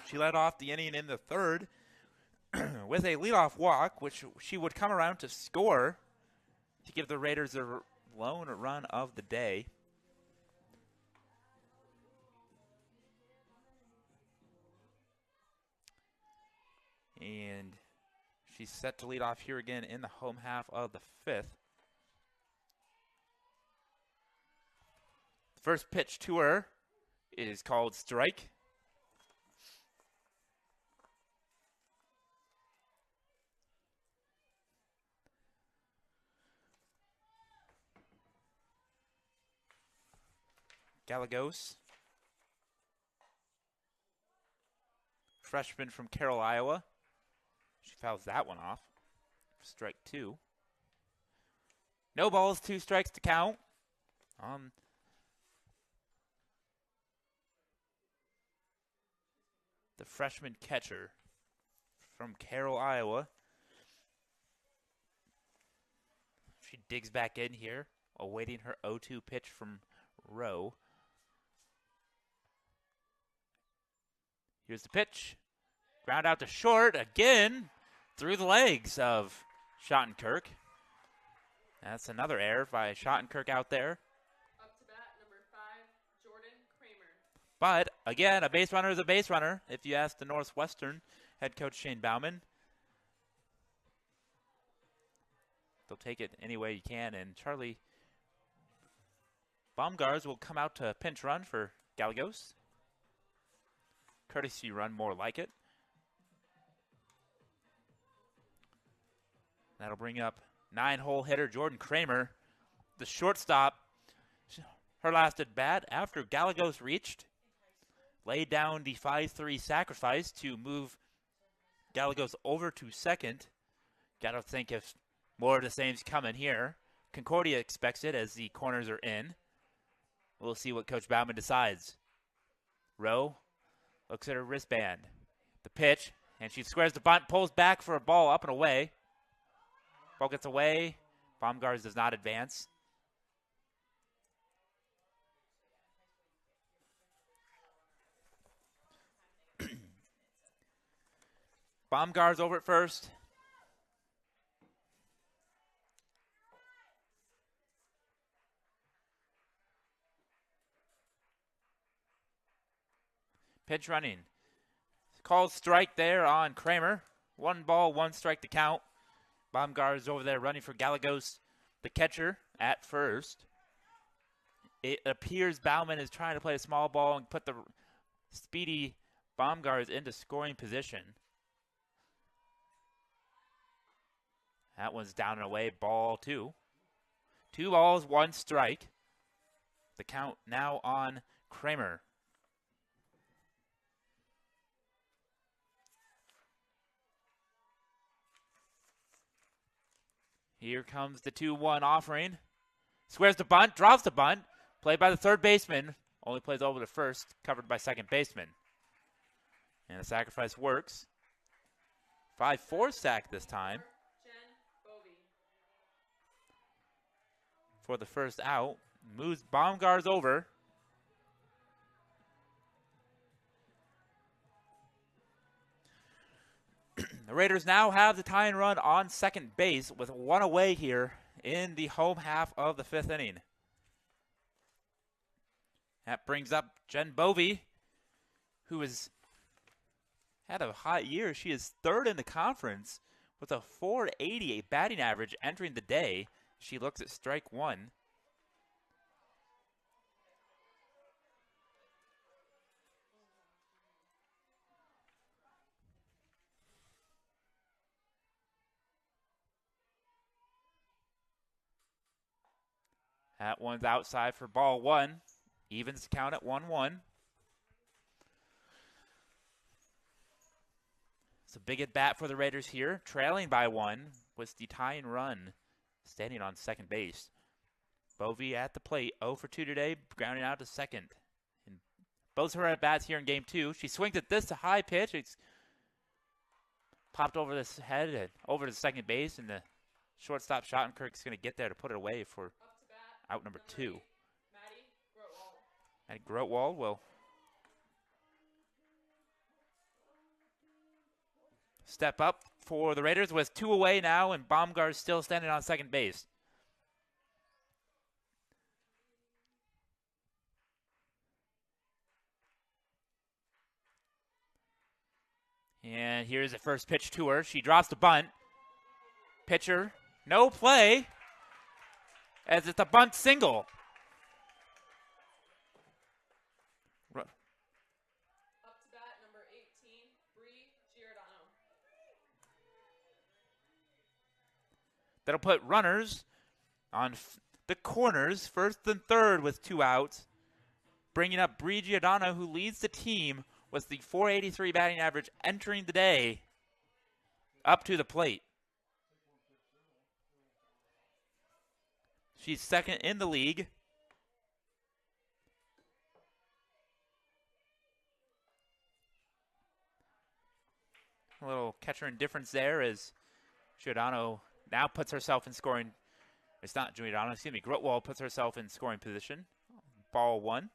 She led off the inning in the 3rd with a leadoff walk, which she would come around to score to give the Raiders their lone run of the day. And she's set to lead off here again in the home half of the 5th. The first pitch to her is called strike. Gallegos, freshman from Carroll, Iowa. She fouls that one off. Strike 2. No balls, 2 strikes to count. The freshman catcher from Carroll, Iowa. She digs back in here, awaiting her 0-2 pitch from Rowe. Here's the pitch. Ground out to short again through the legs of Schottenkirk. That's another error by Schottenkirk out there. Up to bat, number 5, Jordan Kramer. But, again, a base runner is a base runner, if you ask the Northwestern head coach Shane Bauman. They'll take it any way you can, and Charlie Baumgars will come out to pinch run for Gallegos. Courtesy run, more like it. That'll bring up 9-hole hitter Jordan Kramer, the shortstop. Her last at bat after Gallegos reached, laid down the 5-3 sacrifice to move Gallegos over to second. Got to think if more of the same's coming here. Concordia expects it as the corners are in. We'll see what Coach Bauman decides. Rowe looks at her wristband. The pitch, and she squares the bunt, pulls back for a ball up and away. Ball gets away. Baumgars does not advance. Baumgars over at first. Pitch running. Called strike there on Kramer. 1 ball, 1 strike to count. Baumgars over there running for Gallegos, the catcher, at first. It appears Bauman is trying to play a small ball and put the speedy Baumgars into scoring position. That one's down and away, ball 2. 2 balls, 1 strike. The count now on Kramer. Here comes the 2-1 offering. Squares the bunt, drops the bunt. Played by the third baseman. Only plays over to first, covered by second baseman. And the sacrifice works. 5-4 sack this time. For the first out. Moves Baumgart's over. The Raiders now have the tying run on second base with one away here in the home half of the fifth inning. That brings up Jen Bovey, who has had a hot year. She is third in the conference with a .488 batting average entering the day. She looks at strike one. That one's outside for ball one. Evens count at 1-1. It's a big at bat for the Raiders here. Trailing by one with the tying run standing on second base. Bovey at the plate. 0 for 2 today, grounding out to second. And both her at bats here in game two. She swings at this, a high pitch. It's popped over this head and over to second base, and the shortstop Schottenkirk's going to get there to put it away for out number 2. Maddie Grotwald will step up for the Raiders with 2 away now, and Baumgart still standing on second base. And here's the first pitch to her. She drops the bunt. Pitcher, no play, as it's a bunt single. That'll put runners on the corners, first and third with 2 outs. Bringing up Bree Giordano, who leads the team with the .483 batting average entering the day, up to the plate. She's second in the league. A little catcher indifference there as Giordano now puts herself in scoring. It's not Giordano, excuse me. Grotwald puts herself in scoring position. Ball one.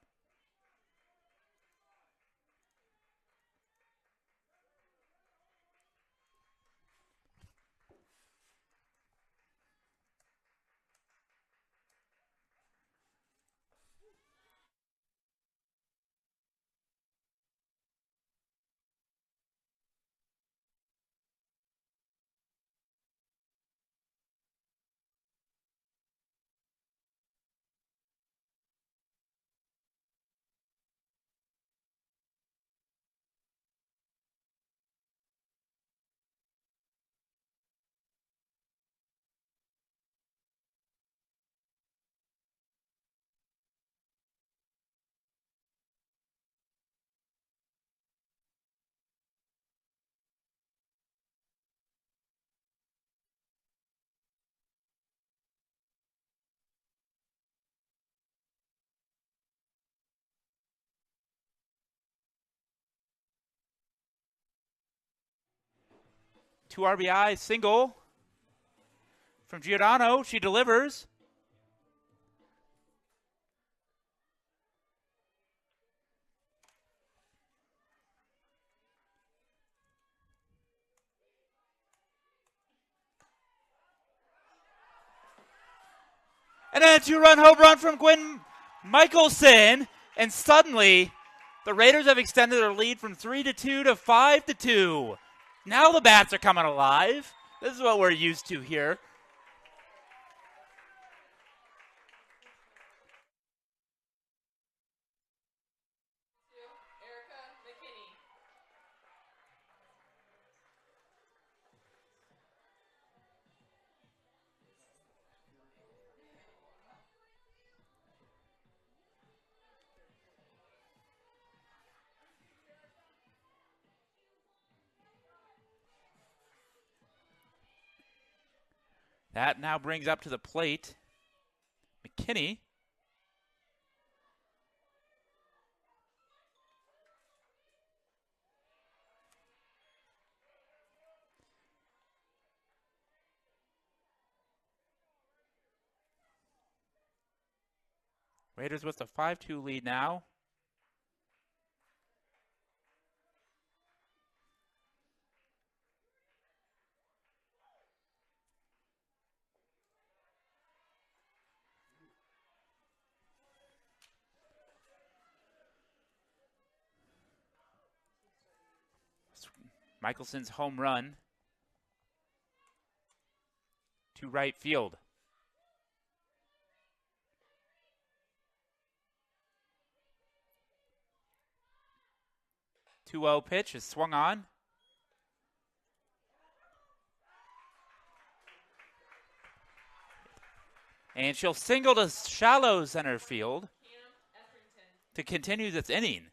Two RBI single from Giordano. She delivers. And then a 2-run home run from Gwen Michelson. And suddenly, the Raiders have extended their lead from 3-2 to 5-2. Now the bats are coming alive. This is what we're used to here. That now brings up to the plate McKinney. Raiders with a 5-2 lead now. Michelson's home run to right field. 2-0 pitch is swung on. And she'll single to shallow center field to continue this inning.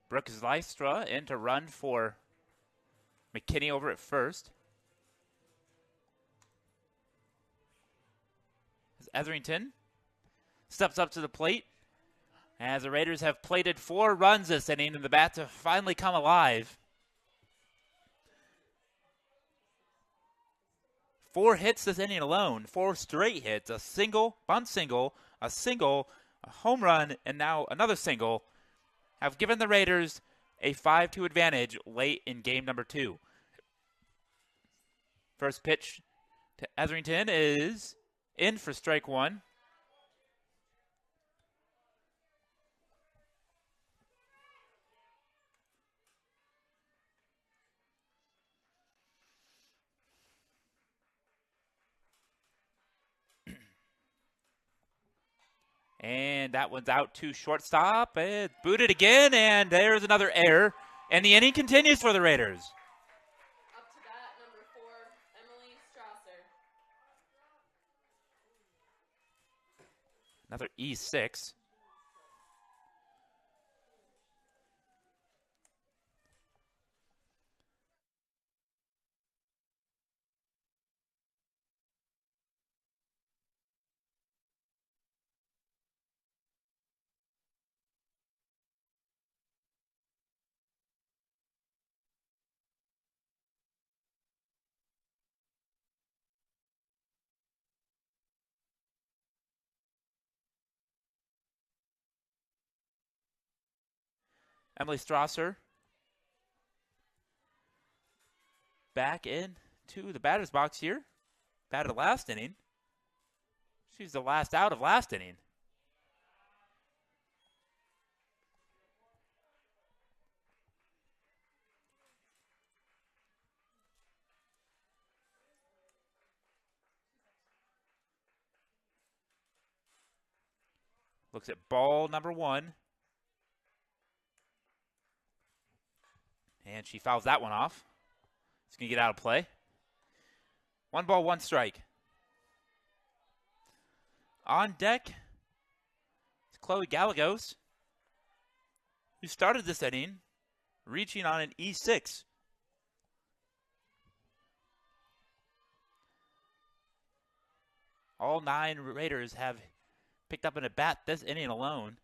Brooks Lystra in to run for McKinney over at first. As Etherington steps up to the plate. As the Raiders have plated 4 runs this inning, and the bats have finally come alive. 4 hits this inning alone. 4 straight hits. A single, bunt single, a home run, and now another single have given the Raiders a 5-2 advantage late in game number 2. First pitch to Etherington is in for strike 1. And that one's out to shortstop. It's booted again, and there's another error. And the inning continues for the Raiders. Up to bat, number 4, Emily Strasser. Another E6. Emily Strasser back into the batter's box here. Batted last inning. She's the last out of last inning. Looks at ball number 1. And she fouls that one off. It's going to get out of play. 1 ball, 1 strike. On deck is Chloe Gallegos, who started this inning reaching on an E6. All 9 Raiders have picked up an at-bat this inning alone.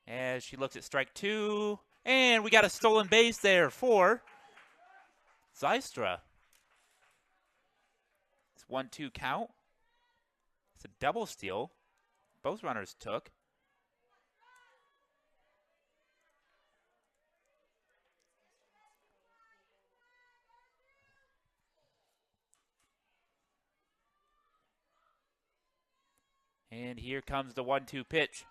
As she looks at strike 2. And we got a stolen base there for Zystra. It's 1-2 count. It's a double steal. Both runners took. And here comes the 1-2 pitch.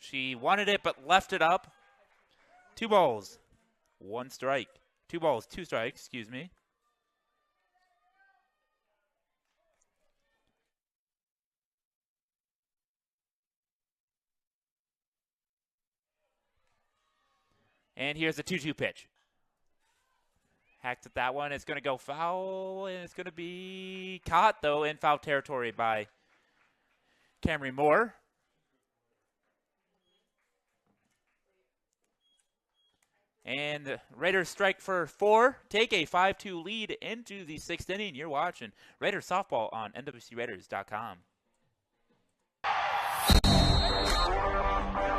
She wanted it but left it up. 2 balls, 1 strike. 2 balls, 2 strikes, excuse me. And here's the 2-2 pitch. hacked at that one. It's going to go foul, and it's going to be caught, though, in foul territory by Camry Moore. And the Raiders strike for 4, take a 5-2 lead into the 6th inning. You're watching Raiders softball on nwcraiders.com.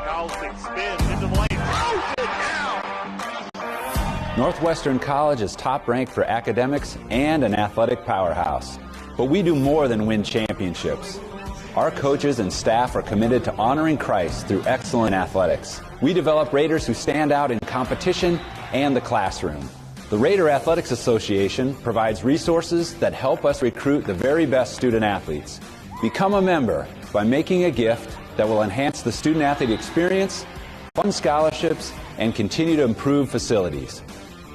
Bouncing spin into the lane. Throws it down. Northwestern College is top ranked for academics and an athletic powerhouse. But we do more than win championships. Our coaches and staff are committed to honoring Christ through excellent athletics. We develop Raiders who stand out in competition and the classroom. The Raider Athletics Association provides resources that help us recruit the very best student athletes. Become a member by making a gift that will enhance the student athlete experience, fund scholarships, and continue to improve facilities.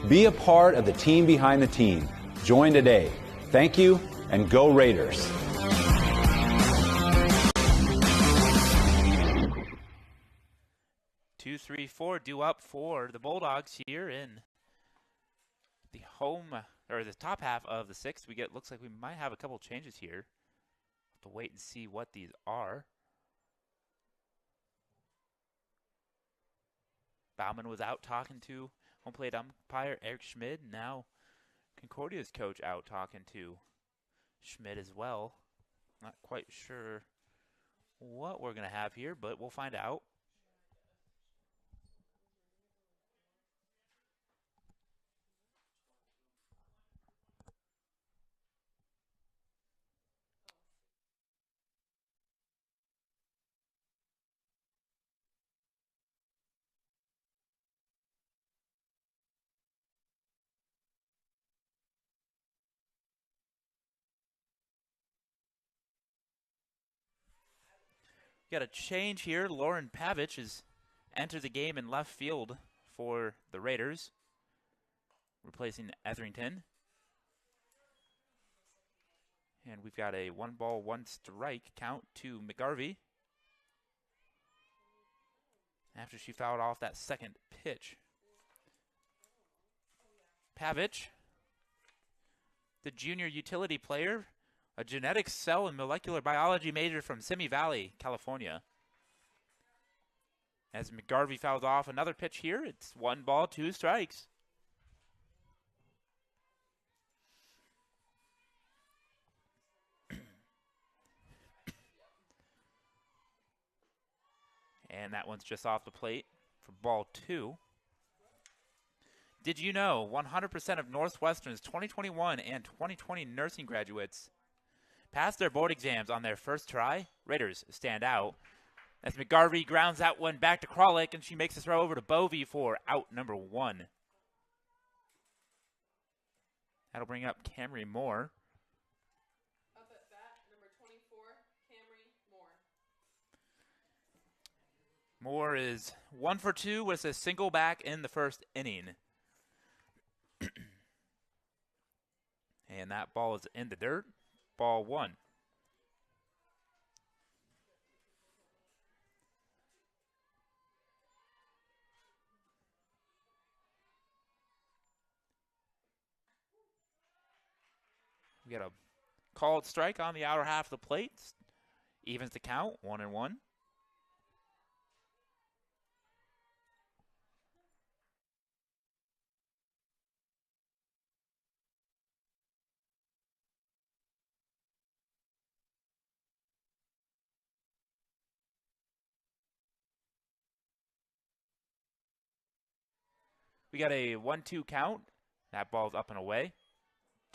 Be a part of the team behind the team. Join today. Thank you, and go Raiders. Two, 3, 4 due up for the Bulldogs here in the home, or the top half of the 6th. Looks like we might have a couple changes here. Have to wait and see what these are. Bauman was out talking to home plate umpire Eric Schmid. Now Concordia's coach out talking to Schmid as well. Not quite sure what we're going to have here, but we'll find out. Got a change here. Lauren Pavich has entered the game in left field for the Raiders, replacing Etherington. And we've got a 1-ball-1-strike count to McGarvey after she fouled off that second pitch. Pavich, the junior utility player, a genetics, cell, and molecular biology major from Simi Valley, California. As McGarvey fouls off another pitch here, it's 1 ball, 2 strikes. And that one's just off the plate for ball 2. Did you know 100% of Northwestern's 2021 and 2020 nursing graduates passed their board exams on their first try? Raiders stand out as McGarvey grounds that one back to Kralik, and she makes a throw over to Bovey for out number 1. That'll bring up Camry Moore. Up at bat, number 24, Camry Moore. Moore is 1 for 2 with a single back in the first inning. And that ball is in the dirt. Ball 1. We got a called strike on the outer half of the plate. Evens the count, 1-1. We got a 1-2 count. That ball's up and away.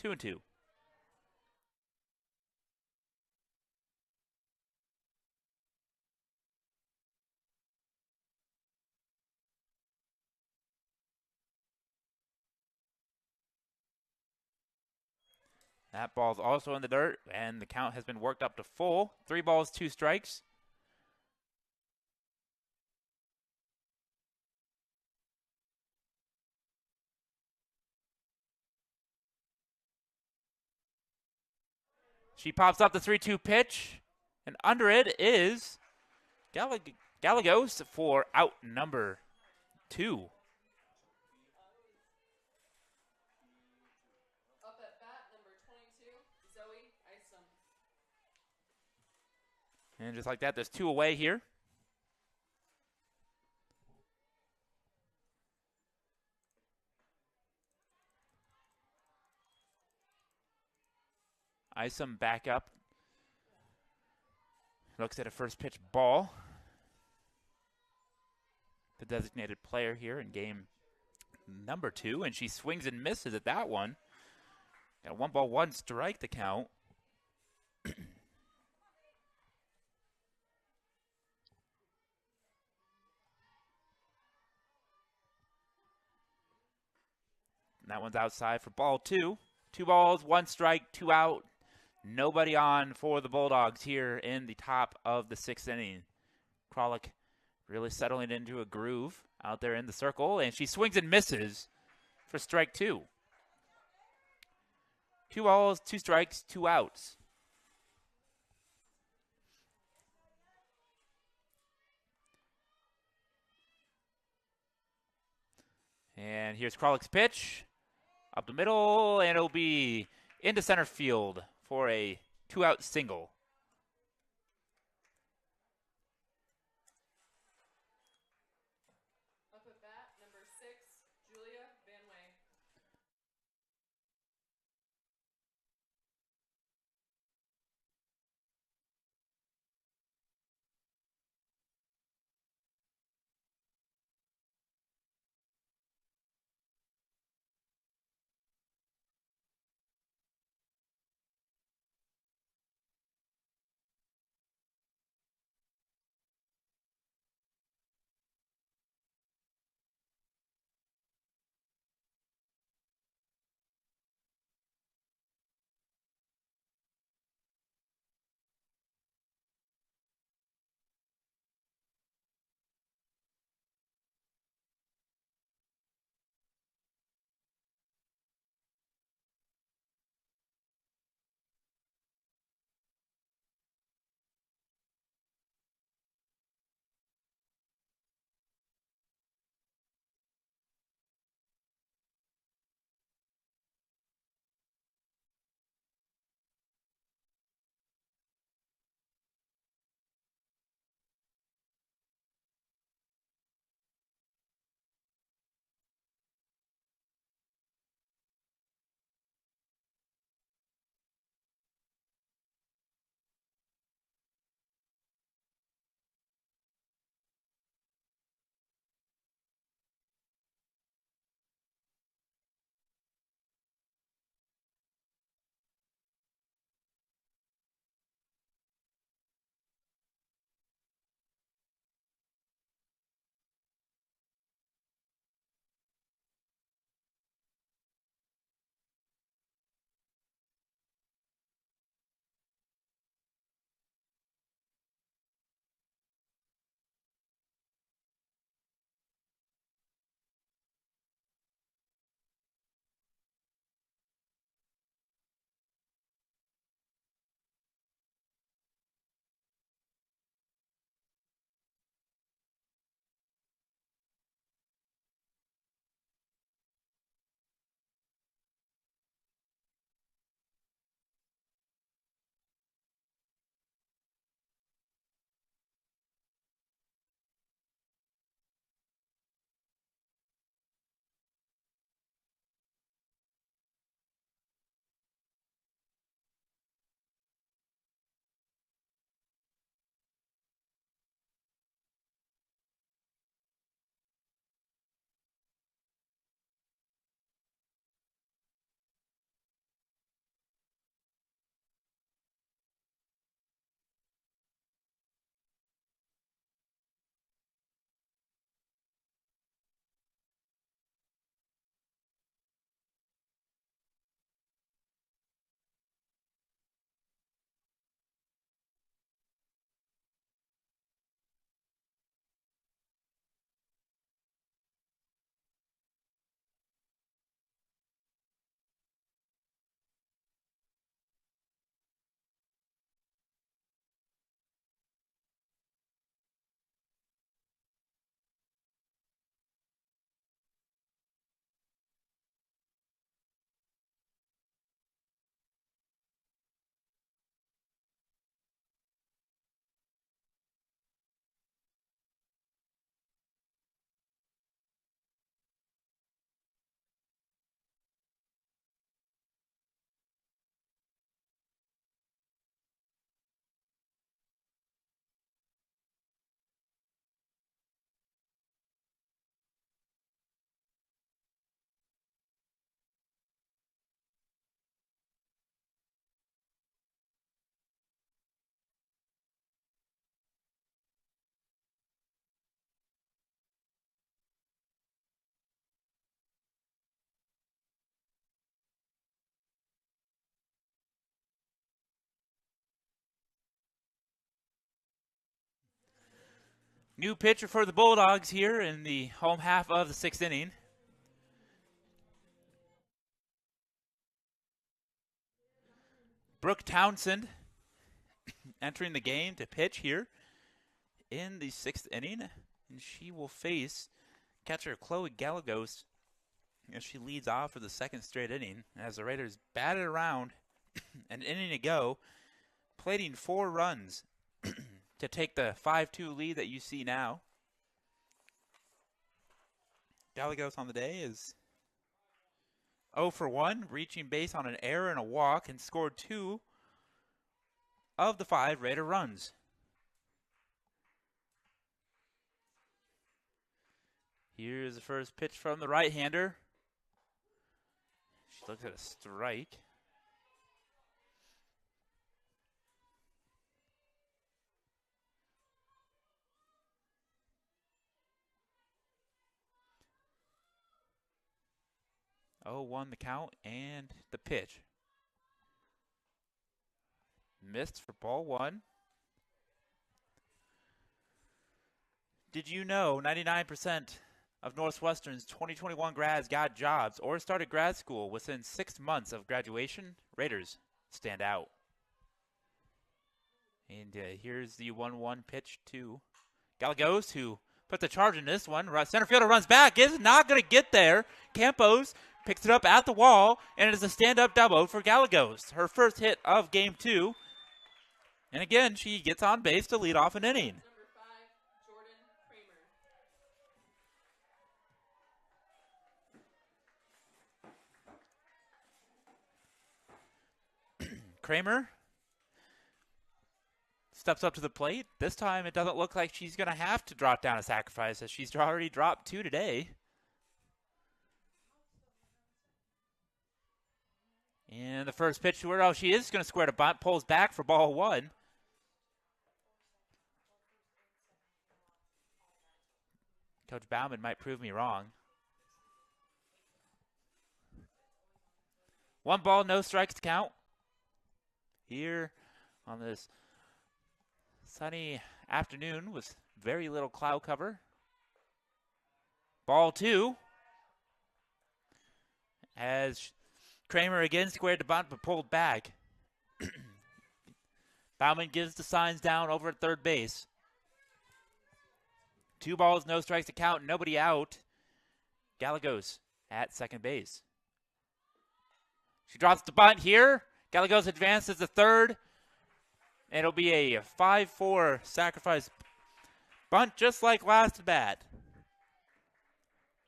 2-2. That ball's also in the dirt, and the count has been worked up to full. 3 balls, 2 strikes. She pops up the 3-2 pitch, and under it is Gallegos for out number 2. And just like that, there's 2 away here. Isom back up. Looks at a first pitch ball. The designated player here in game number 2, and she swings and misses at that one. Got a 1-1 strike to count. And that one's outside for ball 2. 2 balls, 1 strike, 2 out. Nobody on for the Bulldogs here in the top of the 6th inning. Kralik really settling into a groove out there in the circle, and she swings and misses for strike 2. 2 balls, 2 strikes, 2 outs. And here's Kralik's pitch. Up the middle, and it'll be into center field for a 2-out single. New pitcher for the Bulldogs here in the home half of the 6th inning. Brooke Townsend entering the game to pitch here in the 6th inning. And she will face catcher Chloe Gallegos as she leads off for the 2nd straight inning. As the Raiders batted around an inning ago, plating 4 runs to take the 5-2 lead that you see now. Gallegos on the day is 0 for 1, reaching base on an error and a walk, and scored 2 of the 5 Raider runs. Here's the first pitch from the right-hander. She looks at a strike. Oh, 1 the count and the pitch. Missed for ball 1. Did you know 99% of Northwestern's 2021 grads got jobs or started grad school within 6 months of graduation? Raiders stand out. And here's the 1-1 pitch to Gallegos, who put the charge in this one. Center fielder runs back, is not going to get there. Campos picks it up at the wall, and it is a stand-up double for Gallegos. Her first hit of game 2. And again, she gets on base to lead off an inning. Number 5, Jordan Kramer. Kramer steps up to the plate. This time it doesn't look like she's going to have to drop down a sacrifice, as she's already dropped 2 today. And the first pitch to her, oh, she is going to square to bunt, pulls back for ball 1. Coach Bauman might prove me wrong. 1 ball, no strikes to count. Here on this sunny afternoon with very little cloud cover. Ball 2. As Kramer again squared to bunt but pulled back. Bauman gives the signs down over at third base. 2 balls, no strikes to count, nobody out. Gallegos at second base. She drops the bunt here. Gallegos advances to third. And it'll be a 5-4 sacrifice bunt just like last at bat.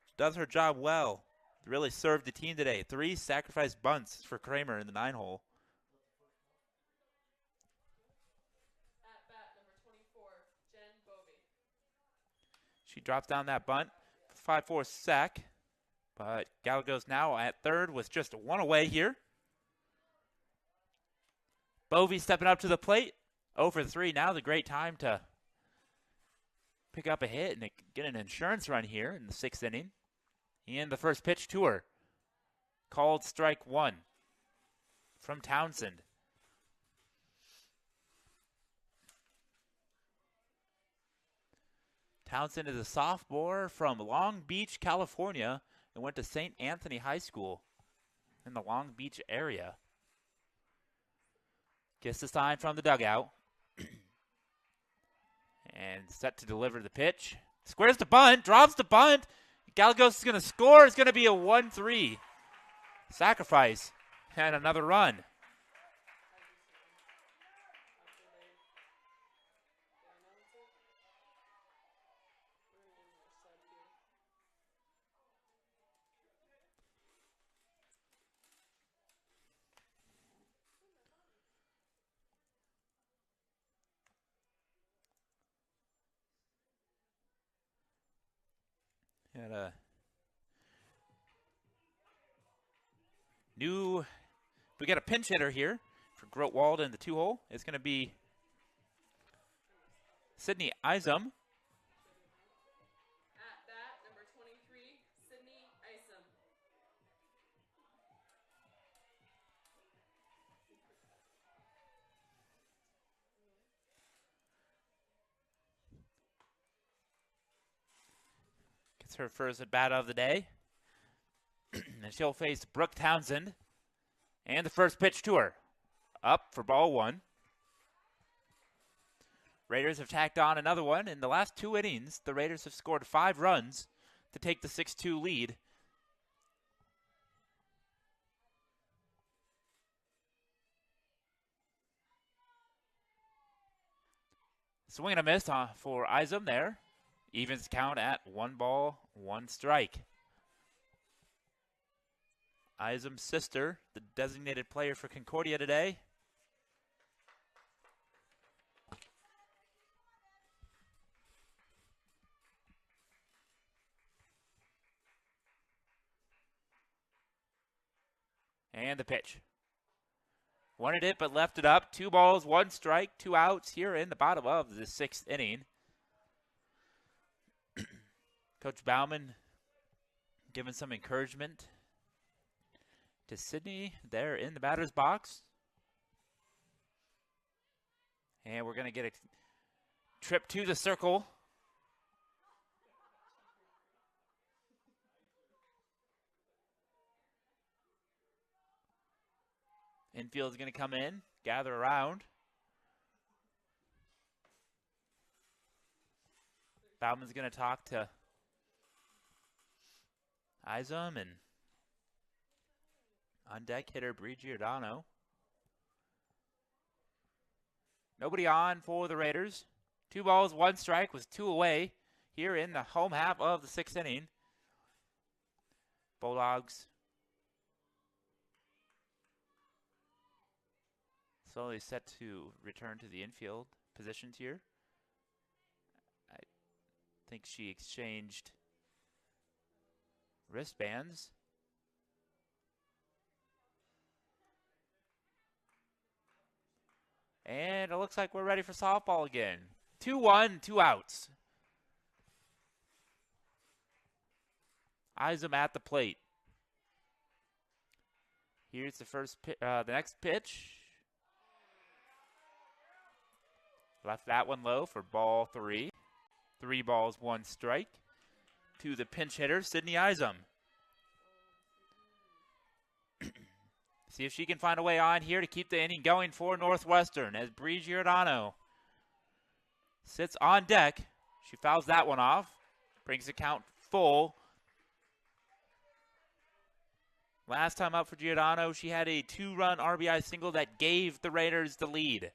She does her job well. Really served the team today. 3 sacrifice bunts for Kramer in the 9-hole. At bat, number 24, Jen Bovey. She drops down that bunt. 5-4 sack. But Gallegos now at third with just 1 away here. Bovey stepping up to the plate. 0 for 3. Now the great time to pick up a hit and get an insurance run here in the 6th inning. And the first pitch to her. Called strike 1 from Townsend. Townsend is a sophomore from Long Beach, California, and went to St. Anthony High School in the Long Beach area. Gets the sign from the dugout. And set to deliver the pitch. Squares the bunt, drops the bunt. Gallegos is going to score. It's going to be a 1-3 sacrifice and another run. And we got a pinch hitter here for Grotwald in the 2-hole. It's going to be Sydney Isom. At bat, number 23, Sydney Isom. Gets her first at bat of the day. And she'll face Brooke Townsend. And the first pitch to her. Up for ball one. Raiders have tacked on another one. In the last 2 innings, the Raiders have scored 5 runs to take the 6-2 lead. Swing and a miss for Isom there. Evens count at 1 ball, 1 strike. Isom's sister, the designated player for Concordia today. And the pitch. Wanted it, but left it up. 2 balls, 1 strike, 2 outs here in the bottom of the 6th inning. Coach Bauman giving some encouragement to Sydney there in the batter's box. And we're going to get a trip to the circle. Infield is going to come in, gather around. Bauman's going to talk to Isom and on deck hitter Bree Giordano. Nobody on for the Raiders. 2 balls, 1 strike with 2 away here in the home half of the 6th inning. Bulldogs slowly set to return to the infield positions here. I think she exchanged wristbands. And it looks like we're ready for softball again. 2-1, 2 outs. Isom at the plate. Here's the next pitch. Left that one low for ball 3. 3 balls, 1 strike. To the pinch hitter, Sydney Isom. See if she can find a way on here to keep the inning going for Northwestern as Bree Giordano sits on deck. She fouls that one off. Brings the count full. Last time up for Giordano, she had a 2-run RBI single that gave the Raiders the lead.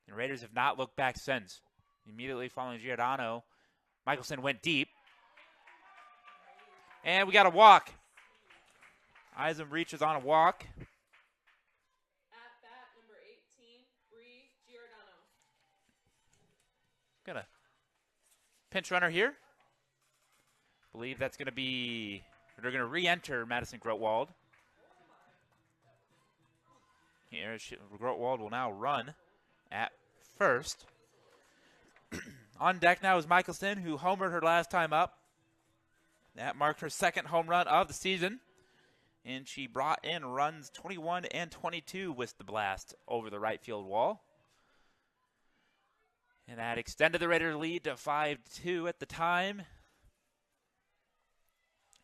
The Raiders have not looked back since. Immediately following Giordano, Michelson went deep. And we got a walk. Isom reaches on a walk. At bat number 18, Bree Giordano. Got a pinch runner here. Believe that's going to be, they're going to re-enter Madison Grotwald. Here, Grotwald will now run at first. On deck now is Michelson, who homered her last time up. That marked her 2nd home run of the season. And she brought in runs 21 and 22 with the blast over the right field wall. And that extended the Raiders' lead to 5-2 at the time.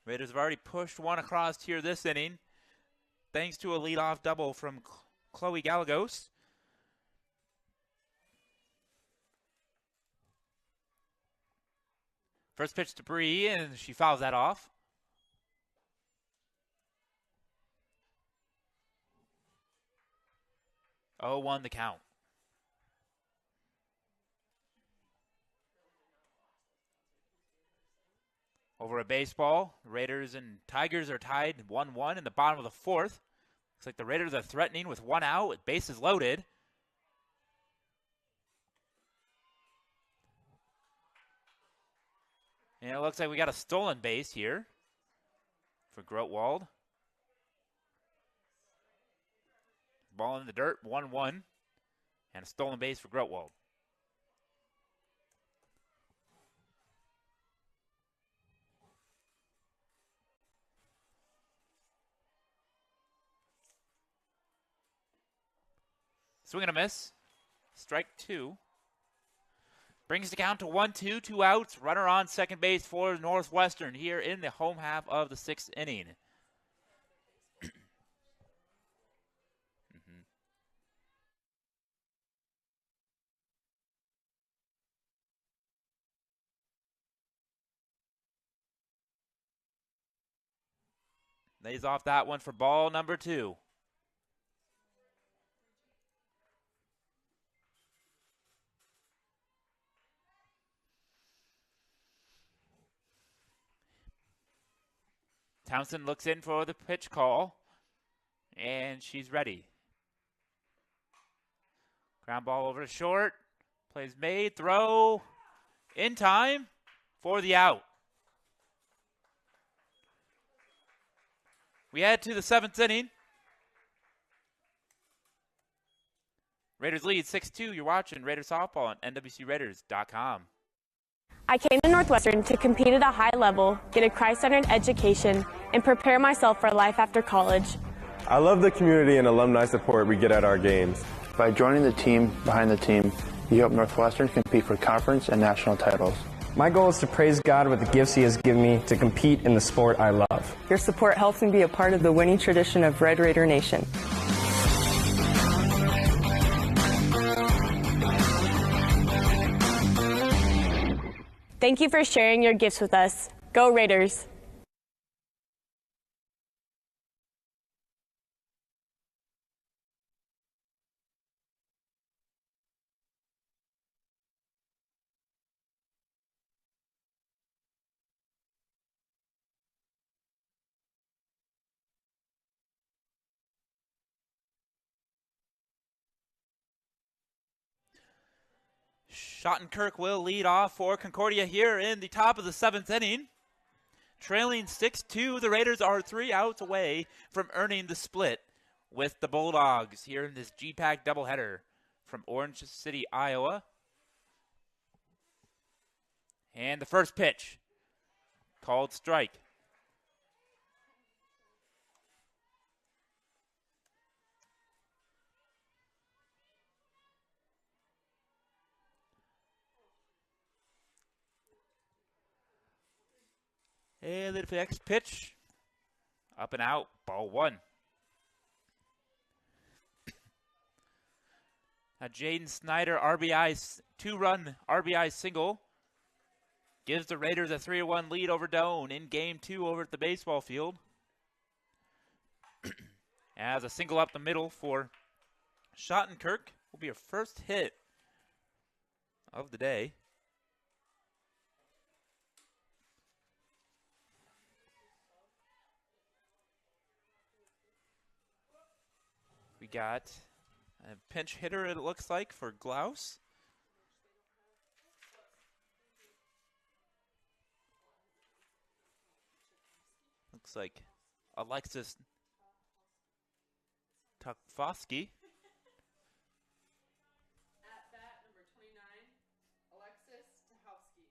Raiders have already pushed one across here this inning, thanks to a leadoff double from Chloe Gallegos. First pitch to Bree, and she fouls that off. Oh, 1 the count. Over a baseball, Raiders and Tigers are tied 1-1 in the bottom of the 4th. Looks like the Raiders are threatening with 1 out with bases loaded. And it looks like we got a stolen base here for Grotwald. Ball in the dirt, 1-1. And a stolen base for Grotwald. Swing and a miss. strike 2. Brings the count to 1-2, 2 outs. Runner on second base for Northwestern here in the home half of the 6th inning. Lays off that one for ball number 2. Townsend looks in for the pitch call, and she's ready. Ground ball over to short. Plays made, throw in time for the out. We head to the 7th inning. Raiders lead 6-2. You're watching Raiders Softball on NWCRaiders.com. I came to Northwestern to compete at a high level, get a Christ-centered education, and prepare myself for life after college. I love the community and alumni support we get at our games. By joining the team behind the team, you help Northwestern compete for conference and national titles. My goal is to praise God with the gifts He has given me to compete in the sport I love. Your support helps me be a part of the winning tradition of Red Raider Nation. Thank you for sharing your gifts with us. Go Raiders! Schottenkirk will lead off for Concordia here in the top of the 7th inning. Trailing 6-2, the Raiders are 3 outs away from earning the split with the Bulldogs here in this GPAC doubleheader from Orange City, Iowa. And the first pitch, called strike. And the next pitch, up and out, ball 1. Now Jaden Snyder, RBI, 2-run RBI single, gives the Raiders a 3-1 lead over Doane in Game 2 over at the baseball field. As a single up the middle for Schottenkirk will be her first hit of the day. We got a pinch hitter, it looks like, for Glaus. Looks like Alexis Tukfoski. At bat, number 29, Alexis Tahowski.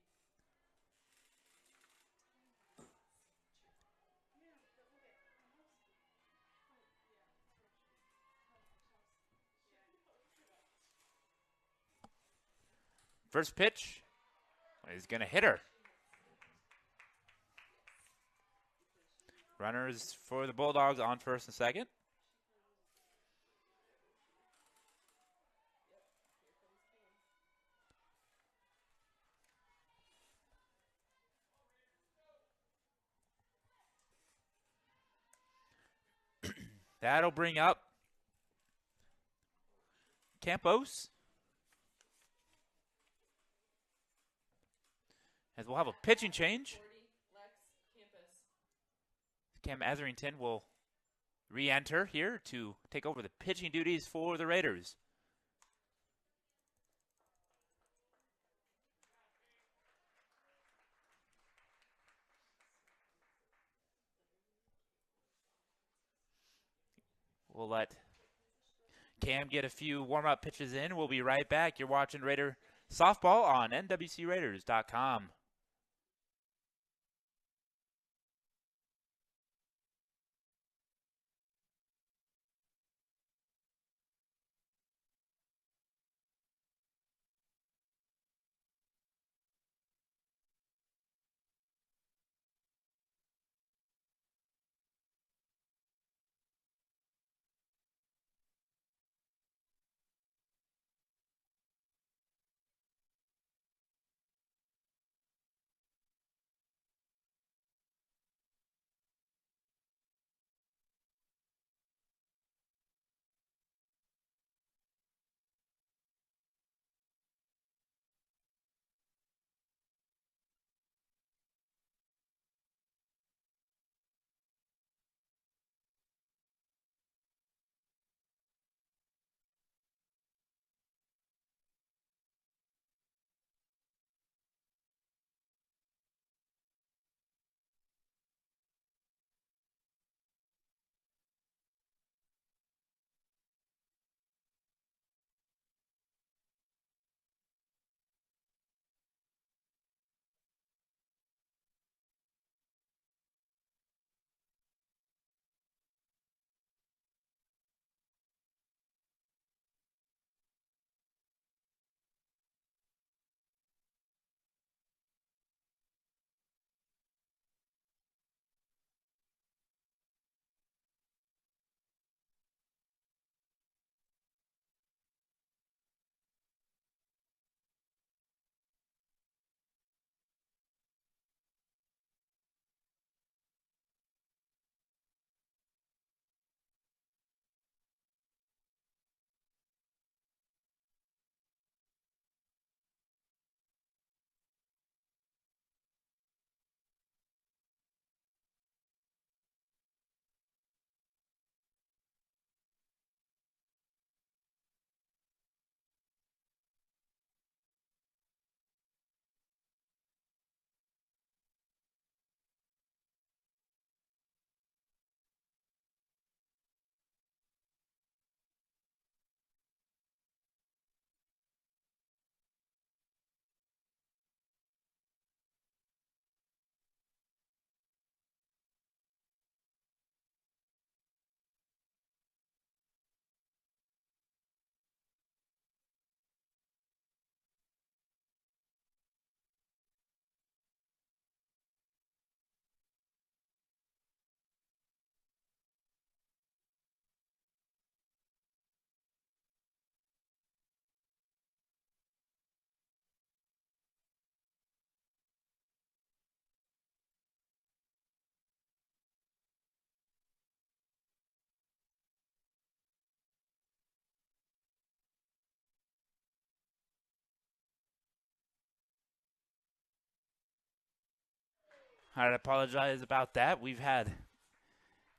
First pitch, he's going to hit her. Runners for the Bulldogs on first and second. That'll bring up Campos. As we'll have a pitching change. Cam Etherington will re-enter here to take over the pitching duties for the Raiders. We'll let Cam get a few warm-up pitches in. We'll be right back. You're watching Raider Softball on NWCRaiders.com. I apologize about that. We've had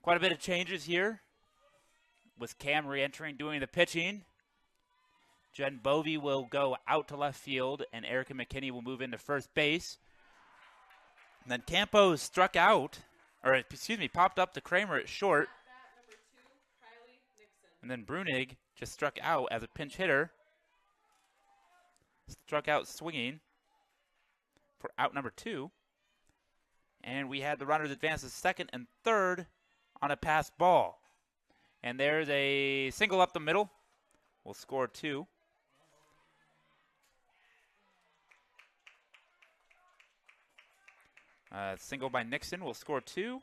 quite a bit of changes here with Cam re-entering, doing the pitching. Jen Bovey will go out to left field, and Erica McKinney will move into first base. And then Campos struck out, popped up to Kramer at short. And then Brunig just struck out as a pinch hitter. Struck out swinging for out number 2. And we had the runners advance to second and third on a pass ball. And there's a single up the middle. We'll score 2. Single by Nixon will score 2.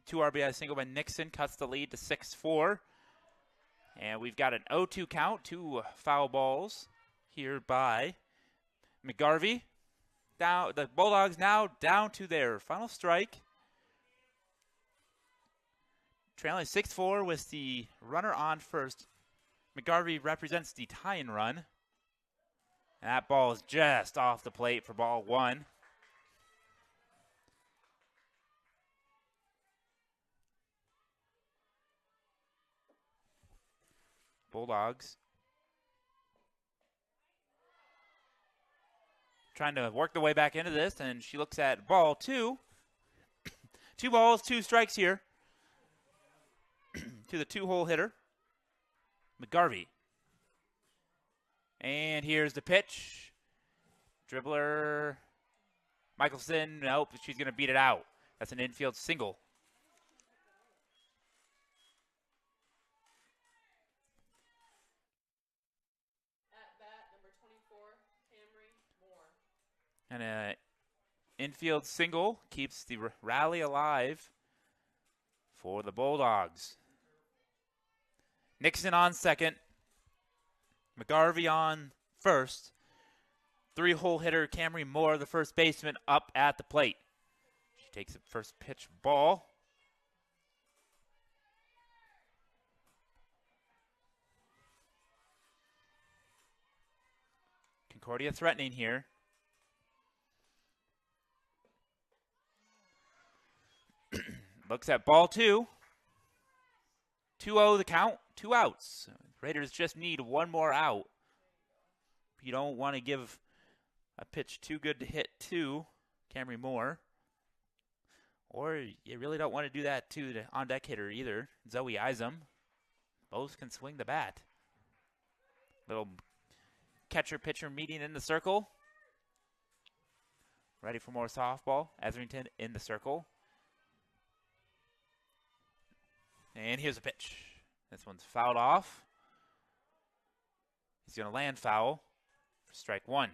Two RBI single by Nixon cuts the lead to 6-4. And we've got an 0-2 count, 2 foul balls here by McGarvey. Down, the Bulldogs now down to their final strike. Trailing 6-4 with the runner on first. McGarvey represents the tie-in run. And that ball is just off the plate for ball 1. Bulldogs trying to work the way back into this, and she looks at ball 2. 2 balls, 2 strikes here to the 2-hole hitter, McGarvey. And here's the pitch. Dribbler, Michelson, nope, she's going to beat it out. That's an infield single. And an infield single keeps the rally alive for the Bulldogs. Nixon on second. McGarvey on first. 3-hole hitter Camry Moore, the first baseman, up at the plate. She takes the first pitch ball. Concordia threatening here. Looks at ball 2. 2-0 the count, 2 outs. Raiders just need 1 more out. You don't want to give a pitch too good to hit to Camry Moore. Or you really don't want to do that to the on-deck hitter either, Zoe Isom. Both can swing the bat. Little catcher-pitcher meeting in the circle. Ready for more softball. Etherington in the circle. And here's a pitch. This one's fouled off. He's going to land foul for strike 1.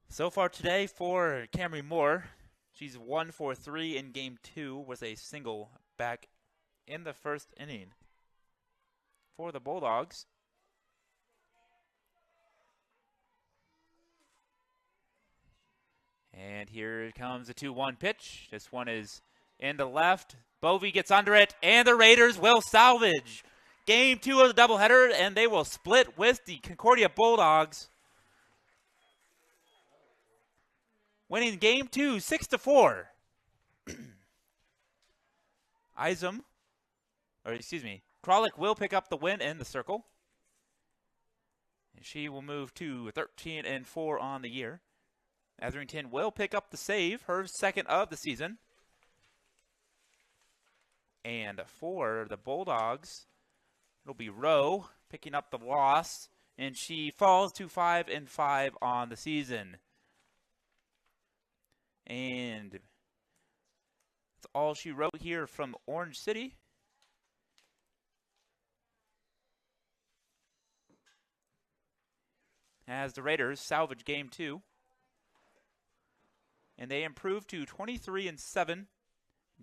So far today for Camry Moore, she's 1 for 3 in game 2 with a single back in the first inning for the Bulldogs. And here comes a 2-1 pitch. This one is into left. Bovey gets under it, and the Raiders will salvage game 2 of the doubleheader, and they will split with the Concordia Bulldogs, winning game 2, 6-4. Kralik will pick up the win in the circle. And she will move to 13-4 on the year. Etherington will pick up the save, her second of the season. And for the Bulldogs, it'll be Rowe picking up the loss, and she falls to 5-5 on the season. And that's all she wrote here from Orange City. As the Raiders salvage game 2. And they improve to 23-7,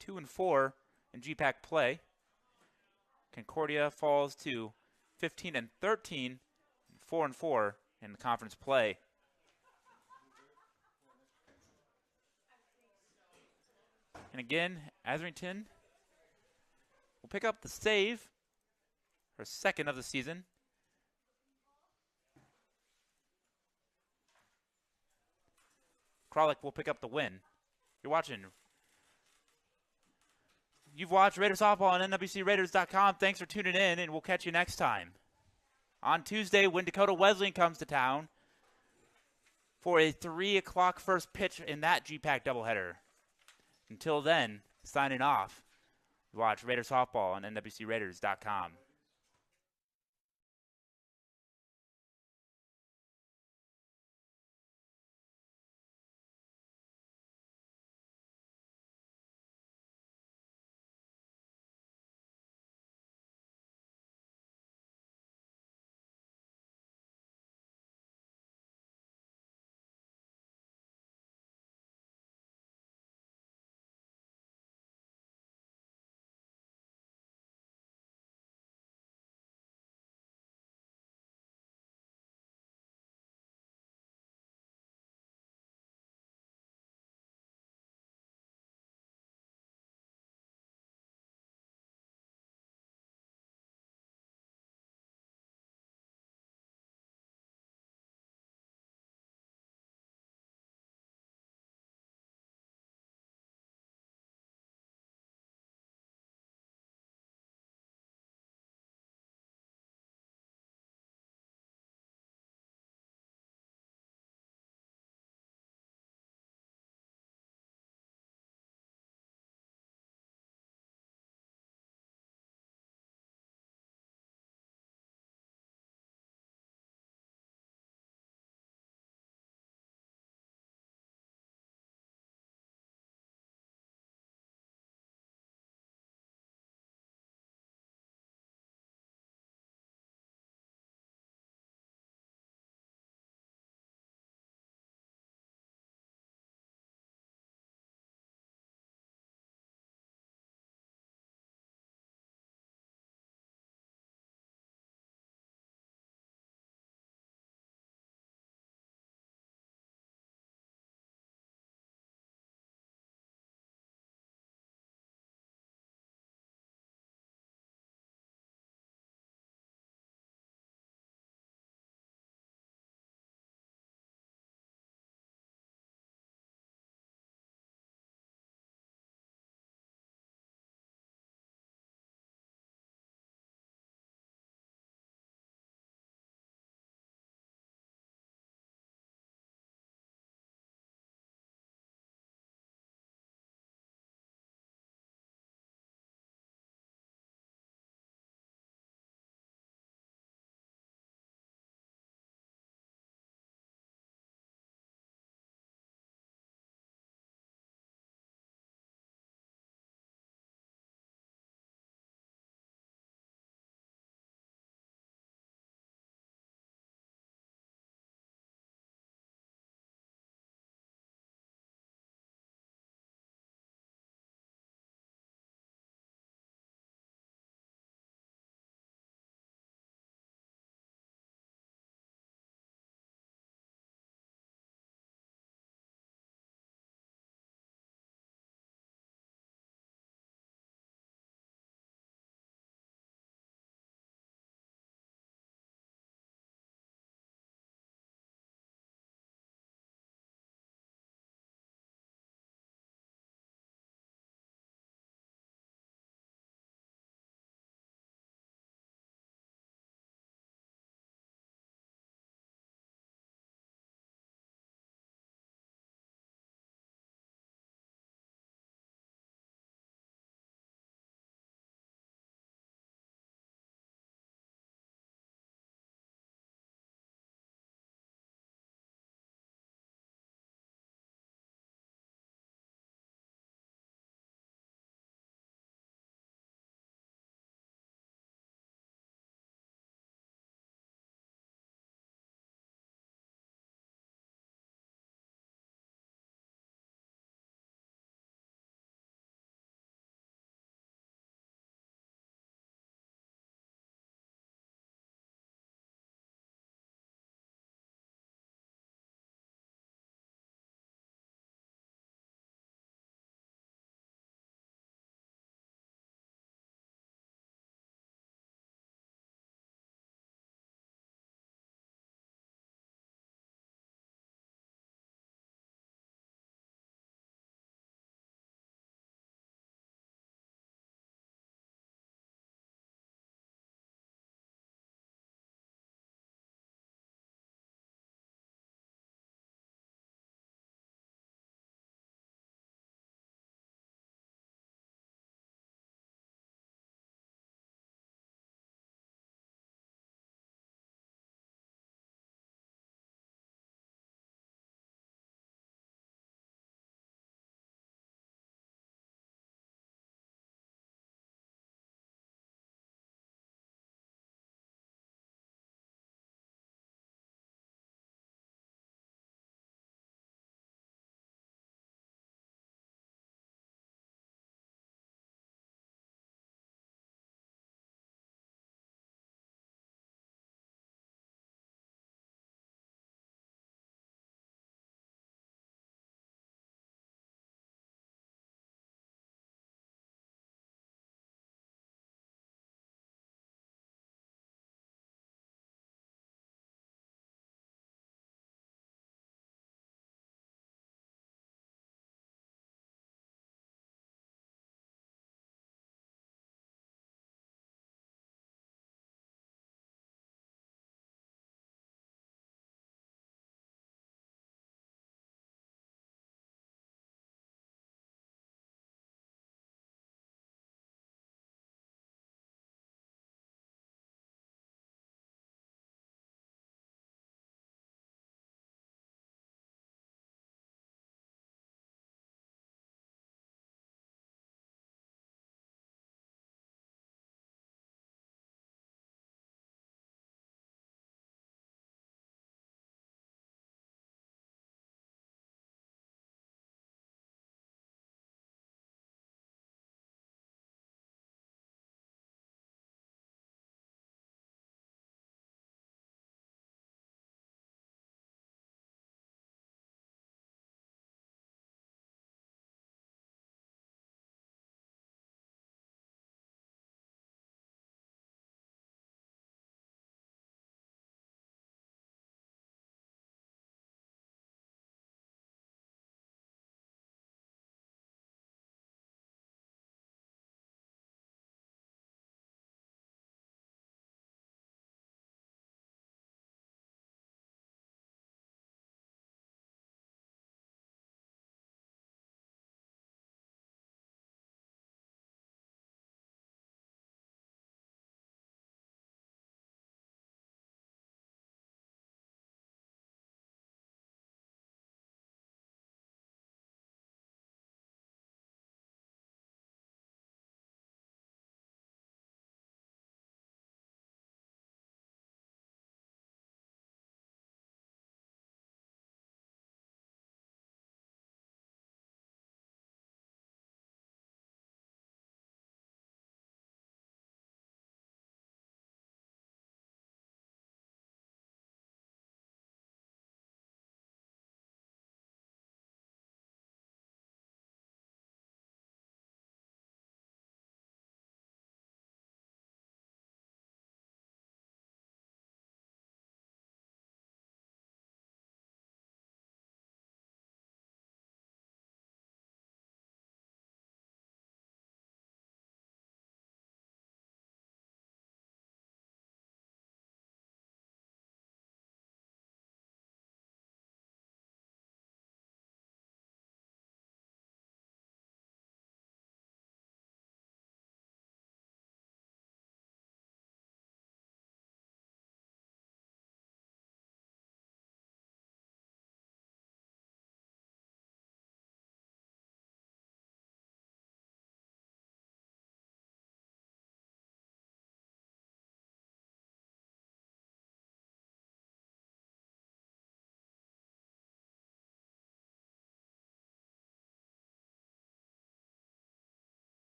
2-4 in GPAC play. Concordia falls to 15-13, 4-4 in the conference play. And again, Atherington will pick up the save, her second of the season. Kralik will pick up the win. You've watched Raider Softball on NWCRaiders.com. Thanks for tuning in, and we'll catch you next time. On Tuesday, when Dakota Wesleyan comes to town for a 3 o'clock first pitch in that GPAC doubleheader. Until then, signing off. Watch Raider Softball on NWCRaiders.com.